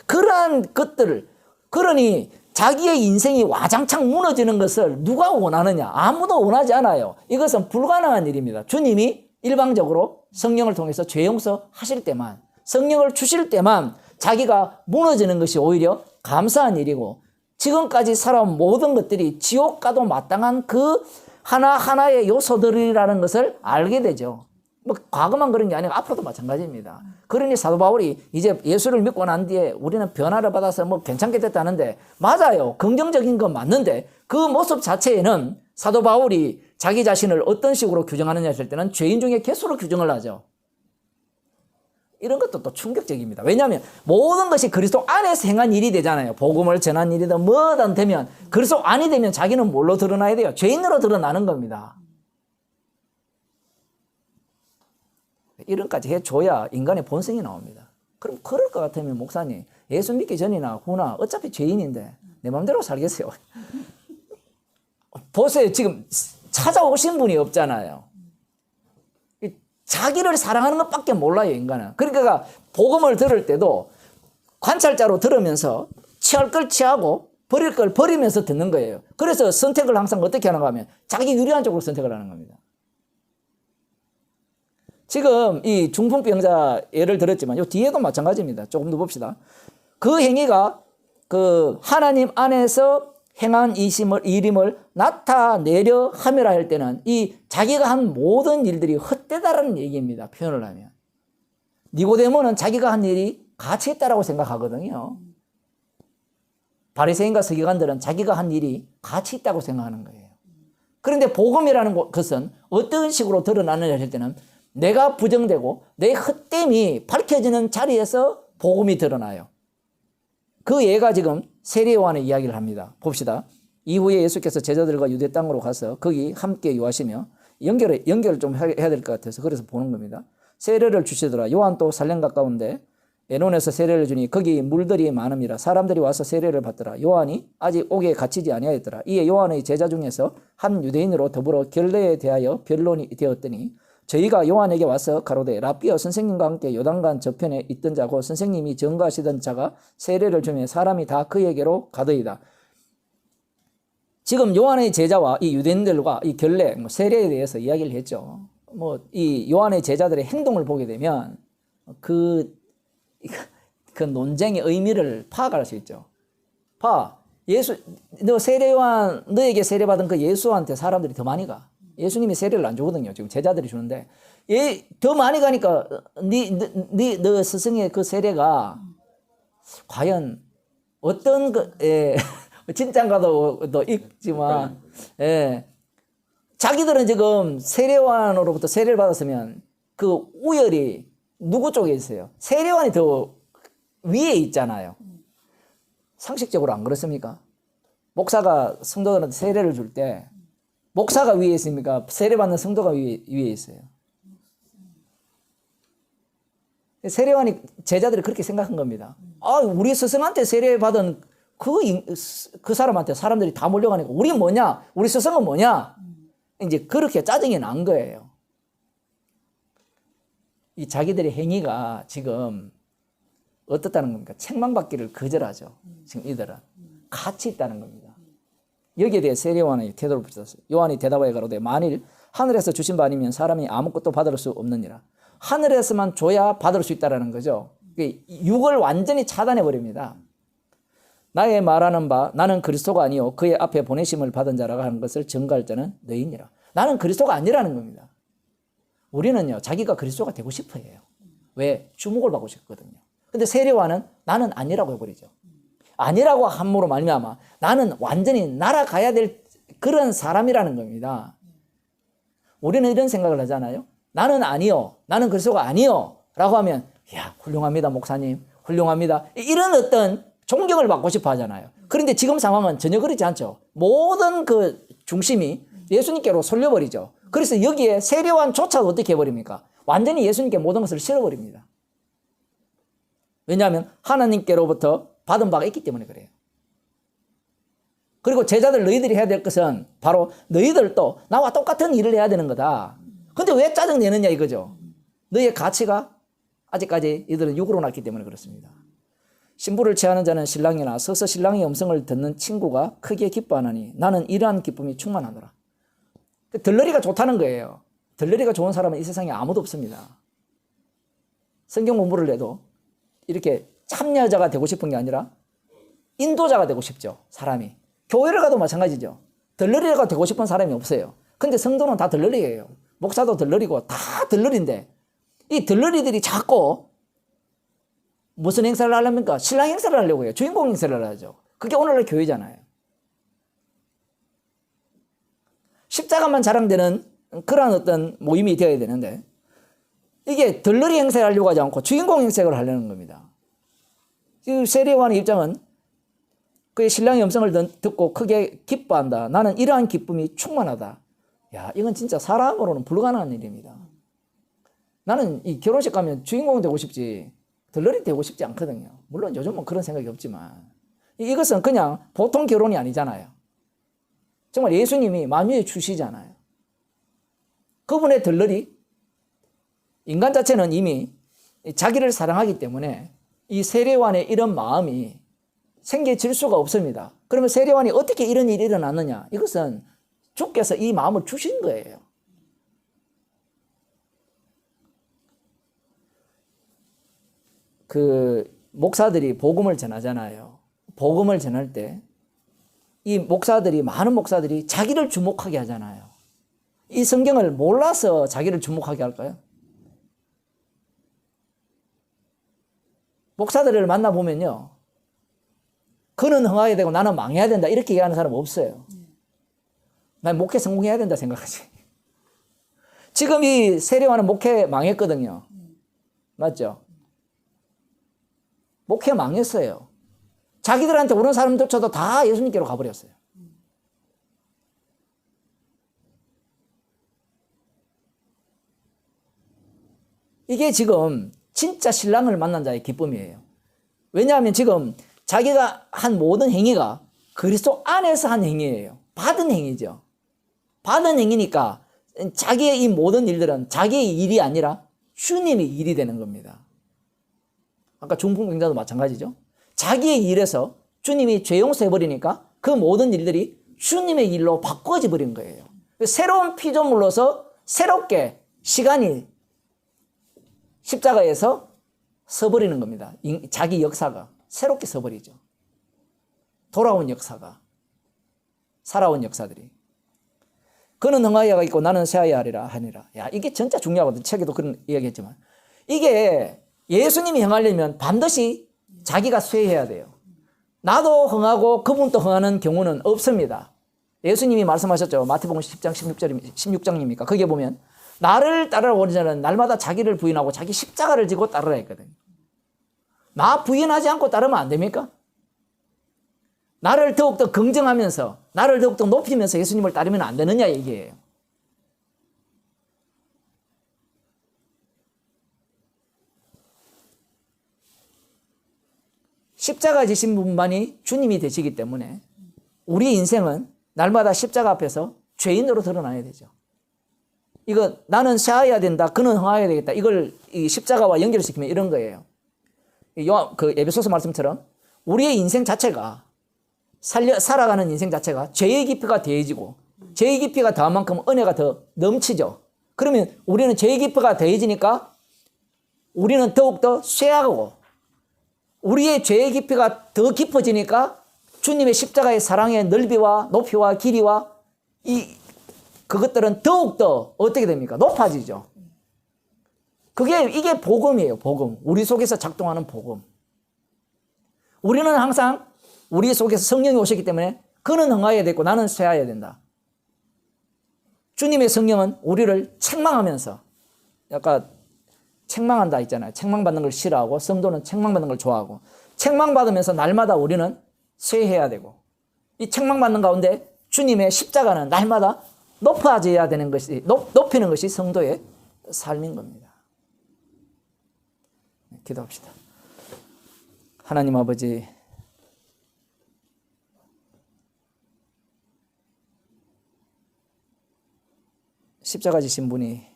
그러한 것들을, 그러니 자기의 인생이 와장창 무너지는 것을 누가 원하느냐? 아무도 원하지 않아요. 이것은 불가능한 일입니다. 주님이 일방적으로 성령을 통해서 죄 용서하실 때만, 성령을 주실 때만 자기가 무너지는 것이 오히려 감사한 일이고, 지금까지 살아온 모든 것들이 지옥 가도 마땅한 그 하나하나의 요소들이라는 것을 알게 되죠. 뭐 과거만 그런 게 아니라 앞으로도 마찬가지입니다. 그러니 사도 바울이 이제 예수를 믿고 난 뒤에 우리는 변화를 받아서 뭐 괜찮게 됐다는데, 맞아요. 긍정적인 건 맞는데 그 모습 자체에는 사도 바울이 자기 자신을 어떤 식으로 규정하느냐 했을 때는 죄인 중에 개수로 규정을 하죠. 이런 것도 또 충격적입니다. 왜냐하면 모든 것이 그리스도 안에서 행한 일이 되잖아요. 복음을 전한 일이든 뭐든 되면 그리스도 안이 되면 자기는 뭘로 드러나야 돼요? 죄인으로 드러나는 겁니다. 이런 까지 해줘야 인간의 본성이 나옵니다. 그럼 그럴 것 같으면 목사님, 예수 믿기 전이나 후나 어차피 죄인인데 내 마음대로 살겠어요. 보세요. 지금 찾아오신 분이 없잖아요. 자기를 사랑하는 것밖에 몰라요, 인간은. 그러니까 복음을 들을 때도 관찰자로 들으면서 취할 걸 취하고 버릴 걸 버리면서 듣는 거예요. 그래서 선택을 항상 어떻게 하는가 하면 자기 유리한 쪽으로 선택을 하는 겁니다. 지금 이 중풍병자 예를 들었지만 요 뒤에도 마찬가지입니다. 조금 더 봅시다. 그 행위가 그 하나님 안에서 행한 일임을 나타내려 함이라 할 때는 이 자기가 한 모든 일들이 헛되다라는 얘기입니다. 표현을 하면. 니고데모는 자기가 한 일이 가치 있다라고 생각하거든요. 바리새인과 서기관들은 자기가 한 일이 가치 있다고 생각하는 거예요. 그런데 복음이라는 것은 어떤 식으로 드러나느냐 할 때는 내가 부정되고 내 헛됨이 밝혀지는 자리에서 복음이 드러나요. 그 예가 지금 세례 요한의 이야기를 합니다. 봅시다. 이후에 예수께서 제자들과 유대 땅으로 가서 거기 함께 유하시며 연결을 좀 해야 될 것 같아서 그래서 보는 겁니다. 세례를 주시더라. 요한 또 살렘 가까운데 에논에서 세례를 주니 거기 물들이 많음이라 사람들이 와서 세례를 받더라. 요한이 아직 옥에 갇히지 아니하였더라. 이에 요한의 제자 중에서 한 유대인으로 더불어 결례에 대하여 변론이 되었더니 저희가 요한에게 와서 가로되 라삐어 선생님과 함께 요단강 저편에 있던 자고 선생님이 전가하시던 자가 세례를 주며 사람이 다 그에게로 가더이다. 지금 요한의 제자와 이 유대인들과 이 결례, 세례에 대해서 이야기를 했죠. 이 요한의 제자들의 행동을 보게 되면 그 논쟁의 의미를 파악할 수 있죠. 너 세례 요한, 너에게 세례받은 그 예수한테 사람들이 더 많이 가. 예수님이 세례를 안 주거든요. 지금 제자들이 주는데 더 많이 가니까 너 스승의 그 세례가 과연 어떤 진짠가도 있지만 자기들은 지금 세례요한으로부터 세례를 받았으면 그 우열이 누구 쪽에 있어요? 세례요한이 더 위에 있잖아요. 상식적으로 안 그렇습니까? 목사가 성도들한테 세례를 줄 때 목사가 위에 있습니까? 세례받는 성도가 위에 있어요. 세례관이 제자들이 그렇게 생각한 겁니다. 아, 우리 스승한테 세례받은 그 사람한테 사람들이 다 몰려가니까 우리 뭐냐? 우리 스승은 뭐냐? 이제 그렇게 짜증이 난 거예요. 이 자기들의 행위가 지금 어떻다는 겁니까? 책망받기를 거절하죠. 지금 이들은. 가치 있다는 겁니다. 여기에 대해 세례요한의 태도를 붙였어요. 요한이 대답하여 가로되 만일 하늘에서 주신 바 아니면 사람이 아무것도 받을 수 없느니라. 하늘에서만 줘야 받을 수 있다는 거죠. 육을 완전히 차단해 버립니다. 나의 말하는 바 나는 그리스도가 아니요 그의 앞에 보내심을 받은 자라고 하는 것을 증거할 자는 너희니라. 나는 그리스도가 아니라는 겁니다. 우리는요 자기가 그리스도가 되고 싶어 해요. 왜? 주목을 받고 싶거든요. 근데 세례요한은 나는 아니라고 해버리죠. 아니라고 함으로 말미암아 나는 완전히 날아가야 될 그런 사람이라는 겁니다. 우리는 이런 생각을 하잖아요. 나는 아니요. 나는 그리스도가 아니요. 라고 하면 야 훌륭합니다 목사님. 훌륭합니다. 이런 어떤 존경을 받고 싶어 하잖아요. 그런데 지금 상황은 전혀 그렇지 않죠. 모든 그 중심이 예수님께로 쏠려버리죠. 그래서 여기에 세례요한조차도 어떻게 해버립니까? 완전히 예수님께 모든 것을 실어버립니다. 왜냐하면 하나님께로부터 받은 바가 있기 때문에 그래요. 그리고 제자들 너희들이 해야 될 것은 바로 너희들도 나와 똑같은 일을 해야 되는 거다. 근데 왜 짜증내느냐 이거죠. 너희의 가치가 아직까지 이들은 육으로 났기 때문에 그렇습니다. 신부를 취하는 자는 신랑이나 서서 신랑의 음성을 듣는 친구가 크게 기뻐하나니 나는 이러한 기쁨이 충만하더라. 들러리가 좋다는 거예요. 들러리가 좋은 사람은 이 세상에 아무도 없습니다. 성경 공부를 해도 이렇게 참여자가 되고 싶은 게 아니라 인도자가 되고 싶죠. 사람이. 교회를 가도 마찬가지죠. 들러리가 되고 싶은 사람이 없어요. 근데 성도는 다 들러리예요. 목사도 들러리고 다 들러리인데 이 들러리들이 자꾸 무슨 행사를 하려니까 신랑 행사를 하려고 해요. 주인공 행사를 하죠. 그게 오늘날 교회잖아요. 십자가만 자랑되는 그런 어떤 모임이 되어야 되는데 이게 들러리 행사를 하려고 하지 않고 주인공 행사를 하려는 겁니다. 세례요한의 입장은 그의 신랑의 음성을 듣고 크게 기뻐한다. 나는 이러한 기쁨이 충만하다. 야, 이건 진짜 사람으로는 불가능한 일입니다. 나는 이 결혼식 가면 주인공 되고 싶지 들러리 되고 싶지 않거든요. 물론 요즘은 그런 생각이 없지만 이것은 그냥 보통 결혼이 아니잖아요. 정말 예수님이 만유의 주시잖아요. 그분의 들러리 인간 자체는 이미 자기를 사랑하기 때문에 이 세례요한의 이런 마음이 생겨질 수가 없습니다. 그러면 세례요한이 어떻게 이런 일이 일어났느냐? 이것은 주께서 이 마음을 주신 거예요. 그 목사들이 복음을 전하잖아요. 복음을 전할 때 이 목사들이 많은 목사들이 자기를 주목하게 하잖아요. 이 성경을 몰라서 자기를 주목하게 할까요? 목사들을 만나보면요. 그는 흥해야 되고 나는 망해야 된다. 이렇게 얘기하는 사람 없어요. 난 목회 성공해야 된다 생각하지. 지금 이 세례요한은 목회 망했거든요. 맞죠? 목회 망했어요. 자기들한테 오는 사람들조차도 다 예수님께로 가버렸어요. 이게 지금 진짜 신랑을 만난 자의 기쁨이에요. 왜냐하면 지금 자기가 한 모든 행위가 그리스도 안에서 한 행위예요. 받은 행위죠. 받은 행위니까 자기의 이 모든 일들은 자기의 일이 아니라 주님의 일이 되는 겁니다. 아까 중풍병자도 마찬가지죠. 자기의 일에서 주님이 죄 용서해버리니까 그 모든 일들이 주님의 일로 바꿔져 버린 거예요. 새로운 피조물로서 새롭게 시간이 십자가에서 서버리는 겁니다. 자기 역사가 새롭게 서버리죠. 돌아온 역사가, 살아온 역사들이. 그는 흥하여가 있고 나는 쇠하여 하리라. 야, 이게 진짜 중요하거든. 책에도 그런 이야기했지만 이게 예수님이 흥하려면 반드시 자기가 쇠해야 돼요. 나도 흥하고 그분도 흥하는 경우는 없습니다. 예수님이 말씀하셨죠. 마태복음 10장 16장입니까? 거기에 보면 나를 따르러 오는 자는 날마다 자기를 부인하고 자기 십자가를 지고 따르라 했거든요. 나 부인하지 않고 따르면 안 됩니까? 나를 더욱더 긍정하면서 나를 더욱더 높이면서 예수님을 따르면 안 되느냐 얘기예요. 십자가 지신 분만이 주님이 되시기 때문에 우리 인생은 날마다 십자가 앞에서 죄인으로 드러나야 되죠. 이거 나는 쇠하여야 된다, 그는 흥하여야 되겠다, 이걸 이 십자가와 연결시키면 이런 거예요. 그 에베소서 말씀처럼 우리의 인생 자체가 살아가는 인생 자체가 죄의 깊이가 더해지고 죄의 깊이가 더한 만큼 은혜가 더 넘치죠. 그러면 우리는 죄의 깊이가 더해지니까 우리는 더욱더 쇠하고 우리의 죄의 깊이가 더 깊어지니까 주님의 십자가의 사랑의 넓이와 높이와 길이와 그것들은 더욱더 어떻게 됩니까? 높아지죠. 이게 복음이에요, 복음. 우리 속에서 작동하는 복음. 우리는 항상 우리 속에서 성령이 오셨기 때문에 그는 흥하여야 되고 나는 쇠하여야 된다. 주님의 성령은 우리를 책망하면서, 약간 책망한다 있잖아요. 책망받는 걸 싫어하고 성도는 책망받는 걸 좋아하고, 책망받으면서 날마다 우리는 쇠해야 되고, 이 책망받는 가운데 주님의 십자가는 날마다 높아져야 되는 것이, 높이는 것이 성도의 삶인 겁니다. 기도합시다. 하나님 아버지, 십자가 지신 분이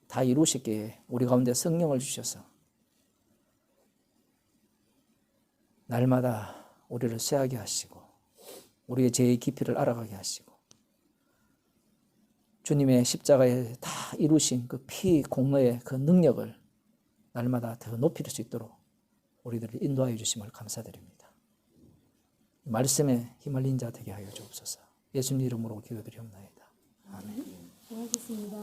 다 이루시기에 우리 가운데 성령을 주셔서 날마다 우리를 쇠하게 하시고 우리의 죄의 깊이를 알아가게 하시고 주님의 십자가에 다 이루신 그 피 공로의 그 능력을 날마다 더 높일 수 있도록 우리들을 인도하여 주심을 감사드립니다. 말씀에 힘을린 자 되게 하여 주옵소서. 예수님 이름으로 기도드리옵나이다. 아멘. 수고하셨습니다.